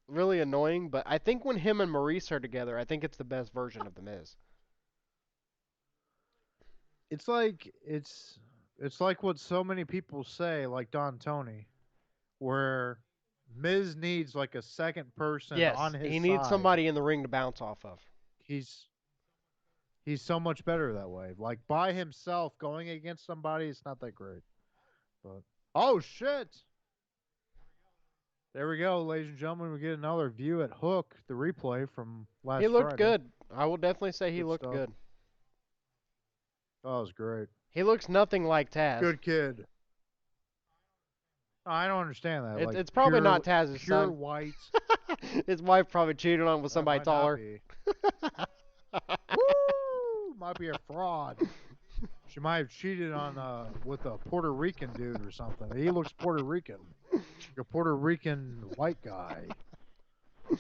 [SPEAKER 2] really annoying, but I think when him and Maurice are together, I think it's the best version of The Miz.
[SPEAKER 1] It's like it's like what so many people say, like Don Tony, where Miz needs like a second person on
[SPEAKER 2] Yes,
[SPEAKER 1] his
[SPEAKER 2] he needs
[SPEAKER 1] side.
[SPEAKER 2] somebody in the ring to bounce off of.
[SPEAKER 1] He's he's so much better that way. Like by himself going against somebody, it's not that great. But oh shit. There we go, ladies and gentlemen. We get another view at Hook, the replay from
[SPEAKER 2] He
[SPEAKER 1] last
[SPEAKER 2] looked
[SPEAKER 1] Friday.
[SPEAKER 2] good. I will definitely say he
[SPEAKER 1] Good
[SPEAKER 2] looked
[SPEAKER 1] stuff.
[SPEAKER 2] good.
[SPEAKER 1] Oh, it was great.
[SPEAKER 2] He looks nothing like Taz.
[SPEAKER 1] Good kid. I don't understand that. Like
[SPEAKER 2] It's probably not Taz's
[SPEAKER 1] pure
[SPEAKER 2] son.
[SPEAKER 1] white.
[SPEAKER 2] His wife probably cheated on him with
[SPEAKER 1] That
[SPEAKER 2] somebody
[SPEAKER 1] might not
[SPEAKER 2] taller.
[SPEAKER 1] be. Woo! Might be a fraud. She might have cheated on with a Puerto Rican dude or something. He looks Puerto Rican. Like a Puerto Rican white guy.
[SPEAKER 2] All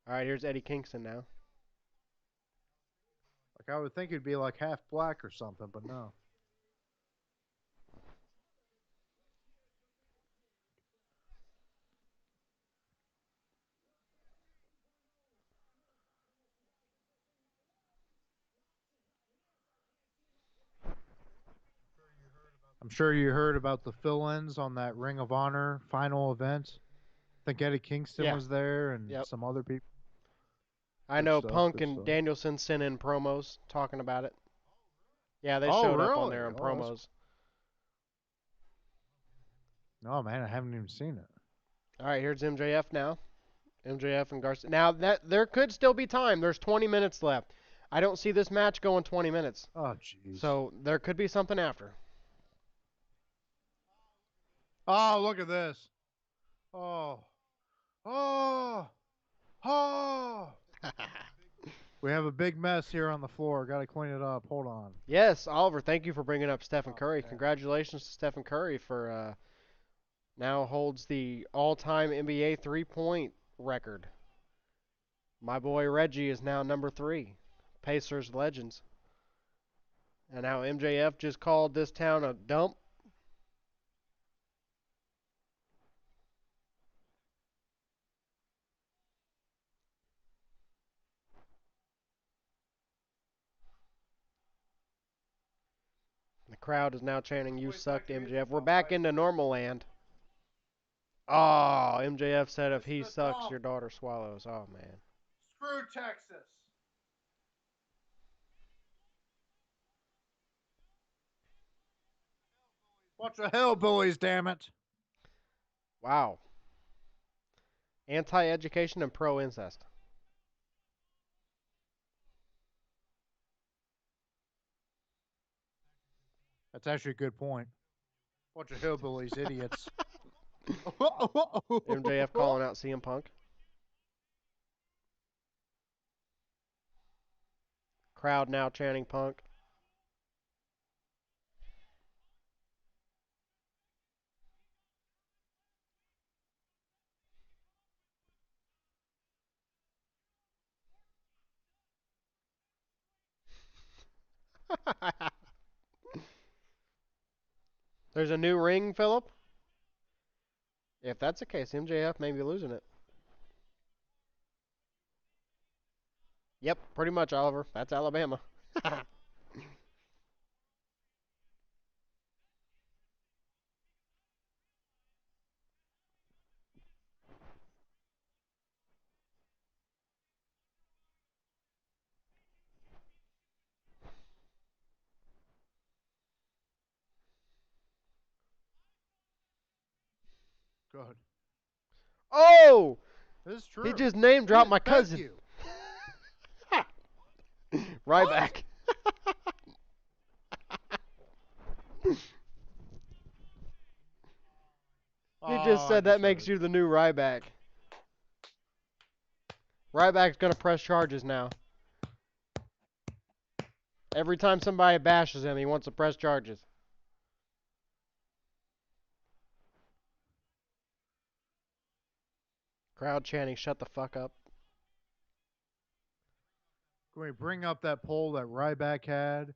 [SPEAKER 2] right, here's Eddie Kingston now.
[SPEAKER 1] Like I would think he'd be like half black or something, but no. I'm sure you heard about the fill-ins on that Ring of Honor final event. I think Eddie Kingston
[SPEAKER 2] Yeah.
[SPEAKER 1] was there and
[SPEAKER 2] Yep.
[SPEAKER 1] some other people.
[SPEAKER 2] I
[SPEAKER 1] Good
[SPEAKER 2] know
[SPEAKER 1] stuff,
[SPEAKER 2] Punk
[SPEAKER 1] good
[SPEAKER 2] and
[SPEAKER 1] stuff.
[SPEAKER 2] Danielson sent in promos talking about it. Yeah, they
[SPEAKER 1] Oh,
[SPEAKER 2] showed up on
[SPEAKER 1] really?
[SPEAKER 2] there in
[SPEAKER 1] Oh,
[SPEAKER 2] promos.
[SPEAKER 1] no, man, I haven't even seen it.
[SPEAKER 2] All right, here's MJF now. MJF and Garcia. Now that there could still be time. There's 20 minutes left. I don't see this match going 20 minutes.
[SPEAKER 1] Oh, jeez.
[SPEAKER 2] So there could be something after.
[SPEAKER 1] Oh, look at this. Oh. Oh. Oh. We have a big mess here on the floor. Got to clean it up. Hold on.
[SPEAKER 2] Yes, Oliver, thank you for bringing up Stephen Curry.
[SPEAKER 1] man.
[SPEAKER 2] Congratulations to Stephen Curry for now holds the all-time NBA three-point record. My boy Reggie is now number 3. Pacers legends. And now MJF just called this town a dump. The crowd is now chanting, "You sucked, MJF." We're back into normal land. Oh, MJF said if he sucks, your daughter swallows. Oh, man.
[SPEAKER 1] Screw Texas. Bunch of hillbillies, damn it.
[SPEAKER 2] Wow. Anti-education and pro-incest.
[SPEAKER 1] That's actually a good point. Bunch of hillbillies, idiots.
[SPEAKER 2] MJF calling out CM Punk. Crowd now chanting Punk. There's a new ring, Philip? If that's the case, MJF may be losing it. Yep, pretty much, Oliver. That's Alabama.
[SPEAKER 1] Good.
[SPEAKER 2] Oh!
[SPEAKER 1] This is
[SPEAKER 2] He
[SPEAKER 1] true.
[SPEAKER 2] just name dropped my
[SPEAKER 1] Thank
[SPEAKER 2] cousin.
[SPEAKER 1] you.
[SPEAKER 2] Ryback. He just
[SPEAKER 1] I
[SPEAKER 2] said that makes
[SPEAKER 1] heard.
[SPEAKER 2] you the new Ryback. Ryback's gonna press charges now. Every time somebody bashes him, he wants to press charges. Crowd chanting, "Shut the fuck up."
[SPEAKER 1] Can we bring up that poll that Ryback had,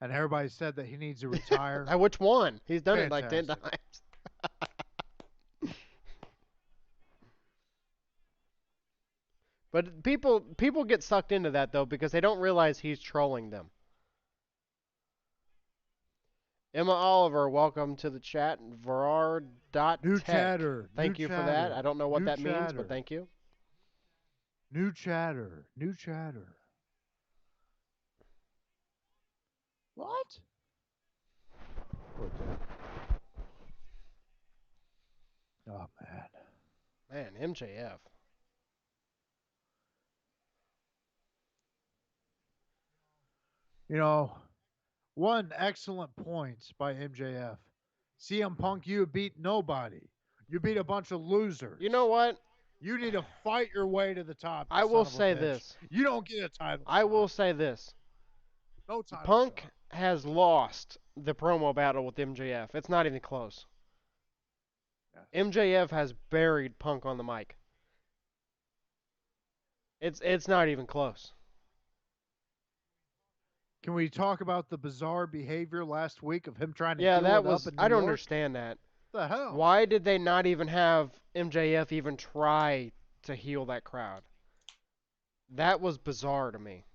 [SPEAKER 1] and everybody said that he needs to retire?
[SPEAKER 2] Which one? He's done it like 10
[SPEAKER 1] Fantastic.
[SPEAKER 2] times. But people get sucked into that though because they don't realize he's trolling them. Emma Oliver, welcome to the chat. Varar.tech.
[SPEAKER 1] New chatter.
[SPEAKER 2] Thank
[SPEAKER 1] New
[SPEAKER 2] you for that. I
[SPEAKER 1] chatter.
[SPEAKER 2] don't know what
[SPEAKER 1] New
[SPEAKER 2] that means, but
[SPEAKER 1] chatter.
[SPEAKER 2] thank you.
[SPEAKER 1] New chatter. New chatter. What? Oh man.
[SPEAKER 2] Man, MJF.
[SPEAKER 1] You know, one excellent point by MJF. CM Punk, you beat nobody. You beat a bunch of losers.
[SPEAKER 2] You know what?
[SPEAKER 1] You need to fight your way to the top.
[SPEAKER 2] I
[SPEAKER 1] You
[SPEAKER 2] will
[SPEAKER 1] son of a
[SPEAKER 2] say
[SPEAKER 1] bitch.
[SPEAKER 2] this.
[SPEAKER 1] You don't get a title
[SPEAKER 2] I
[SPEAKER 1] shot.
[SPEAKER 2] will say this.
[SPEAKER 1] No title
[SPEAKER 2] Punk
[SPEAKER 1] shot.
[SPEAKER 2] has lost the promo battle with MJF. It's not even close.
[SPEAKER 1] Yes.
[SPEAKER 2] MJF has buried Punk on the mic. It's not even close.
[SPEAKER 1] Can we talk about the bizarre behavior last week of him trying to
[SPEAKER 2] Yeah,
[SPEAKER 1] heal
[SPEAKER 2] that
[SPEAKER 1] it up
[SPEAKER 2] was
[SPEAKER 1] in New
[SPEAKER 2] I don't
[SPEAKER 1] York?
[SPEAKER 2] understand that.
[SPEAKER 1] The hell?
[SPEAKER 2] Why did they not even have MJF even try to heal that crowd? That was bizarre to me.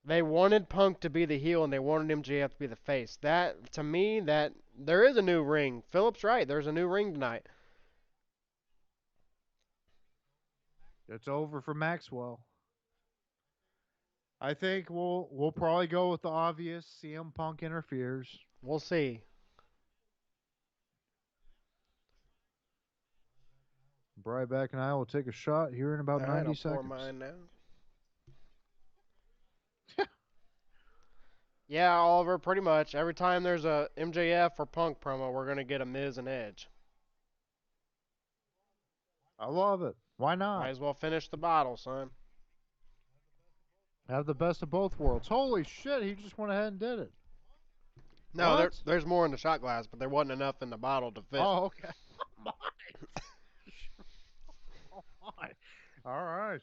[SPEAKER 2] They wanted Punk to be the heel and they wanted MJF to be the face. That to me that there is a new ring. Philip's right. There's a new ring tonight.
[SPEAKER 1] It's over for Maxwell. I think we'll probably go with the obvious. CM Punk interferes.
[SPEAKER 2] We'll see.
[SPEAKER 1] Bryback and I will take a shot here in about
[SPEAKER 2] All right,
[SPEAKER 1] 90
[SPEAKER 2] I'll pour
[SPEAKER 1] seconds.
[SPEAKER 2] mine now. Yeah, Oliver, pretty much. Every time there's a MJF or Punk promo, we're going to get a Miz and Edge.
[SPEAKER 1] I love it. Why not?
[SPEAKER 2] Might as well finish the bottle, son.
[SPEAKER 1] Have the best of both worlds. Holy shit, he just went ahead and did it.
[SPEAKER 2] No, there's more in the shot glass, but there wasn't enough in the bottle to fit.
[SPEAKER 1] Oh, okay. My. Oh, my. All right.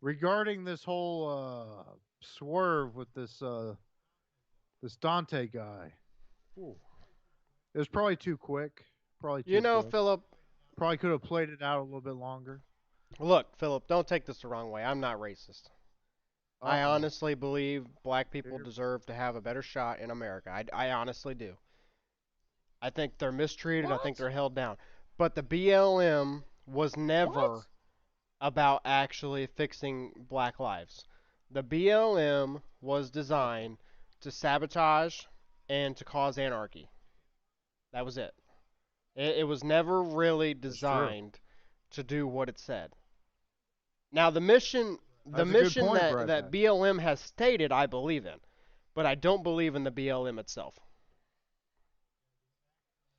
[SPEAKER 1] Regarding this whole swerve with this Dante guy, ooh, it was probably too quick. Probably too
[SPEAKER 2] You know,
[SPEAKER 1] quick.
[SPEAKER 2] Philip.
[SPEAKER 1] Probably could have played it out a little bit longer.
[SPEAKER 2] Look, Philip, don't take this the wrong way. I'm not racist. I
[SPEAKER 1] Uh-oh.
[SPEAKER 2] honestly believe black people deserve to have a better shot in America. I honestly do. I think they're mistreated. I think
[SPEAKER 1] What?
[SPEAKER 2] they're held down. But the BLM was never
[SPEAKER 1] What?
[SPEAKER 2] about actually fixing black lives. The BLM was designed to sabotage and to cause anarchy. That was it. It was never really
[SPEAKER 1] That's true.
[SPEAKER 2] designed to do what it said. Now the mission
[SPEAKER 1] That's a good point,
[SPEAKER 2] that
[SPEAKER 1] Bryback.
[SPEAKER 2] BLM has stated I believe in, but I don't believe in the BLM itself.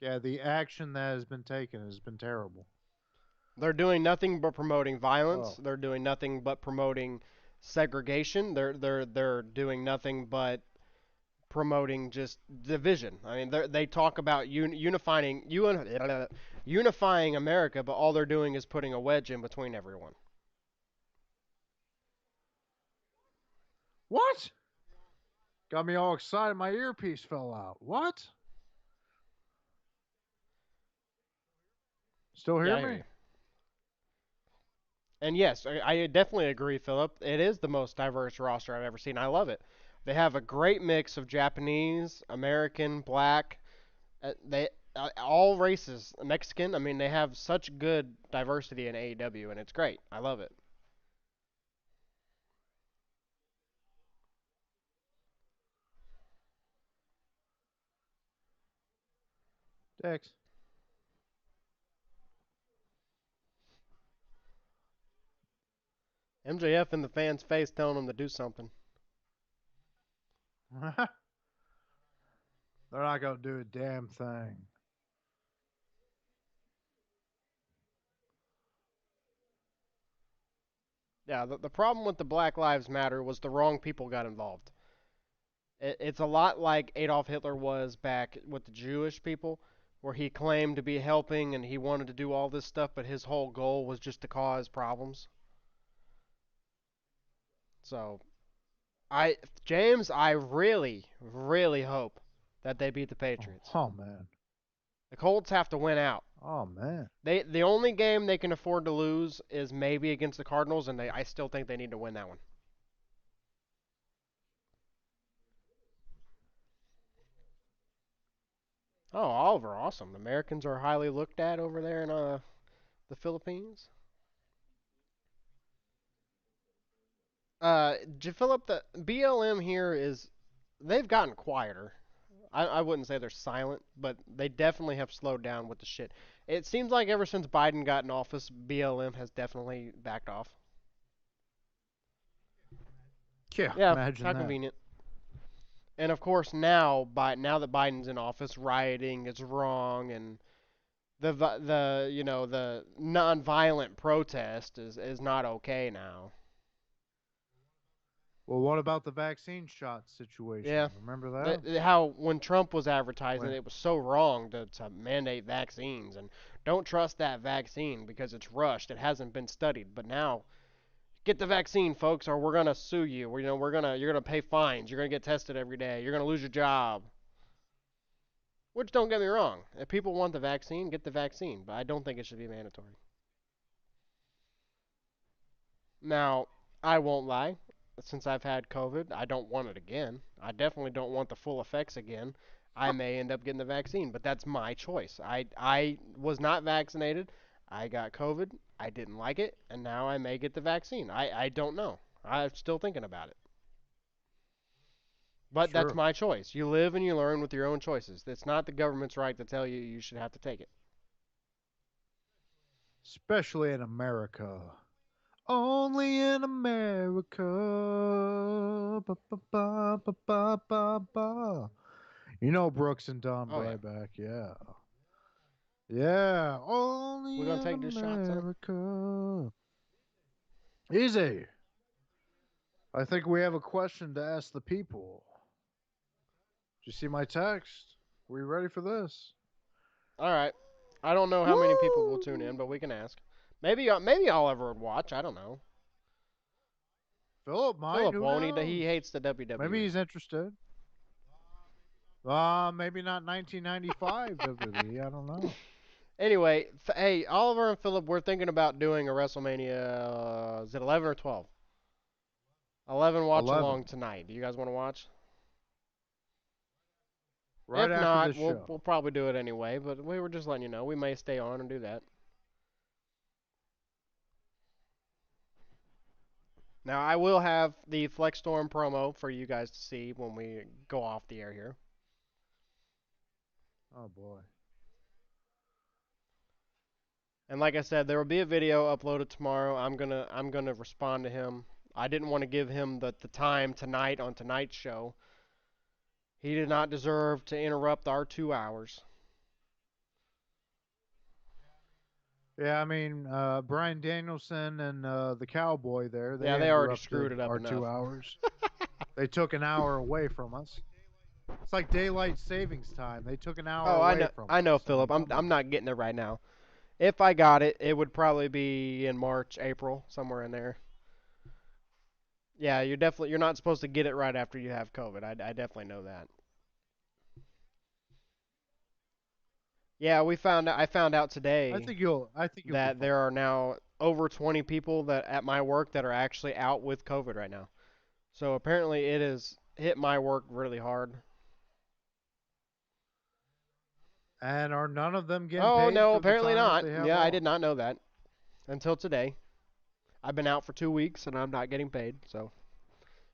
[SPEAKER 1] Yeah, the action that has been taken has been terrible.
[SPEAKER 2] They're doing nothing but promoting violence.
[SPEAKER 1] Oh.
[SPEAKER 2] They're doing nothing but promoting segregation. They're doing nothing but promoting just division. I mean, they talk about unifying America, but all they're doing is putting a wedge in between everyone.
[SPEAKER 1] What? Got me all excited. My earpiece fell out. What? Still
[SPEAKER 2] Yeah,
[SPEAKER 1] hear
[SPEAKER 2] I hear
[SPEAKER 1] me?
[SPEAKER 2] you. And yes, I definitely agree, Philip. It is the most diverse roster I've ever seen. I love it. They have a great mix of Japanese, American, black, they all races, Mexican. I mean, they have such good diversity in AEW, and it's great. I love it.
[SPEAKER 1] Dex.
[SPEAKER 2] MJF in the fans' face telling them to do something.
[SPEAKER 1] They're not going to do a damn thing.
[SPEAKER 2] Yeah, the problem with the Black Lives Matter was the wrong people got involved. It's a lot like Adolf Hitler was back with the Jewish people, where he claimed to be helping and he wanted to do all this stuff, but his whole goal was just to cause problems. So, I James, I really, really hope that they beat the
[SPEAKER 1] Oh,
[SPEAKER 2] Patriots.
[SPEAKER 1] oh man.
[SPEAKER 2] The Colts have to win out.
[SPEAKER 1] Oh man.
[SPEAKER 2] The only game they can afford to lose is maybe against the Cardinals, and I still think they need to win that one. Oh, Oliver, awesome. Americans are highly looked at over there in the Philippines. Philip, the BLM here is they've gotten quieter. I wouldn't say they're silent, but they definitely have slowed down with the shit. It seems like ever since Biden got in office, BLM has definitely backed off.
[SPEAKER 1] Yeah,
[SPEAKER 2] Yeah,
[SPEAKER 1] imagine
[SPEAKER 2] how
[SPEAKER 1] that.
[SPEAKER 2] convenient. And of course now that Biden's in office, rioting is wrong, and the non-violent protest is not okay now.
[SPEAKER 1] Well, what about the vaccine shot situation?
[SPEAKER 2] Yeah,
[SPEAKER 1] Remember that?
[SPEAKER 2] how when Trump was advertising,
[SPEAKER 1] When
[SPEAKER 2] it was so wrong to mandate vaccines, and don't trust that vaccine because it's rushed, it hasn't been studied. But now, get the vaccine, folks, or we're gonna sue you. You're gonna pay fines. You're gonna get tested every day. You're gonna lose your job. Which don't get me wrong, if people want the vaccine, get the vaccine, but I don't think it should be mandatory. Now, I won't lie. Since I've had COVID, I don't want it again. I definitely don't want the full effects again. I may end up getting the vaccine, but that's my choice. I was not vaccinated. I got COVID. I didn't like it, and now I may get the vaccine. I don't know. I'm still thinking about it. But that's
[SPEAKER 1] sure,
[SPEAKER 2] my choice. You live and you learn with your own choices. It's not the government's right to tell you you should have to take it.
[SPEAKER 1] especially in America. Only in America. Ba, ba, ba, ba, ba, ba, ba. You know Brooks and Don
[SPEAKER 2] Oh yeah.
[SPEAKER 1] Bryback, yeah. Yeah,
[SPEAKER 2] We're
[SPEAKER 1] only
[SPEAKER 2] gonna
[SPEAKER 1] in
[SPEAKER 2] take this shot, son.
[SPEAKER 1] America. Easy. I think we have a question to ask the people. Did you see my text? We ready for this?
[SPEAKER 2] All right. I don't know how many people will tune in,
[SPEAKER 1] Woo!
[SPEAKER 2] but we can ask. Maybe Oliver would watch. I don't know.
[SPEAKER 1] Philip might,
[SPEAKER 2] Philip
[SPEAKER 1] who
[SPEAKER 2] won't.
[SPEAKER 1] knows?
[SPEAKER 2] He hates the
[SPEAKER 1] Maybe
[SPEAKER 2] WWE.
[SPEAKER 1] he's interested. Maybe not 1995 WWE. I don't know.
[SPEAKER 2] Anyway, hey, Oliver and Philip, we're thinking about doing a WrestleMania. Is it 11 or 12? 11 watch
[SPEAKER 1] 11.
[SPEAKER 2] along tonight. Do you guys want to watch?
[SPEAKER 1] Right
[SPEAKER 2] If
[SPEAKER 1] after
[SPEAKER 2] not,
[SPEAKER 1] this
[SPEAKER 2] we'll
[SPEAKER 1] show.
[SPEAKER 2] probably do it anyway. But we were just letting you know. We may stay on and do that. Now I will have the Flexstorm promo for you guys to see when we go off the air here.
[SPEAKER 1] Oh boy.
[SPEAKER 2] And like I said, there will be a video uploaded tomorrow. I'm gonna respond to him. I didn't want to give him the time tonight on tonight's show. He did not deserve to interrupt our 2 hours.
[SPEAKER 1] Yeah, I mean, Brian Danielson and the Cowboy there, they
[SPEAKER 2] Yeah, they already screwed
[SPEAKER 1] interrupted
[SPEAKER 2] it up
[SPEAKER 1] our
[SPEAKER 2] enough.
[SPEAKER 1] 2 hours. They took an hour away from us. It's like daylight savings time. They took an hour
[SPEAKER 2] Oh,
[SPEAKER 1] away from
[SPEAKER 2] I know,
[SPEAKER 1] us. I
[SPEAKER 2] Philip.
[SPEAKER 1] mean,
[SPEAKER 2] I'm
[SPEAKER 1] come
[SPEAKER 2] I'm
[SPEAKER 1] on.
[SPEAKER 2] not getting it right now. If I got it, it would probably be in March, April, somewhere in there. Yeah, you're not supposed to get it right after you have COVID. I definitely know that. Yeah, I found out today
[SPEAKER 1] I think you'll be
[SPEAKER 2] that
[SPEAKER 1] fine.
[SPEAKER 2] there are now over 20 people that at my work that are actually out with COVID right now. So apparently it has hit my work really hard.
[SPEAKER 1] And are none of them getting
[SPEAKER 2] Oh
[SPEAKER 1] paid
[SPEAKER 2] no,
[SPEAKER 1] for the
[SPEAKER 2] apparently
[SPEAKER 1] time that
[SPEAKER 2] not.
[SPEAKER 1] they have
[SPEAKER 2] Yeah, I
[SPEAKER 1] off?
[SPEAKER 2] did not know that until today. I've been out for 2 weeks and I'm not getting paid. So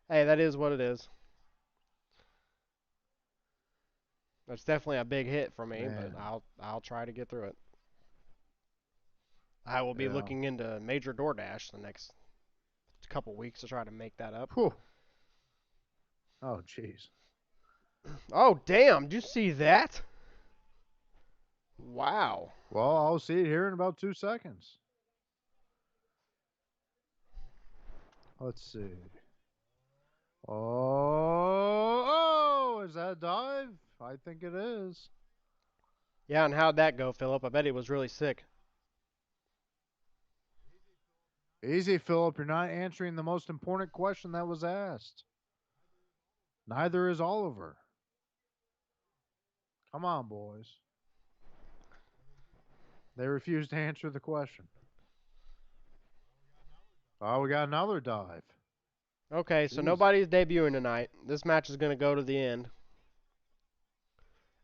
[SPEAKER 2] hey, that is what it is. That's definitely a big hit for me, but
[SPEAKER 1] Man,
[SPEAKER 2] I'll try to get through it. I will be
[SPEAKER 1] yeah.
[SPEAKER 2] looking into major DoorDash the next couple weeks to try to make that up.
[SPEAKER 1] Whew. Oh, jeez.
[SPEAKER 2] Oh damn! Did you see that? Wow.
[SPEAKER 1] Well, I'll see it here in about 2 seconds. Let's see. Is that a dive? I think it is.
[SPEAKER 2] Yeah, and how'd that go, Philip? I bet he was really sick.
[SPEAKER 1] Easy, Philip. You're not answering the most important question that was asked. Neither is Oliver. Come on, boys. They refused to answer the question. Oh, we got another dive.
[SPEAKER 2] Okay, so
[SPEAKER 1] Jesus.
[SPEAKER 2] nobody's debuting tonight. This match is going to go to the end.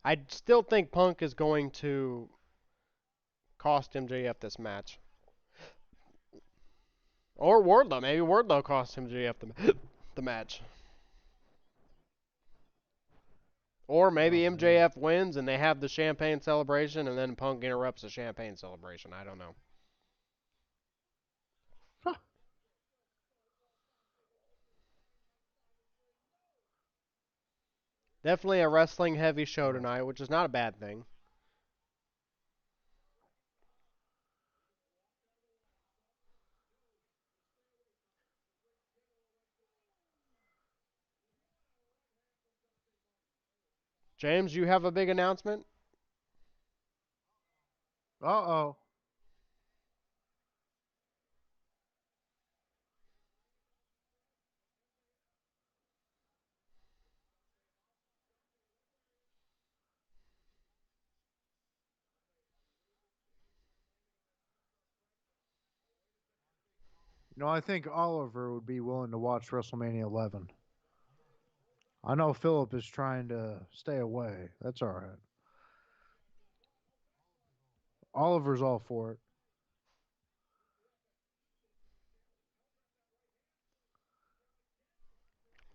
[SPEAKER 2] I still think Punk is going to cost MJF this match. Or Wardlow. Maybe Wardlow costs MJF the match. Or maybe
[SPEAKER 1] Oh, man.
[SPEAKER 2] MJF wins and they have the champagne celebration and then Punk interrupts the champagne celebration. I don't know.
[SPEAKER 1] Huh.
[SPEAKER 2] Definitely a wrestling heavy show
[SPEAKER 1] Oh.
[SPEAKER 2] tonight, which is not a bad thing. James, you have a big announcement?
[SPEAKER 1] Uh-oh. I think Oliver would be willing to watch WrestleMania 11. I know Philip is trying to stay away. That's all right. Oliver's all for it.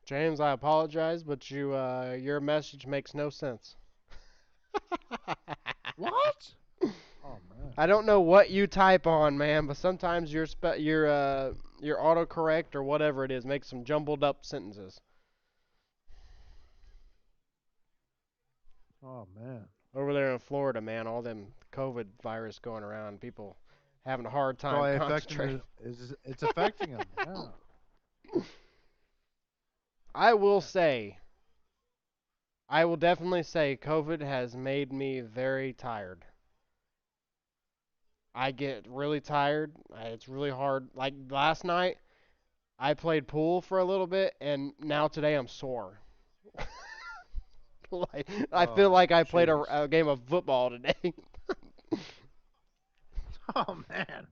[SPEAKER 2] James, I apologize, but your message makes no sense.
[SPEAKER 1] What? Oh, man.
[SPEAKER 2] I don't know what you type on, man, but sometimes your autocorrect or whatever it is makes some jumbled up sentences.
[SPEAKER 1] Oh, man.
[SPEAKER 2] Over there in Florida, man, all them COVID virus going around, people having a hard time
[SPEAKER 1] Probably affecting
[SPEAKER 2] concentrating.
[SPEAKER 1] it's affecting him. Yeah.
[SPEAKER 2] I will say, I will definitely say COVID has made me very tired. I get really tired. It's really hard. Like last night, I played pool for a little bit, and now today I'm sore. Like I feel
[SPEAKER 1] Oh,
[SPEAKER 2] like I played
[SPEAKER 1] jeez.
[SPEAKER 2] a game of football today.
[SPEAKER 1] Oh, man.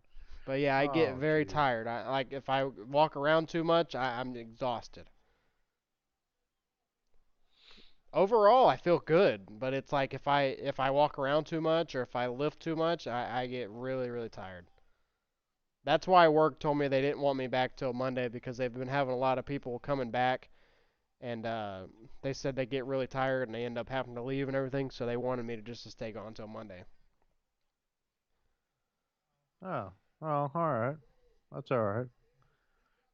[SPEAKER 2] But yeah, I get
[SPEAKER 1] Oh,
[SPEAKER 2] very
[SPEAKER 1] jeez.
[SPEAKER 2] tired. I like if I walk around too much, I'm exhausted. Overall, I feel good, but it's like if I walk around too much or if I lift too much, I get really tired. That's why work told me they didn't want me back till Monday because they've been having a lot of people coming back, and they said they get really tired and they end up having to leave and everything, so they wanted me to just to stay on till Monday.
[SPEAKER 1] Oh, well, all right. That's all right,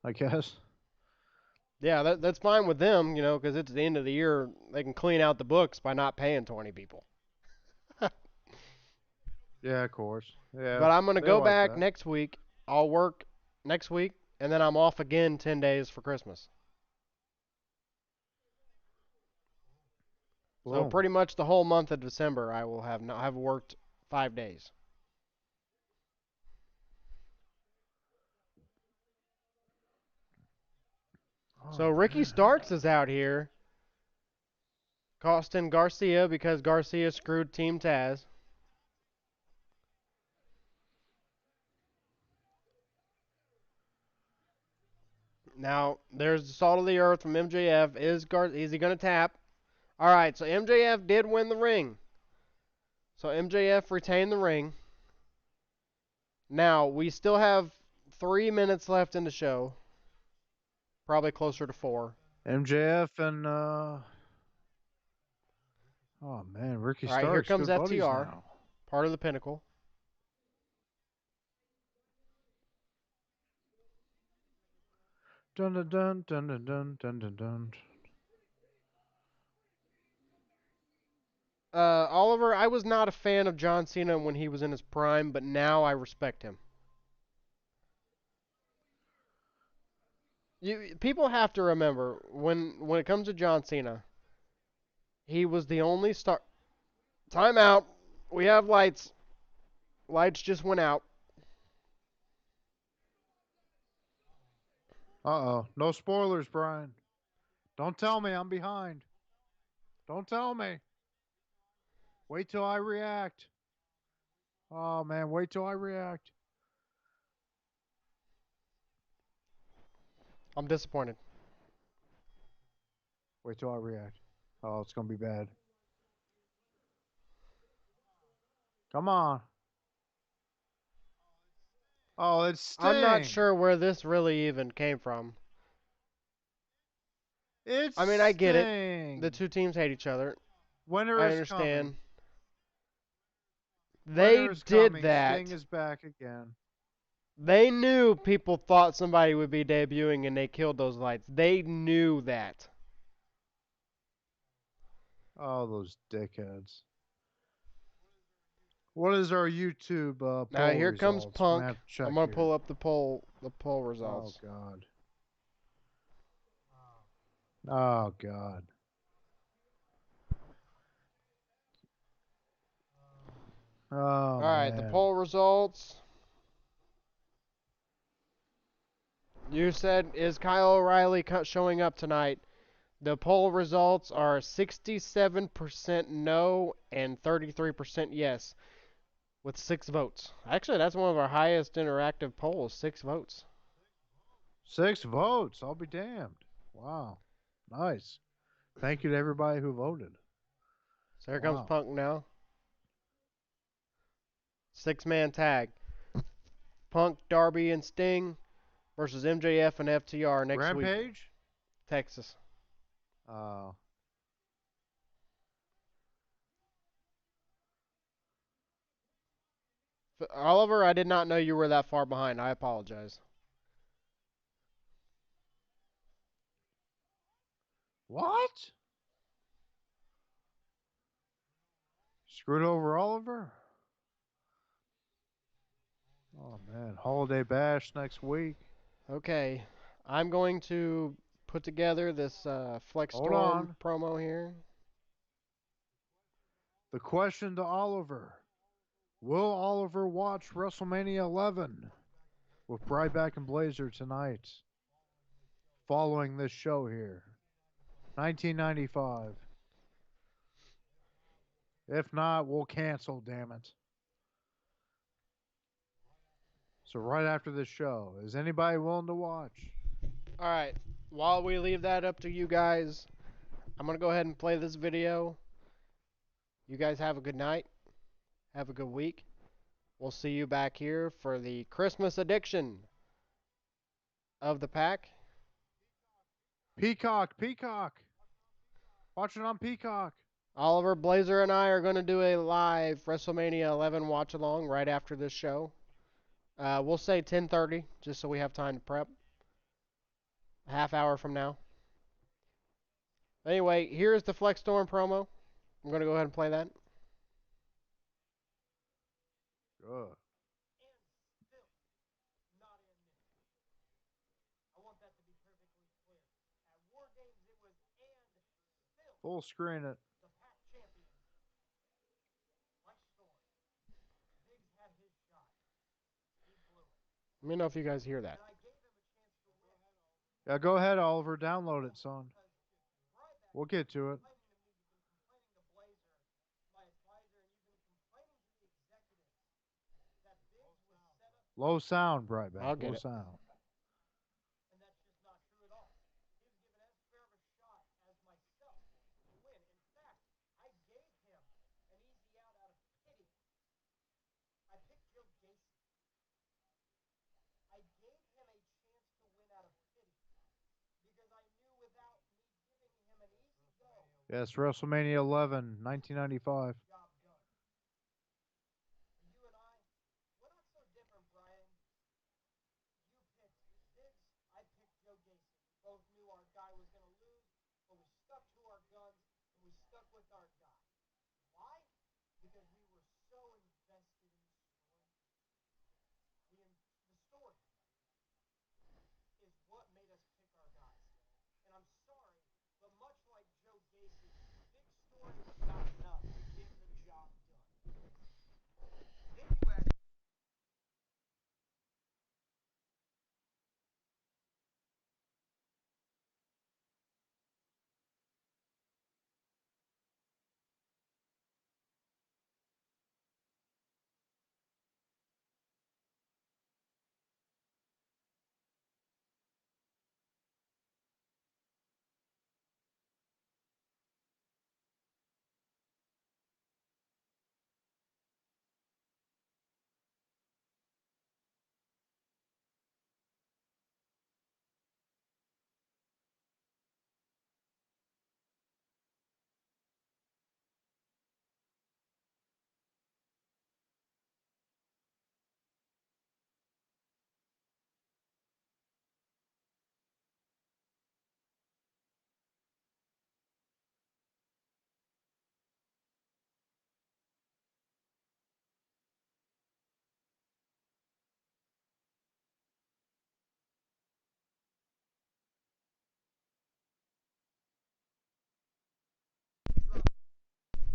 [SPEAKER 1] I guess.
[SPEAKER 2] Yeah, that's fine with them, because it's the end of the year. They can clean out the books by not paying 20 people.
[SPEAKER 1] Yeah, of course. Yeah,
[SPEAKER 2] But I'm gonna
[SPEAKER 1] they
[SPEAKER 2] go
[SPEAKER 1] like
[SPEAKER 2] back
[SPEAKER 1] that.
[SPEAKER 2] next week. I'll work next week, and then I'm off again 10 days for Christmas. So
[SPEAKER 1] Boom.
[SPEAKER 2] pretty much the whole month of December, I will have worked 5 days. So
[SPEAKER 1] Oh,
[SPEAKER 2] Ricky
[SPEAKER 1] man.
[SPEAKER 2] Starks is out here, costing Garcia because Garcia screwed Team Taz. Now, there's the salt of the earth from MJF. Is he going to tap? All right, so MJF did win the ring. So MJF retained the ring. Now, we still have 3 minutes left in the show. Probably closer to 4.
[SPEAKER 1] MJF and oh man, Ricky
[SPEAKER 2] All right, here
[SPEAKER 1] Starks,
[SPEAKER 2] comes
[SPEAKER 1] good buddies
[SPEAKER 2] FTR,
[SPEAKER 1] now.
[SPEAKER 2] part of the Pinnacle.
[SPEAKER 1] Dun dun dun dun dun dun dun dun dun.
[SPEAKER 2] Oliver, I was not a fan of John Cena when he was in his prime, but now I respect him. People have to remember when it comes to John Cena, he was the only star. Time out. We have lights. Lights just went out.
[SPEAKER 1] Uh-oh. No spoilers, Bryan. Don't tell me I'm behind. Don't tell me. Wait till I react. Oh man, wait till I react.
[SPEAKER 2] I'm disappointed.
[SPEAKER 1] Wait till I react. Oh, it's gonna be bad. Come on. Oh, it's
[SPEAKER 2] I'm not
[SPEAKER 1] Sting.
[SPEAKER 2] sure where this really even came from.
[SPEAKER 1] It's
[SPEAKER 2] I mean, I get it. The
[SPEAKER 1] Sting.
[SPEAKER 2] two teams hate each other.
[SPEAKER 1] Winter
[SPEAKER 2] I
[SPEAKER 1] is
[SPEAKER 2] understand.
[SPEAKER 1] coming.
[SPEAKER 2] They
[SPEAKER 1] Winter is
[SPEAKER 2] did
[SPEAKER 1] coming.
[SPEAKER 2] that.
[SPEAKER 1] Sting is back again.
[SPEAKER 2] They knew people thought somebody would be debuting and they killed those lights. They knew that.
[SPEAKER 1] Oh, those dickheads. What is our YouTube
[SPEAKER 2] Now
[SPEAKER 1] poll
[SPEAKER 2] here comes
[SPEAKER 1] results? We're gonna
[SPEAKER 2] Punk.
[SPEAKER 1] have to check
[SPEAKER 2] I'm gonna
[SPEAKER 1] here.
[SPEAKER 2] pull up the poll
[SPEAKER 1] Oh
[SPEAKER 2] results.
[SPEAKER 1] God. Oh God. Oh
[SPEAKER 2] All right, the
[SPEAKER 1] man.
[SPEAKER 2] poll results. You said, is Kyle O'Reilly showing up tonight? The poll results are 67% no and 33% yes, with 6 votes. Actually, that's one of our highest interactive polls, 6 votes.
[SPEAKER 1] 6 votes. I'll be damned. Wow. Nice. Thank you to everybody who voted.
[SPEAKER 2] So here comes
[SPEAKER 1] Wow.
[SPEAKER 2] Punk now. 6-man tag. Punk, Darby, and Sting versus MJF and FTR next week.
[SPEAKER 1] Rampage?
[SPEAKER 2] Texas.
[SPEAKER 1] Uh,
[SPEAKER 2] Oliver, I did not know you were that far behind. I apologize.
[SPEAKER 1] what? Screwed over Oliver? Oh man. Holiday Bash next week.
[SPEAKER 2] Okay. I'm going to put together this
[SPEAKER 1] Hold
[SPEAKER 2] Flexstorm
[SPEAKER 1] on.
[SPEAKER 2] promo here.
[SPEAKER 1] The question to Oliver. Will Oliver watch WrestleMania 11 with Bryback and Blazer tonight? Following this show here. 1995. If not, we'll cancel, damn it. So right after this show, is anybody willing to watch?
[SPEAKER 2] All right. While we leave that up to you guys, I'm going to go ahead and play this video. You guys have a good night. Have a good week. We'll see you back here for the Christmas edition of the pack.
[SPEAKER 1] Peacock, Peacock. Watch it on Peacock.
[SPEAKER 2] Oliver, Blazer, and I are going to do a live WrestleMania 11 watch along right after this show. We'll say 10:30, just so we have time to prep. A half hour from now. Anyway, here's the Flexstorm promo. I'm going to go ahead and play that.
[SPEAKER 1] Good. Full screen it.
[SPEAKER 2] Let me know if you guys hear that.
[SPEAKER 1] Yeah, go ahead, Oliver. Download it, son. We'll get to it. Low sound, Bryback.
[SPEAKER 2] I'll get
[SPEAKER 1] Low
[SPEAKER 2] it.
[SPEAKER 1] sound. Yes, WrestleMania 11, 1995.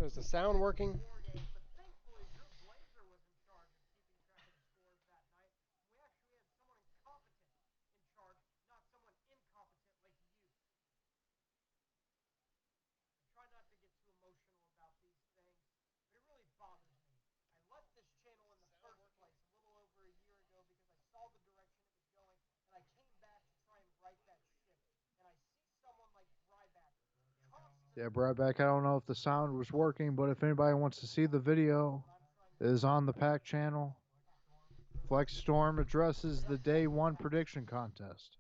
[SPEAKER 2] Is the sound working?
[SPEAKER 1] Yeah, Bryback, I don't know if the sound was working, but if anybody wants to see the video, it is on the Pack channel. Flexstorm addresses the Day 1 prediction contest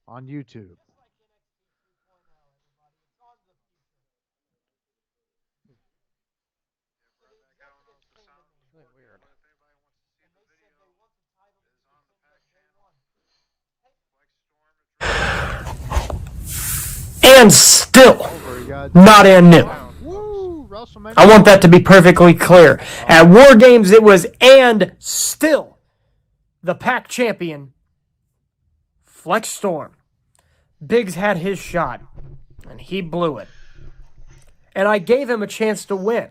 [SPEAKER 1] on YouTube.
[SPEAKER 2] Really weird.
[SPEAKER 3] And still
[SPEAKER 1] Over, you got
[SPEAKER 3] not and new.
[SPEAKER 1] Woo! WrestleMania.
[SPEAKER 3] I want that to be perfectly clear. At War Games, it was and still the Pack champion, Flexstorm. Biggs had his shot, and he blew it. And I gave him a chance to win.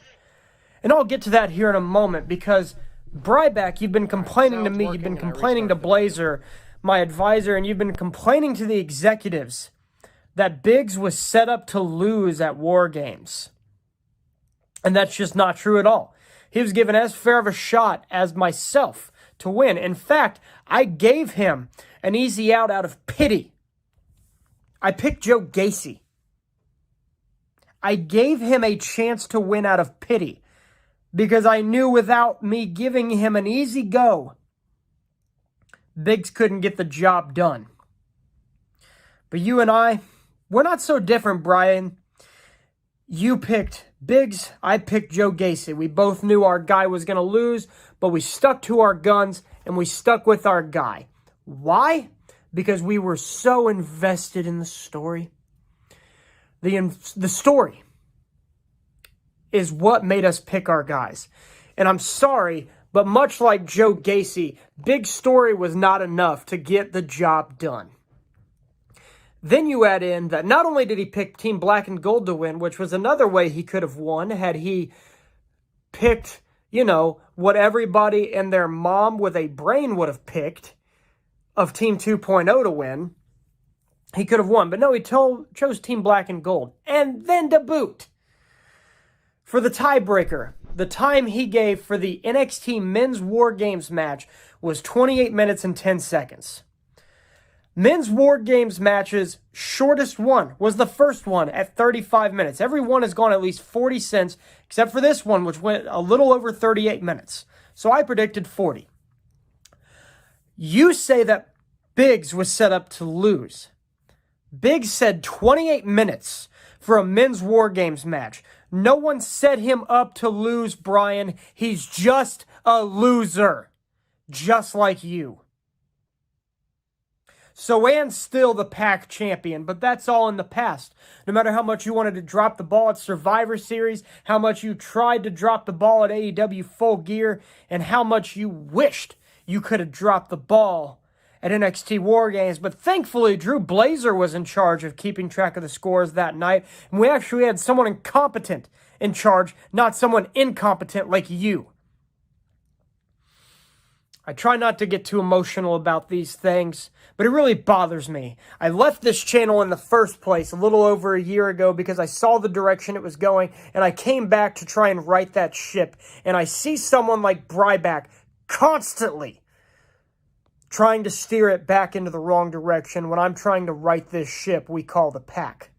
[SPEAKER 3] And I'll get to that here in a moment because, Bryback, you've been complaining to me, you've been complaining to Blazer, my advisor, and you've been complaining to the executives that Biggs was set up to lose at War Games. And that's just not true at all. He was given as fair of a shot as myself to win. In fact, I gave him an easy out of pity. I picked Joe Gacy. I gave him a chance to win out of pity because I knew without me giving him an easy go, Biggs couldn't get the job done. But you and I, we're not so different, Bryan. You picked Biggs, I picked Joe Gacy. We both knew our guy was going to lose, but we stuck to our guns and we stuck with our guy. Why? Because we were so invested in the story. The story is what made us pick our guys. And I'm sorry, but much like Joe Gacy, Big Story was not enough to get the job done. Then you add in that not only did he pick Team Black and Gold to win, which was another way he could have won had he picked, what everybody and their mom with a brain would have picked of Team 2.0 to win. he could have won. But no, he chose Team Black and Gold. And then to boot, for the tiebreaker, the time he gave for the NXT Men's War Games match was 28 minutes and 10 seconds. Men's War Games matches, shortest one was the first one at 35 minutes. Every one has gone at least 40 cents, except for this one, which went a little over 38 minutes. So I predicted 40. You say that Biggs was set up to lose. Biggs said 28 minutes for a Men's War Games match. No one set him up to lose, Bryan. He's just a loser. Just like you. So, and still the Pac champion, but that's all in the past. No matter how much you wanted to drop the ball at Survivor Series, how much you tried to drop the ball at AEW Full Gear, and how much you wished you could have dropped the ball at NXT War Games. But thankfully, Drew Blazer was in charge of keeping track of the scores that night, and we actually had someone incompetent in charge, not someone incompetent like you. I try not to get too emotional about these things, but it really bothers me. I left this channel in the first place a little over a year ago because I saw the direction it was going, and I came back to try and right that ship. And I see someone like Bryback constantly trying to steer it back into the wrong direction when I'm trying to right this ship we call the Pac.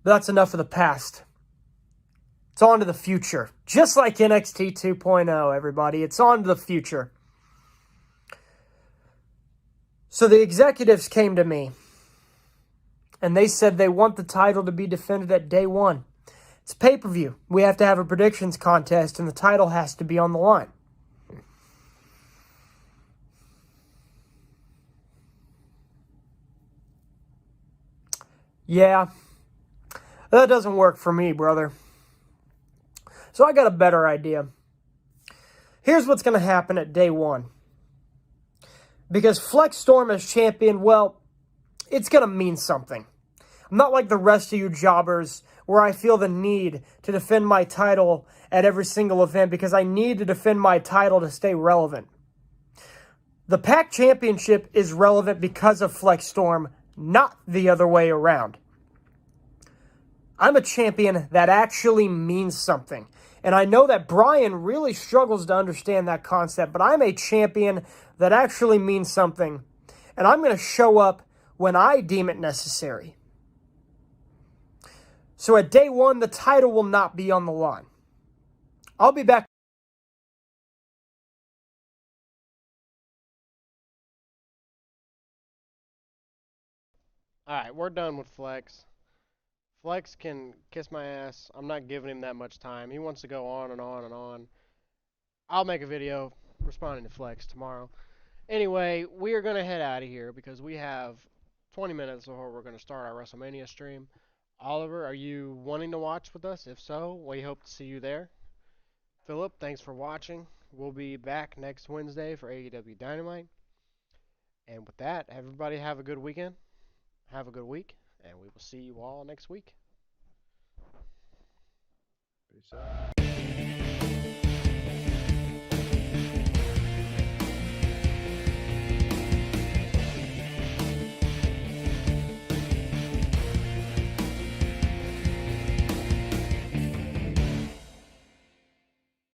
[SPEAKER 3] But that's enough of the past. It's on to the future. Just like NXT 2.0, everybody. It's on to the future. So the executives came to me, and they said they want the title to be defended at day one. It's pay-per-view. We have to have a predictions contest, and the title has to be on the line. Yeah, that doesn't work for me, brother. So I got a better idea. Here's what's going to happen at day one. Because Flexstorm as champion, well, it's going to mean something. I'm not like the rest of you jobbers where I feel the need to defend my title at every single event because I need to defend my title to stay relevant. The Pac Championship is relevant because of Flexstorm, not the other way around. I'm a champion that actually means something. And I know that Bryan really struggles to understand that concept, but I'm a champion that actually means something. And I'm going to show up when I deem it necessary. So at day one, the title will not be on the line. I'll be back.
[SPEAKER 2] Alright, we're done with Flex. Flex can kiss my ass. I'm not giving him that much time. He wants to go on and on and on. I'll make a video responding to Flex tomorrow. Anyway, we are going to head out of here because we have 20 minutes before we're going to start our WrestleMania stream. Oliver, are you wanting to watch with us? If so, we hope to see you there. Philip, thanks for watching. We'll be back next Wednesday for AEW Dynamite. And with that, everybody have a good weekend. Have a good week. And we will see you all next week.
[SPEAKER 1] Peace out.